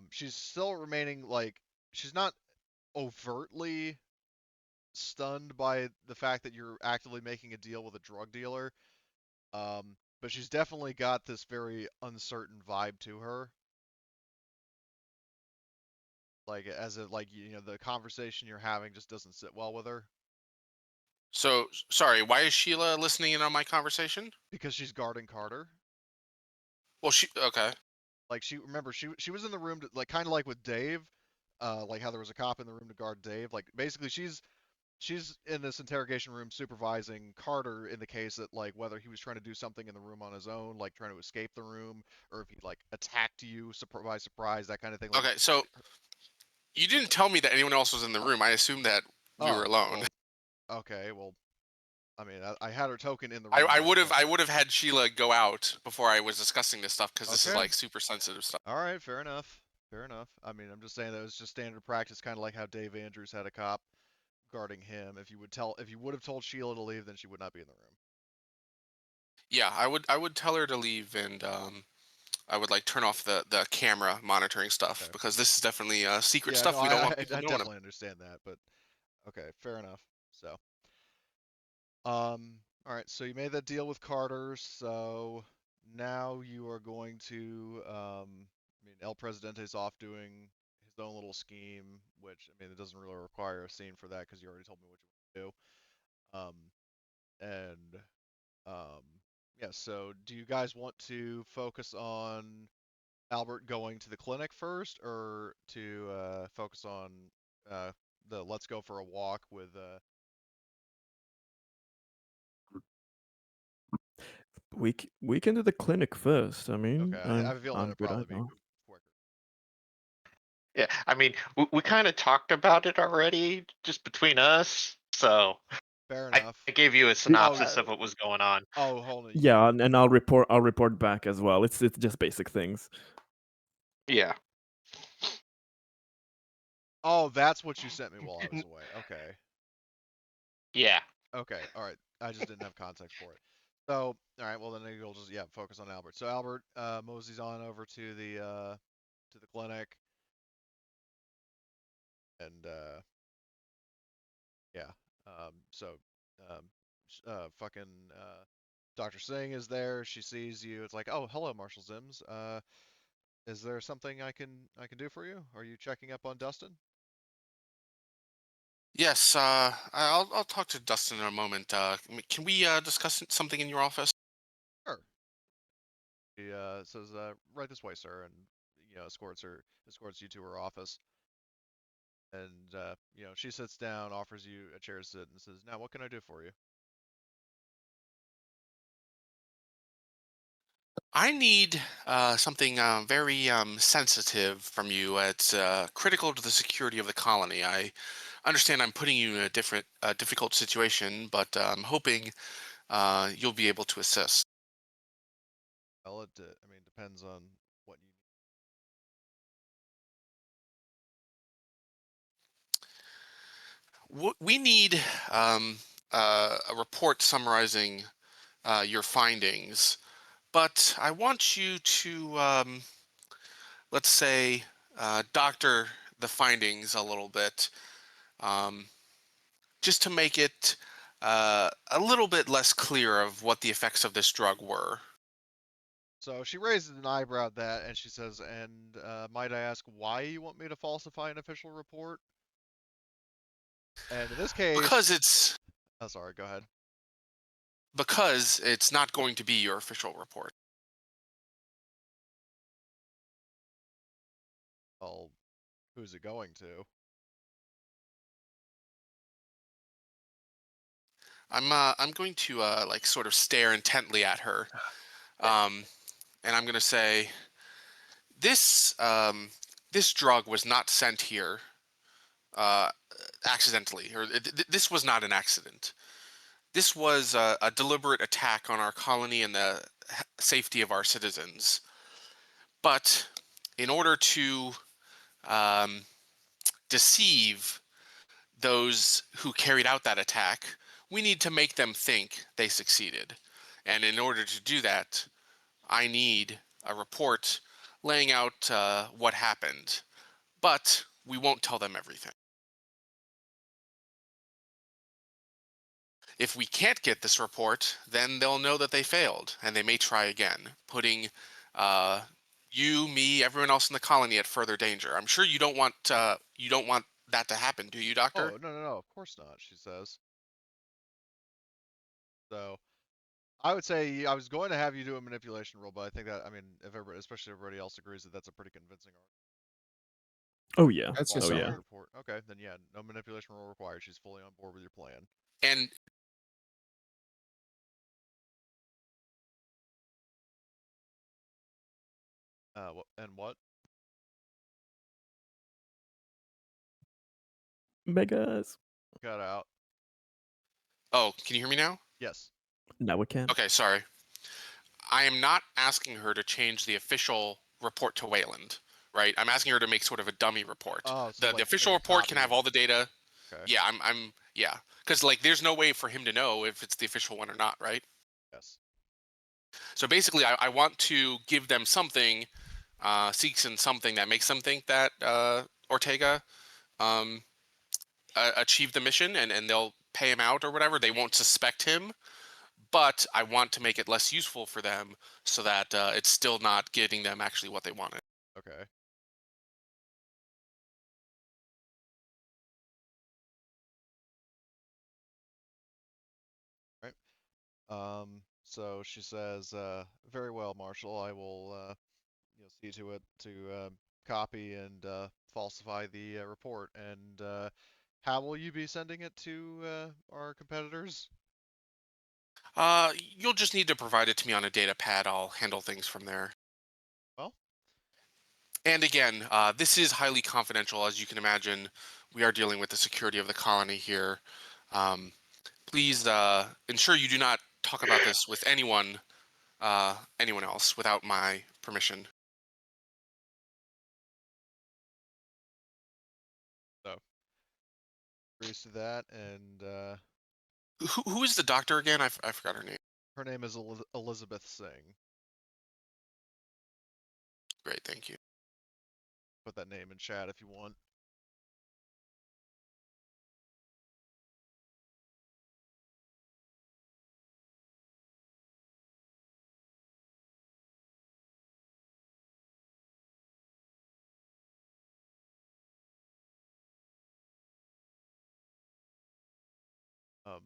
she's still remaining like she's not overtly stunned by the fact that you're actively making a deal with a drug dealer. But she's definitely got this very uncertain vibe to her. Like as if like the conversation you're having just doesn't sit well with her So sorry. Why is Sheila listening in on my conversation? because she's guarding Carter. Well, she okay. Like she was in the room to, like kind of like with Dave, like how there was a cop in the room to guard Dave. Like basically she's in this interrogation room supervising Carter in the case that like whether he was trying to do something in the room on his own, like trying to escape the room, or if he like attacked you by surprise, that kind of thing. Like Okay, so you didn't tell me that anyone else was in the room. I assumed that we were oh alone. well, okay, well I mean I had her token in the I, room. I When would have got I there. would have had Sheila go out before I was discussing this stuff because this is Okay. like super sensitive stuff. All right, fair enough. Fair enough. I mean, I'm just saying that was just standard practice, kind of like how Dave Andrews had a cop guarding him. If you would have told Sheila to leave, then she would not be in the room. Yeah, I would tell her to leave and I would like turn off the camera monitoring stuff Okay. because this is definitely secret Yeah, no, stuff we don't want I people knowing about. definitely understand that, but okay, fair enough. So, all right. So you made that deal with Carter. So now you are going to, I mean, El Presidente's off doing his own little scheme, which I mean, it doesn't really require a scene for that because you already told me what you want to do. And Um, yeah, so do you guys want to focus on Albert going to the clinic first, or to focus on uh, the let's go for a walk with We can do the clinic first. I mean, okay, I have a feeling I'm it'll good probably at be that. quicker. Yeah, I mean, we kind of talked about it already, just between us. So Fair I enough. gave you a Oh, synopsis of what was going on. oh, hold on. Yeah, and I'll report back as well. It's just basic things. Yeah. Oh, that's what you sent me while I was away. Okay. Yeah. Okay. All right. I just didn't have context for it. So, all right. Well, then maybe we'll just focus on Albert. So Albert moseys on over to the clinic, and yeah. So, um, fucking Dr. Singh is there. She sees you. It's like, oh, hello, Marshall Sims. Is there something I can do for you? Are you checking up on Dustin? Yes, I'll talk to Dustin in a moment. Can we discuss something in your office? Sure. He says, right this way, sir, and escorts you to her office. And she sits down, offers you a chair to sit, and says, now what can I do for you? I need something very sensitive from you. It's critical to the security of the colony. I understand I'm putting you in a difficult situation, but I'm hoping you'll be able to assist. Well, I mean, depends on what you. We need a report summarizing your findings, but I want you to, let's say, doctor the findings a little bit, um, just to make it a little bit less clear of what the effects of this drug were. So she raises an eyebrow at that, and she says, "And might I ask why you want me to falsify an official report?" And in this Because case, it's oh, sorry, go ahead. because it's not going to be your official report. Well, who's it going to? I'm going to like sort of stare intently at her, um, and I'm going to say, this drug was not sent here uh, accidentally, or this was not an accident. This was a deliberate attack on our colony and the safety of our citizens. But in order to um, deceive those who carried out that attack, we need to make them think they succeeded. And in order to do that, I need a report laying out what happened. But we won't tell them everything. If we can't get this report, then they'll know that they failed, and they may try again, putting uh, you, me, everyone else in the colony at further danger. I'm sure you don't want that to happen, do you, Doctor? Oh, no, no, no, of course not, she says. So I would say I was going to have you do a manipulation roll, but I think that, I mean, if everybody, especially everybody else agrees that that's a pretty convincing Oh yeah. That's just Oh falsifying yeah. the so. report. Okay, then yeah, no manipulation roll required. She's fully on board with your plan. And What? Megas. Cut out. oh, can you hear me now? Yes. Now we can. Okay, sorry. I am not asking her to change the official report to Wayland, right? I'm asking her to make sort of a dummy report. Oh, so The like official make a report can copy have of. all the data. Okay. Yeah, yeah, because like there's no way for him to know if it's the official one or not, right? Yes. So basically, I want to give them something, Sieg and something that makes them think that Ortega um, achieved the mission, and they'll pay him out or whatever. They won't suspect him, but I want to make it less useful for them so that it's still not getting them actually what they wanted. Okay. Right. So she says, "Very well, Marshal. I will, see to it to copy and falsify the report. And how will you be sending it to our competitors?" You'll just need to provide it to me on a data pad. I'll handle things from there. Well, And again, this is highly confidential, as you can imagine. We are dealing with the security of the colony here. Um, Please ensure you do not talk about this with anyone else without my permission. so agrees to that, and Who is the doctor again? I forgot her name. her name is Elizabeth Singh. Great, thank you. Put that name in chat if you want. Um,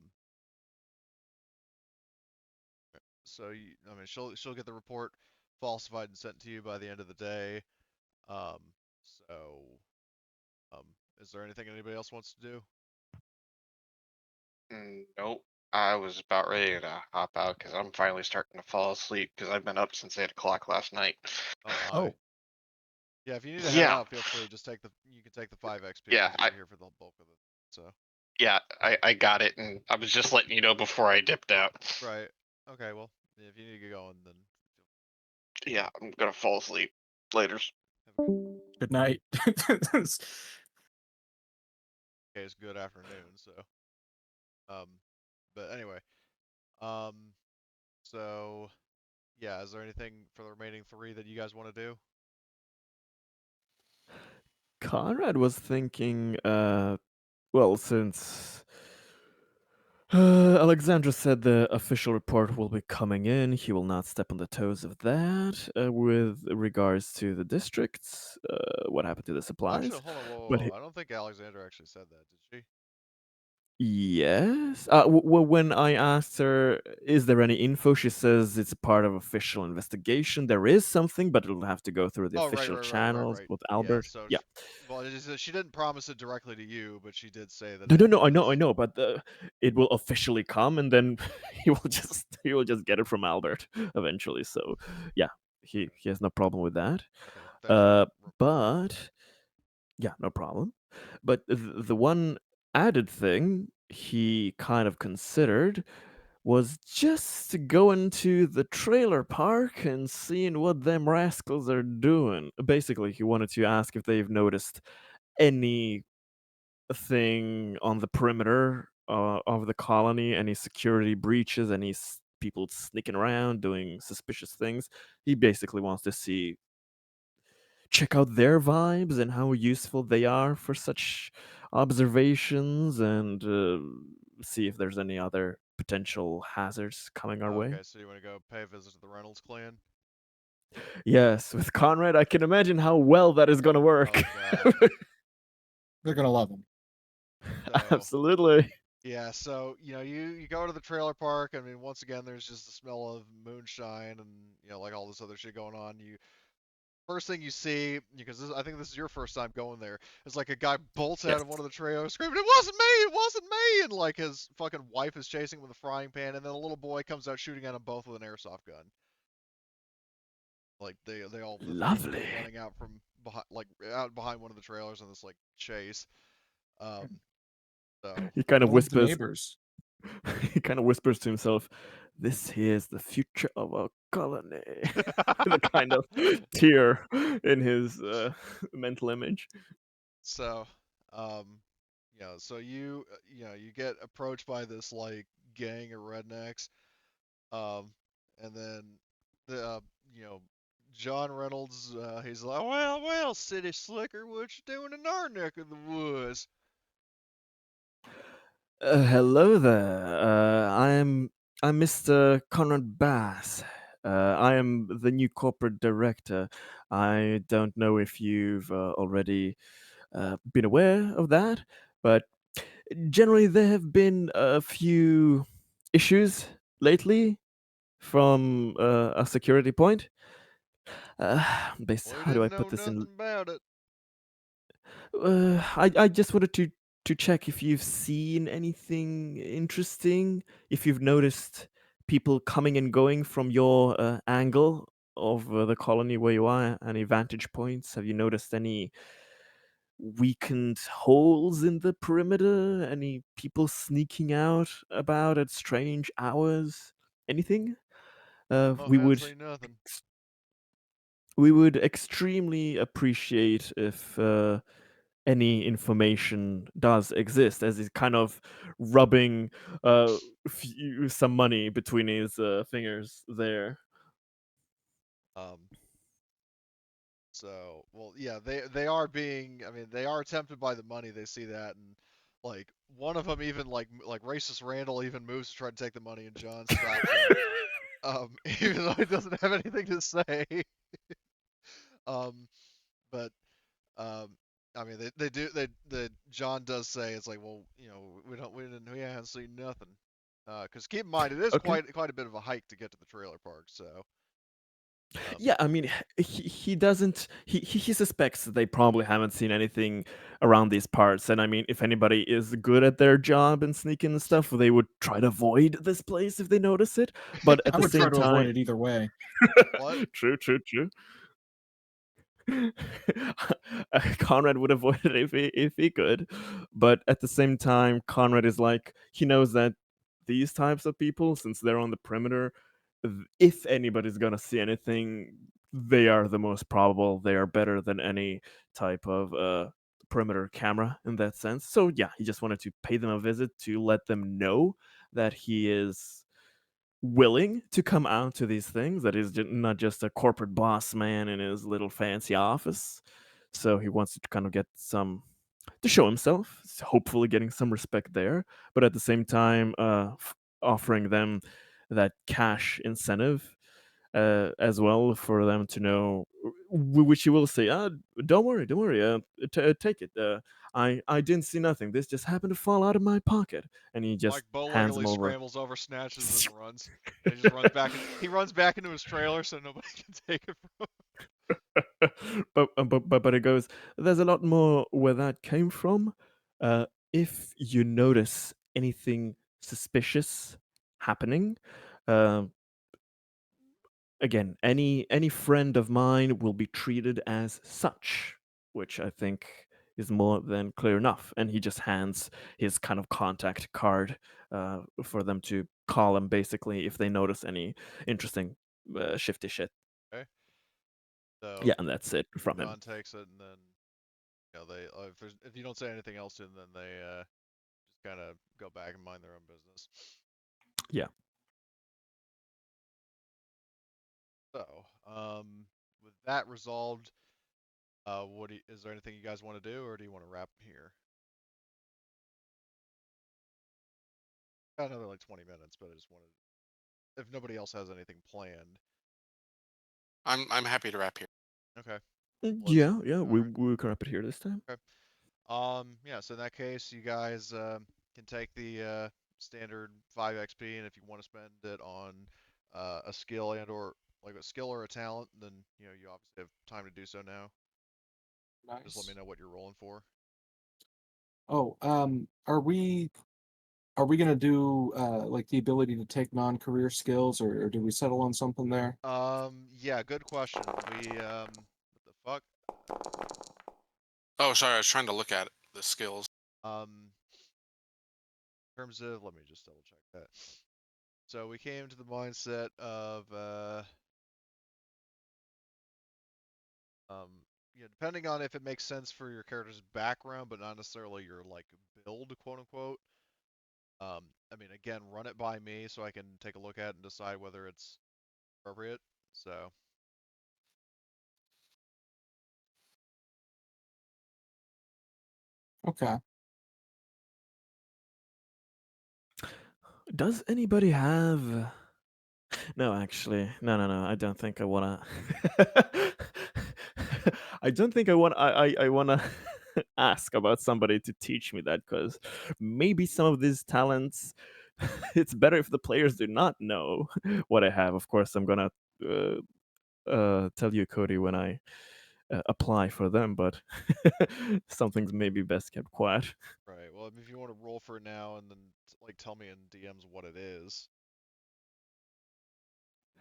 so I mean, she'll get the report falsified and sent to you by the end of the day. Um, so, um, is there anything anybody else wants to do? Nope. I was about ready to hop out because I'm finally starting to fall asleep because I've been up since 8 o'clock last night. Oh my. Oh, Yeah, if you need to head Yeah, out, feel free. Just take the you can take the 5 XP yeah, because you're here for the bulk of it. So yeah, I got it, and I was just letting you know before I dipped out. right. Okay. Well, if you need to get going, then Yeah, I'm gonna fall asleep. Later's. have a good night. case good afternoon. So um, but anyway, um, so yeah, is there anything for the remaining 3 that you guys want to do? Conrad was thinking, well, since Alexandra said the official report will be coming in, he will not step on the toes of that. With regards to the districts, what happened to the Well, actually, supplies? hold on. Whoa, whoa, But whoa. I don't think Alexandra actually said that. Did she? yes. Well, when I asked her, is there any info, she says it's a part of official investigation. There is something, but it'll have to go through the Oh, right, official right, right, right, channels right. with Yeah. Albert. So, Yeah. well, it is, she didn't promise it directly to you, but she did say that No, it no, no. I was. know, but it will officially come, and then he will just get it from Albert eventually. So, yeah, he has no problem with that. Okay. Thanks for. But yeah, no problem. But the one added thing he kind of considered was just going to the trailer park and seeing what them rascals are doing. Basically, he wanted to ask if they've noticed anything on the perimeter of the colony, any security breaches, any people sneaking around doing suspicious things. He basically wants to check out their vibes and how useful they are for such observations, and see if there's any other potential hazards coming our way. Okay, so you want to go pay a visit to the Reynolds clan? Yes, with Conrad, I can imagine how well that is going to work. Oh God. They're gonna love him. So Absolutely. yeah, so you go to the trailer park. I mean, once again, there's just the smell of moonshine and like all this other shit going on. You first thing you see, because I think this is your first time going there, is like a guy bolts out Yes. of one of the trailers screaming, "It wasn't me! It wasn't me!" And like his fucking wife is chasing him with a frying pan, and then a little boy comes out shooting at them both with an airsoft gun. Like they all the 3 of them Lovely. go running out from behind, like out behind one of the trailers in this like chase. Um, so He kind of All of the whispers. neighbors. He kind of whispers to himself, "This here's the future of our colony," with a kind of tear in his mental image. so so you get approached by this like gang of rednecks, and then the John Reynolds, he's like, well, city slicker, what you doing in our neck of the woods? Hello there. I'm Mr. Conrad Bass. I am the new corporate director. I don't know if you've already been aware of that, but generally there have been a few issues lately from a security point. We How do I didn't put know this in? nothing about it. I just wanted to check if you've seen anything interesting, if you've noticed people coming and going from your angle of the colony where you are, any vantage points. Have you noticed any weakened holes in the perimeter? Any people sneaking out about at strange hours? Anything? Oh, We haven't would seen nothing. extremely appreciate if any information does exist, as he's kind of rubbing some money between his fingers there. Um, So, well, yeah, they are being. I mean, they are tempted by the money. They see that, and like one of them even like racist Randall even moves to try to take the money, and John stops him. Even though he doesn't have anything to say. Um, but I mean, they do the John does say it's like, well, we haven't seen nothing. Because keep in mind, it is Okay. quite a bit of a hike to get to the trailer park. So, Yeah, I mean, he doesn't. He suspects that they probably haven't seen anything around these parts, and I mean, if anybody is good at their job and sneaking and stuff, they would try to avoid this place if they notice it. But at I the would try same to avoid time, it either way. What? true, true, true. Conrad would avoid it if he could, but at the same time, Conrad is like he knows that these types of people, since they're on the perimeter, if anybody's gonna see anything, they are the most probable. They are better than any type of perimeter camera in that sense. So yeah, he just wanted to pay them a visit to let them know that he is willing to come out to these things, that is not just a corporate boss man in his little fancy office. So he wants to kind of get some to show himself, hopefully getting some respect there, but at the same time offering them that cash incentive as well for them to know, which you will say, don't worry, take it. I didn't see nothing. This just happened to fall out of my pocket, and he just Like hands him bow-leggedly over. scrambles over, snatches it, and runs. And he just runs back. He runs back into his trailer so nobody can take it from But it goes. There's a lot more where that came from. If you notice anything suspicious happening, uh, again, any friend of mine will be treated as such, which I think is more than clear enough. And he just hands his kind of contact card for them to call him basically if they notice any interesting shifty shit. him. Okay. So Yeah, and that's it from him. John takes it, and then they if you don't say anything else to them, then they just kind of go back and mind their own business. Yeah. So with that resolved, is there anything you guys want to do, or do you want to wrap here? Got another like 20 minutes, but I just wanted, if nobody else has anything planned. I'm happy to wrap here. Okay. Yeah, we Alright. we can wrap it here this time. Okay. Yeah. So in that case, you guys can take the standard 5 XP, and if you want to spend it on a skill and or like a skill or a talent, then you obviously have time to do so now. Just let me Nice. know what you're rolling for. Oh, are we gonna do like the ability to take non-career skills, or do we settle on something there? Yeah, good question. What the fuck? Oh, sorry, I was trying to look at the skills. In terms of, let me just double check that. So we came to the mindset of, depending on if it makes sense for your character's background, but not necessarily your like build, quote unquote. I mean, again, run it by me so I can take a look at it and decide whether it's appropriate. So, Okay. Does anybody have? No, actually, no. I don't think I wanna. I don't think I want. I wanna ask about somebody to teach me that, because maybe some of these talents. It's better if the players do not know what I have. Of course, I'm gonna tell you, Cody, when I apply for them, but something's maybe best kept quiet. right. Well, if you want to roll for it now and then like tell me in DMs what it is.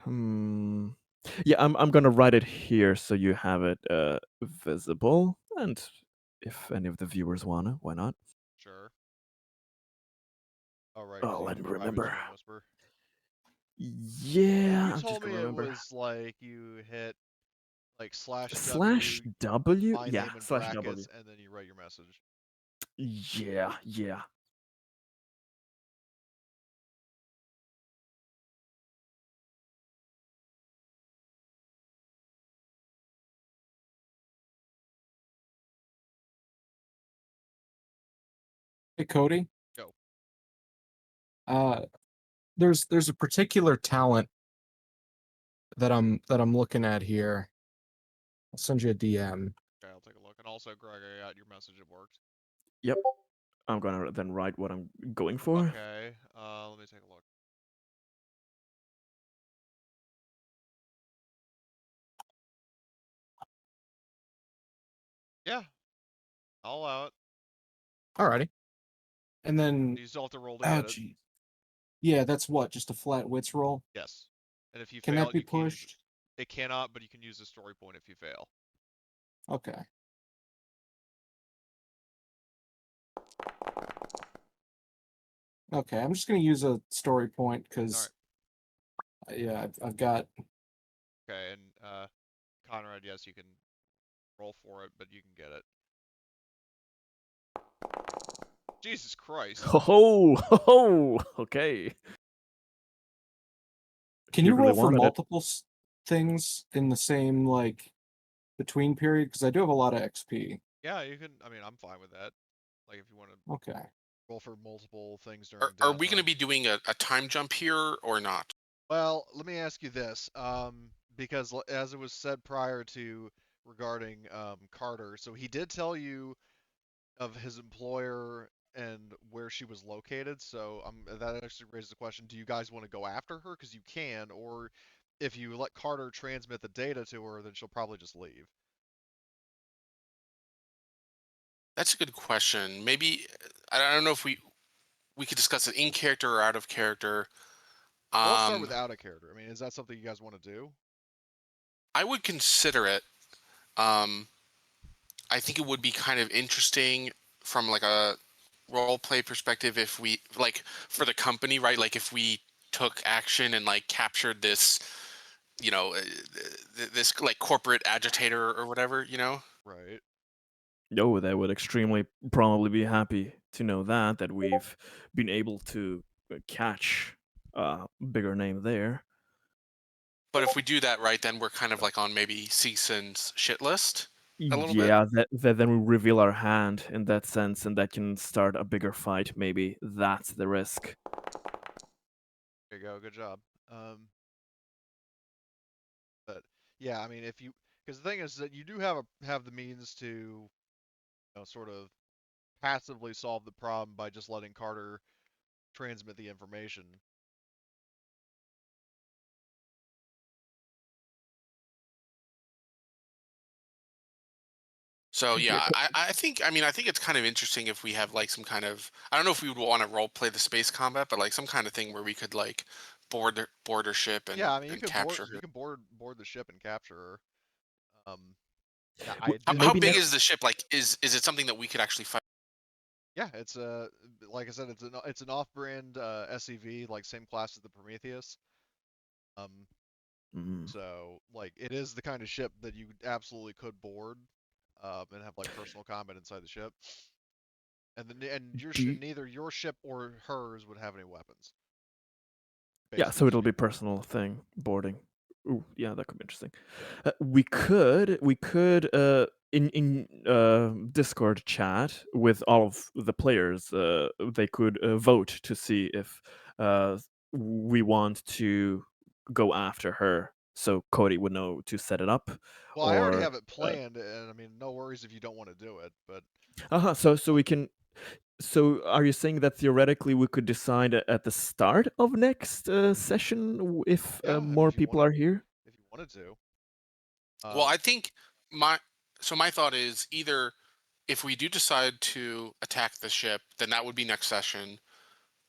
Hmm. Yeah, I'm gonna write it here so you have it visible, and if any of the viewers wanna, why not? Sure. All right. Oh, So you let want me me to write it to remember. you in Whisper? Yeah, You I'm just told me gonna it remember. was like you hit like Slash /W, W. my Yeah, name in slash W. brackets, and then you write your message. Yeah. Hey, Cody. Go. Uh, there's a particular talent that I'm looking at here. I'll send you a DM. Okay, I'll take a look. And also, Greg, I got your message. It worked. Yep. I'm gonna then write what I'm going for. Okay. Let me take a look. Yeah, I'll allow it. Alrighty. And then, You still have to roll to oh get it. geez, yeah, that's what, just a flat wits roll. Yes. And if you Can fail, that be you can't use pushed? it. It cannot, but you can use a story point if you fail. Okay. Okay, I'm just gonna use a story point because, yeah, I've got. Okay, and Conrad, yes, you can roll for it, but you can get it. Jesus Christ. Okay. Can you really roll for wanted it. multiple things in the same like between period? Because I do have a lot of XP. Yeah, you can. I mean, I'm fine with that. Like, if you want to Okay. roll for multiple things during Are we going to downtime. be doing a time jump here or not? Well, let me ask you this, because as it was said prior to regarding Carter, so he did tell you of his employer and where she was located. So that actually raises the question: do you guys want to go after her? Because you can, or if you let Carter transmit the data to her, then she'll probably just leave. That's a good question. Maybe I don't know if we could discuss it in character or out of character. Well, let's start with out of character. I mean, is that something you guys want to do? I would consider it. I think it would be kind of interesting from like a role play perspective if we like for the company, right? Like if we took action and like captured this, this like corporate agitator or whatever, Right. No, they would extremely probably be happy to know that we've been able to catch a bigger name there. But if we do that right, then we're kind of like on maybe Season's shit list a little bit. Yeah, that then we reveal our hand in that sense, and that can start a bigger fight. Maybe that's the risk. There you go. Good job. But yeah, I mean, because the thing is that you do have the means to, sort of passively solve the problem by just letting Carter transmit the information. So Yeah, yeah, I think I think it's kind of interesting if we have like some kind of I don't know if we would want to role play the space combat, but like some kind of thing where we could like board her ship Yeah, I mean, and capture her. you can board the ship and capture her. Yeah, How maybe big next. is the ship? Like, is it something that we could actually fight? Yeah, it's like I said, it's an off-brand SEV, like same class as the Prometheus. Um, Mm. so like it is the kind of ship that you absolutely could board, and have like personal combat inside the ship. Do you, Neither your ship or hers would have any weapons. yeah, Basically so it'll be speaking. personal thing boarding. Ooh, yeah, that could be interesting. We could in Discord chat with all of the players. They could vote to see if we want to go after her. So Cody would know to set it up, Well, I already or have it planned, and I mean, no worries if you don't want to do it, but so we can. So, are you saying that theoretically we could decide at the start of next session if yeah, I mean, more people are here? if you wanted to. Well, Um, I think my thought is either if we do decide to attack the ship, then that would be next session.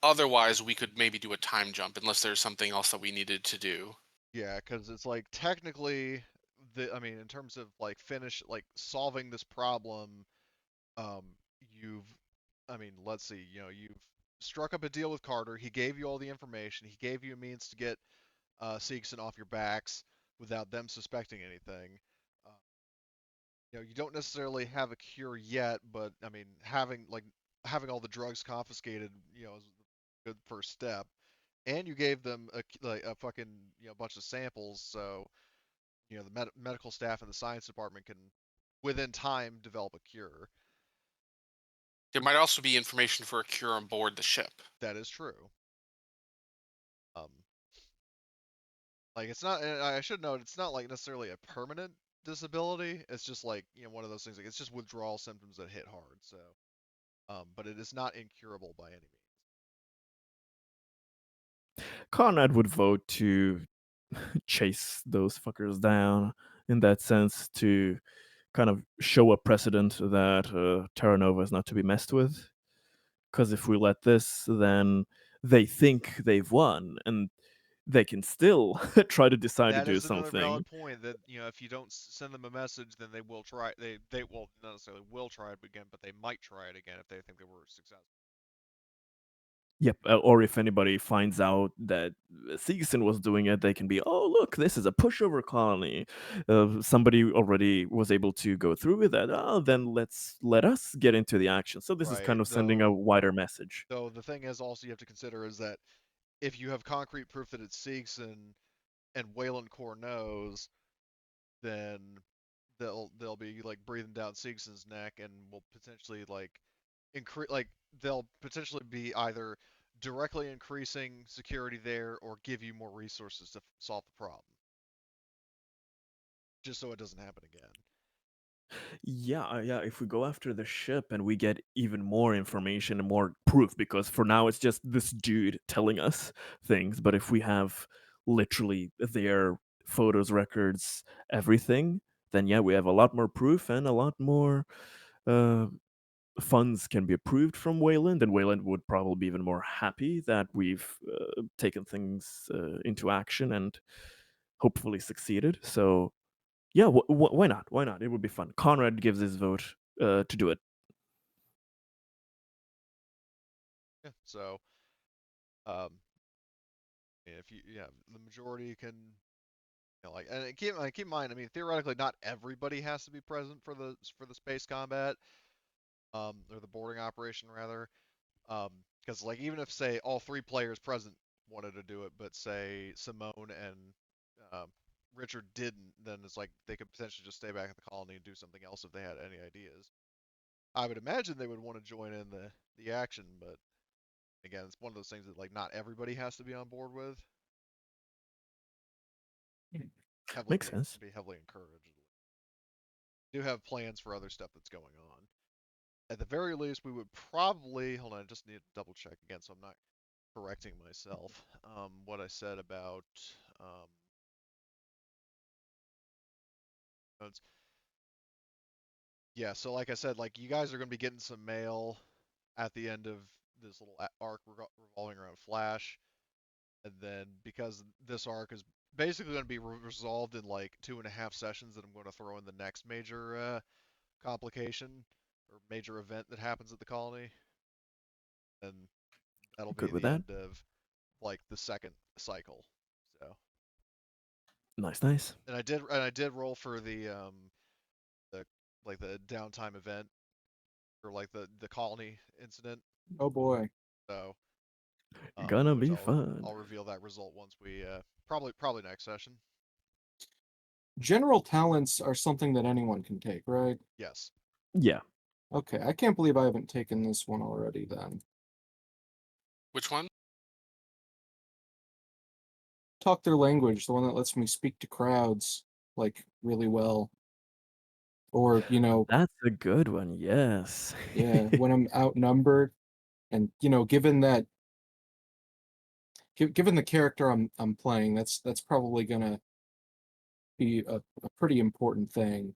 Otherwise, we could maybe do a time jump unless there's something else that we needed to do. yeah, because it's like technically, I mean, in terms of like solving this problem, um, you've, I mean, let's see, you've struck up a deal with Carter. He gave you all the information. He gave you a means to get Sieg and Son off your backs without them suspecting anything. Uh, you don't necessarily have a cure yet, but I mean, having all the drugs confiscated, is a good first step. And you gave them a fucking bunch of samples, so the medical staff and the science department can, within time, develop a cure. There might also be information for a cure on board the ship. That is true. Um, like it's not. And I should note, it's not like necessarily a permanent disability. It's just like one of those things. Like it's just withdrawal symptoms that hit hard. So, but it is not incurable by any means. Conrad would vote to chase those fuckers down in that sense to kind of show a precedent that Terra Nova is not to be messed with. Because if we let this, then they think they've won, and they can still try to decide to That do is another something. valid point. That if you don't send them a message, then they will try. They will not necessarily will try it again, but they might try it again if they think they were successful. Yep. Or if anybody finds out that Sieg and Son was doing it, they can be, oh, look, this is a pushover colony. Somebody already was able to go through with that. Oh, then let us get into the action. So this is Right. kind of sending a wider message. Though the thing is also you have to consider is that if you have concrete proof that it's Siegson and Wayland Core knows, then they'll be like breathing down Siegson's neck and will potentially like increase they'll potentially be either directly increasing security there or give you more resources to solve the problem. Just so it doesn't happen again. Yeah. If we go after the ship and we get even more information and more proof, because for now it's just this dude telling us things. But if we have literally their photos, records, everything, then yeah, we have a lot more proof and a lot more uh, funds can be approved from Wayland, and Wayland would probably be even more happy that we've taken things into action and hopefully succeeded. So yeah, why not? Why not? It would be fun. Conrad gives his vote to do it. Yeah. So, if the majority can, and keep in mind, I mean, theoretically, not everybody has to be present for the space combat, or the boarding operation rather, because like even if say all 3 players present wanted to do it, but say Simone and Richard didn't, then it's like they could potentially just stay back at the colony and do something else if they had any ideas. I would imagine they would want to join in the action, but again, it's one of those things that like not everybody has to be on board with. Makes sense. Be heavily encouraged. Do have plans for other stuff that's going on. At the very least, we would probably hold on. I just need to double check again, so I'm not correcting myself. What I said about yeah. So like I said, like you guys are going to be getting some mail at the end of this little arc revolving around Flash, and then because this arc is basically going to be resolved in like 2.5 sessions, that I'm going to throw in the next major complication or major event that happens at the colony, and that'll be Good with the that. end of like the second cycle. So Nice. and I did roll for the like the downtime event or like the colony incident. Oh boy. So Gonna which be fun. I'll reveal that result once we probably next session. General talents are something that anyone can take, right? Yes. Yeah. Okay, I can't believe I haven't taken this one already then. Which one? Talk their language, the one that lets me speak to crowds, like, really well. Or, That's a good one. Yes. yeah, when I'm outnumbered, and, given that, given the character I'm playing, that's probably gonna be a pretty important thing.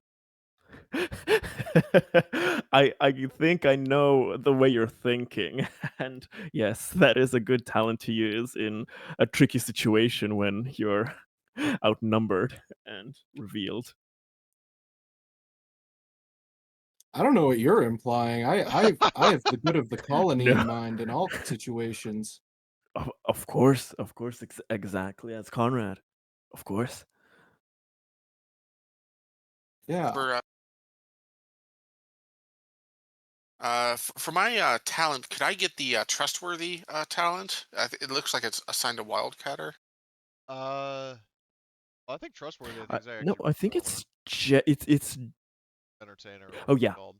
I think I know the way you're thinking, and yes, that is a good talent to use in a tricky situation when you're outnumbered and revealed. I don't know what you're implying. I have the good of the colony in No, mind in all situations. of course, exactly as Conrad, of course. Yeah. For my talent, could I get the trustworthy talent? It looks like it's assigned to Wildcatter. I think trustworthy. I I, think is no, actually I think relevant. it's. Entertainer. Oh yeah, Called.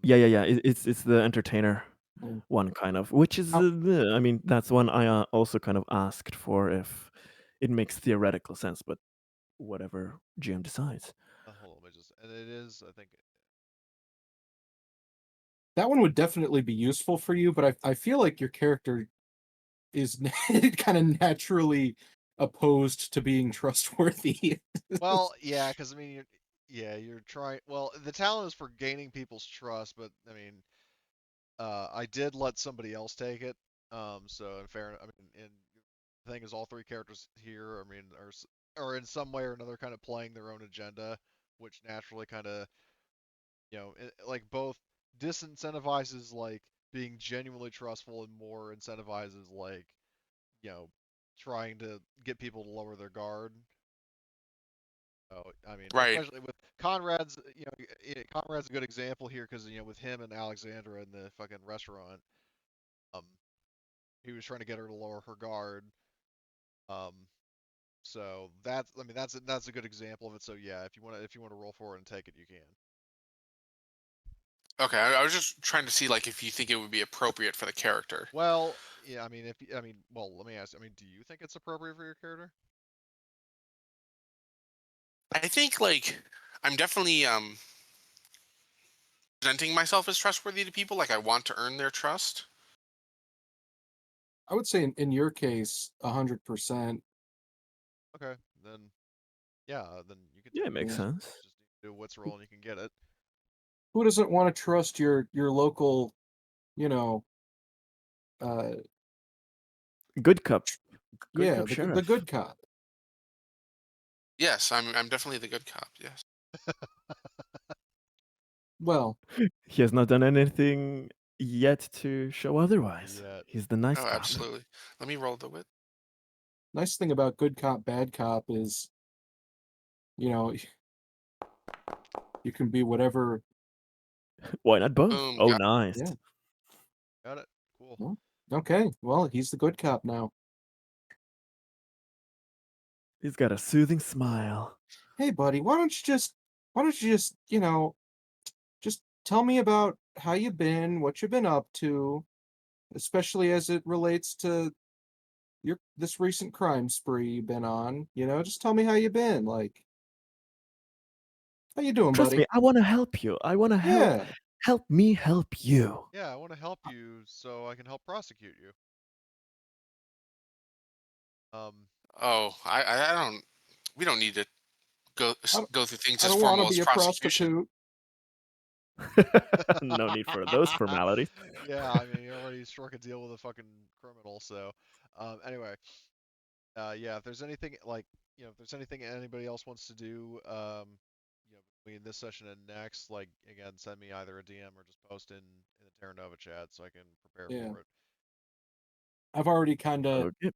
yeah. It's the entertainer Mm. one kind of, which is How, I mean that's one I also kind of asked for if it makes theoretical sense, but whatever GM decides. Hold on, let me just. And it is. I think. that one would definitely be useful for you, but I feel like your character is kind of naturally opposed to being trustworthy. Well, yeah, because I mean, Yeah, you're trying. Well, the talent is for gaining people's trust, but I mean, I did let somebody else take it. So in fairness, I mean, the thing is, all three characters here, I mean, are in some way or another kind of playing their own agenda, which naturally kind of, like both disincentivizes like being genuinely trustful and more incentivizes like, you know, trying to get people to lower their guard. So, I mean, Right. especially with Conrad's, Conrad's a good example here because, with him and Alexandra in the fucking restaurant, um, he was trying to get her to lower her guard. Um, so I mean, that's a good example of it. So yeah, if you want to roll for it and take it, you can. Okay, I was just trying to see like if you think it would be appropriate for the character. Well, yeah, I mean, well, let me ask. I mean, do you think it's appropriate for your character? I think like I'm definitely presenting myself as trustworthy to people. Like I want to earn their trust. I would say in your case, 100%. Okay, then yeah, then you can Yeah, take it makes Yeah. sense. Just need to do what's roll and you can get it. Who doesn't want to trust your local, you know, uh, Good cop. Good yeah, cop the sheriff. good cop. Yes, I'm definitely the good cop. Yes. Well, He has not done anything yet to show otherwise. Yeah. He's the nice Oh, cop. absolutely. Let me roll the wit. nice thing about good cop, bad cop is, you know, you can be whatever. Why not both? Boom. Oh, Got nice. Yeah. Got it. Cool. Well, okay, well, he's the good cop now. He's got a soothing smile. Hey, buddy, why don't you just, just tell me about how you've been, what you've been up to, especially as it relates to this recent crime spree you've been on. Just tell me how you been. Like, how you doing, Trust buddy? me, I want to help you. I want to help. Yeah. Help me help you. Yeah, I want to help you so I can help prosecute you. Oh, I don't. We don't need to go I, go through things I as don't want to formal be as a prosecution. prostitute. No need for those formalities. Yeah, I mean, you already struck a deal with a fucking criminal, so. Anyway, yeah, if there's anything like, if there's anything anybody else wants to do, between this session and next, like, again, send me either a DM or just post in the Terra Nova chat so I can prepare Yeah. for it. I've already kind of Okay.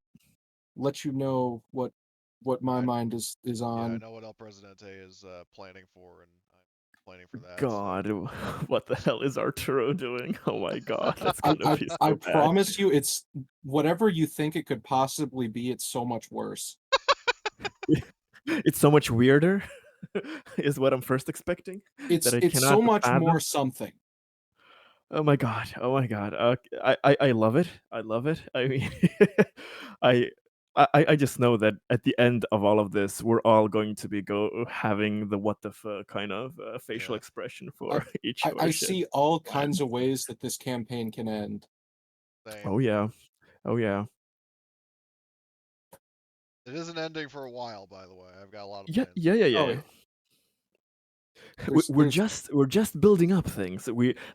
let you know what my I- mind is Yeah, I on. know what El Presidente is planning for, and I'm planning for that. God, what the hell is Arturo doing? Oh my God, that's I, gonna I, be I so bad. promise you, it's whatever you think it could possibly be. It's so much worse. It's so much weirder, is what I'm first expecting. It's That I it's cannot so much fathom. more something. Oh my God! Oh my God! I love it. I love it. I mean, I I just know that at the end of all of this, we're all going to be having the what the fuck kind of facial Yeah. expression for each of I our shit. see all plan. kinds of ways that this campaign can end. Same. Oh yeah. Oh yeah. It isn't ending for a while, by the way. I've got a lot of Yeah. plans. Yeah. Yeah. Yeah. Oh, yeah. there's We're just building up things.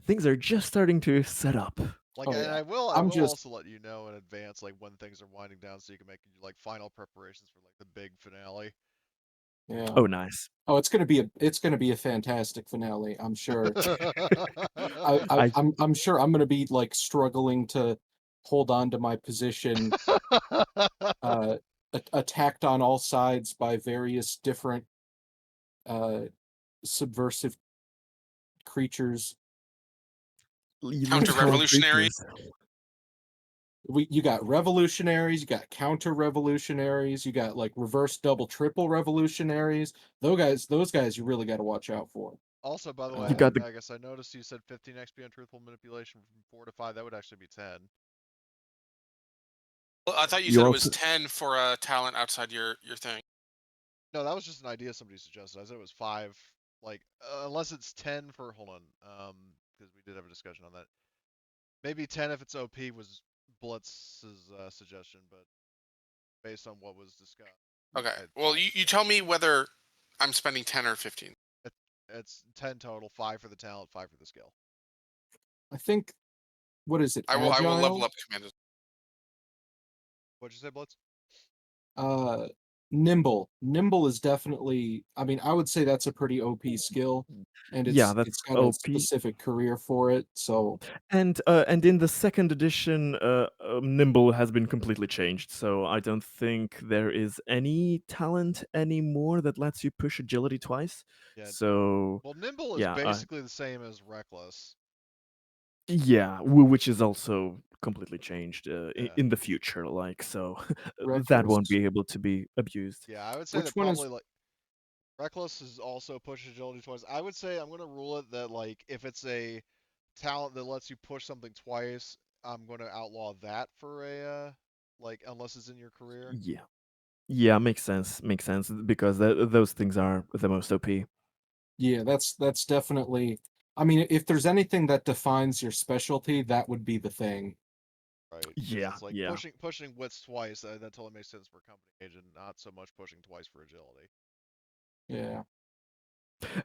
Things are just starting to set up. Like, Oh, and yeah. I will I'm just also let you know in advance, like when things are winding down, so you can make like final preparations for like the big finale. yeah. Oh nice. Oh, it's gonna be a fantastic finale. I'm sure. I I'm sure I'm gonna be like struggling to hold on to my position, attacked on all sides by various different uh, subversive creatures. literal Counter-revolutionary. creatures. You got revolutionaries, you got counter revolutionaries, you got like reverse double triple revolutionaries. Those guys you really got to watch out for. Also, by the You way, got the I guess I noticed you said 15 XP on truthful manipulation from 4 to 5. That would actually be 10. Well, I thought you you said it was also 10 for a talent outside your thing. No, that was just an idea somebody suggested. I said it was 5. Like, unless it's 10 for, hold on, because we did have a discussion on that. Maybe 10 if it's OP was Blitz's suggestion, but based on what was discussed. Okay. I'd Well, find you tell me whether I'm spending 10 or 15. It's 10 total, 5 for the talent, 5 for the skill. I think, what is it? I will Agile? level up command. What'd you say, Blitz? Nimble. Nimble is definitely. I mean, I would say that's a pretty OP skill, and Yeah, it's that's got a OP. specific career for it. So And in the second edition, Nimble has been completely changed. So I don't think there is any talent anymore that lets you push agility twice. Yeah. So Well, nimble is yeah, basically the same as reckless. yeah, which is also completely changed Yeah. in the future. Like so, that Reckless. won't be able to be abused. Yeah, I would say Which that one is- probably like reckless is also push agility twice. I would say I'm gonna rule it that like if it's a talent that lets you push something twice, I'm gonna outlaw that for a like unless it's in your career. Yeah, yeah, makes sense. Makes sense because those things are the most OP. Yeah, that's definitely. I mean, if there's anything that defines your specialty, that would be the thing. Right. 'Cause Yeah, it's like yeah. pushing wits twice. That totally makes sense for company agent, not so much pushing twice for agility. Yeah.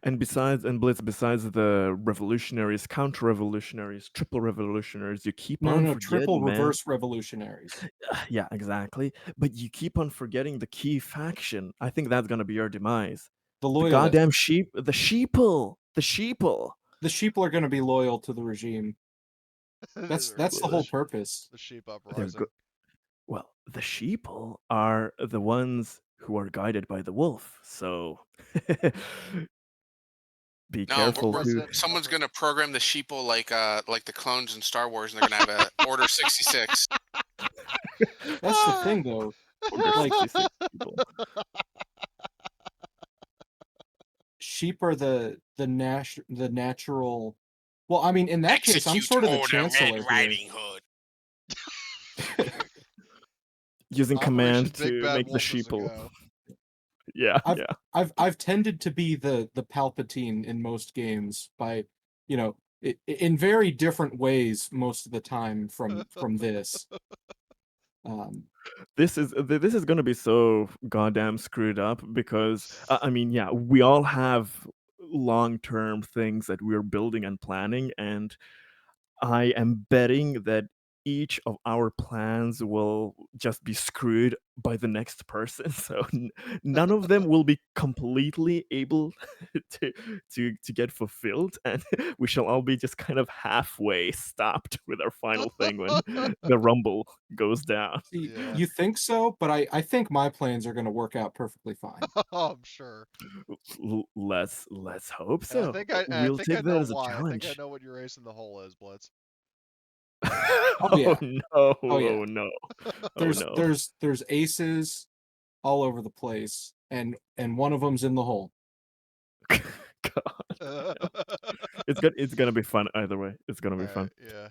And besides the revolutionaries, counter-revolutionaries, triple revolutionaries, you keep on No, triple forgetting, man. reverse revolutionaries. Yeah, exactly. But you keep on forgetting the key faction. I think that's gonna be your demise. The The loyalists. goddamn sheep, the sheeple. The sheep are going to be loyal to the regime. That's the whole purpose. The sheep They're uprising. Well, the sheeple are the ones who are guided by the wolf. So be No, careful who. someone's gonna program the sheeple like the clones in Star Wars, and they're gonna have a Order 66. That's the thing, though. Order Like 66 people. sheep are the natural. Well, I mean, in that case, I'm sort of the chancellor here. Hood. Using Operation command Big to Bad make the Wolf is a sheeple. go. Yeah, I've yeah. I've tended to be the Palpatine in most games by, in very different ways most of the time from this. This is gonna be so goddamn screwed up because I mean, yeah, we all have long-term things that we're building and planning, and I am betting that each of our plans will just be screwed by the next person. So none of them will be completely able to to get fulfilled, and we shall all be just kind of halfway stopped with our final thing when the rumble goes down. See, Yeah. you think so, but I think my plans are going to work out perfectly fine. Oh, I'm sure. Let's hope And so. I We'll think I take that know as a why. I think I challenge. know what your ace in the hole is, Blitz. Oh yeah. No! Oh yeah. Oh no! Oh There's no! there's aces all over the place, and one of them's in the hole. God, it's gonna be fun either way. It's gonna be fun. Yeah.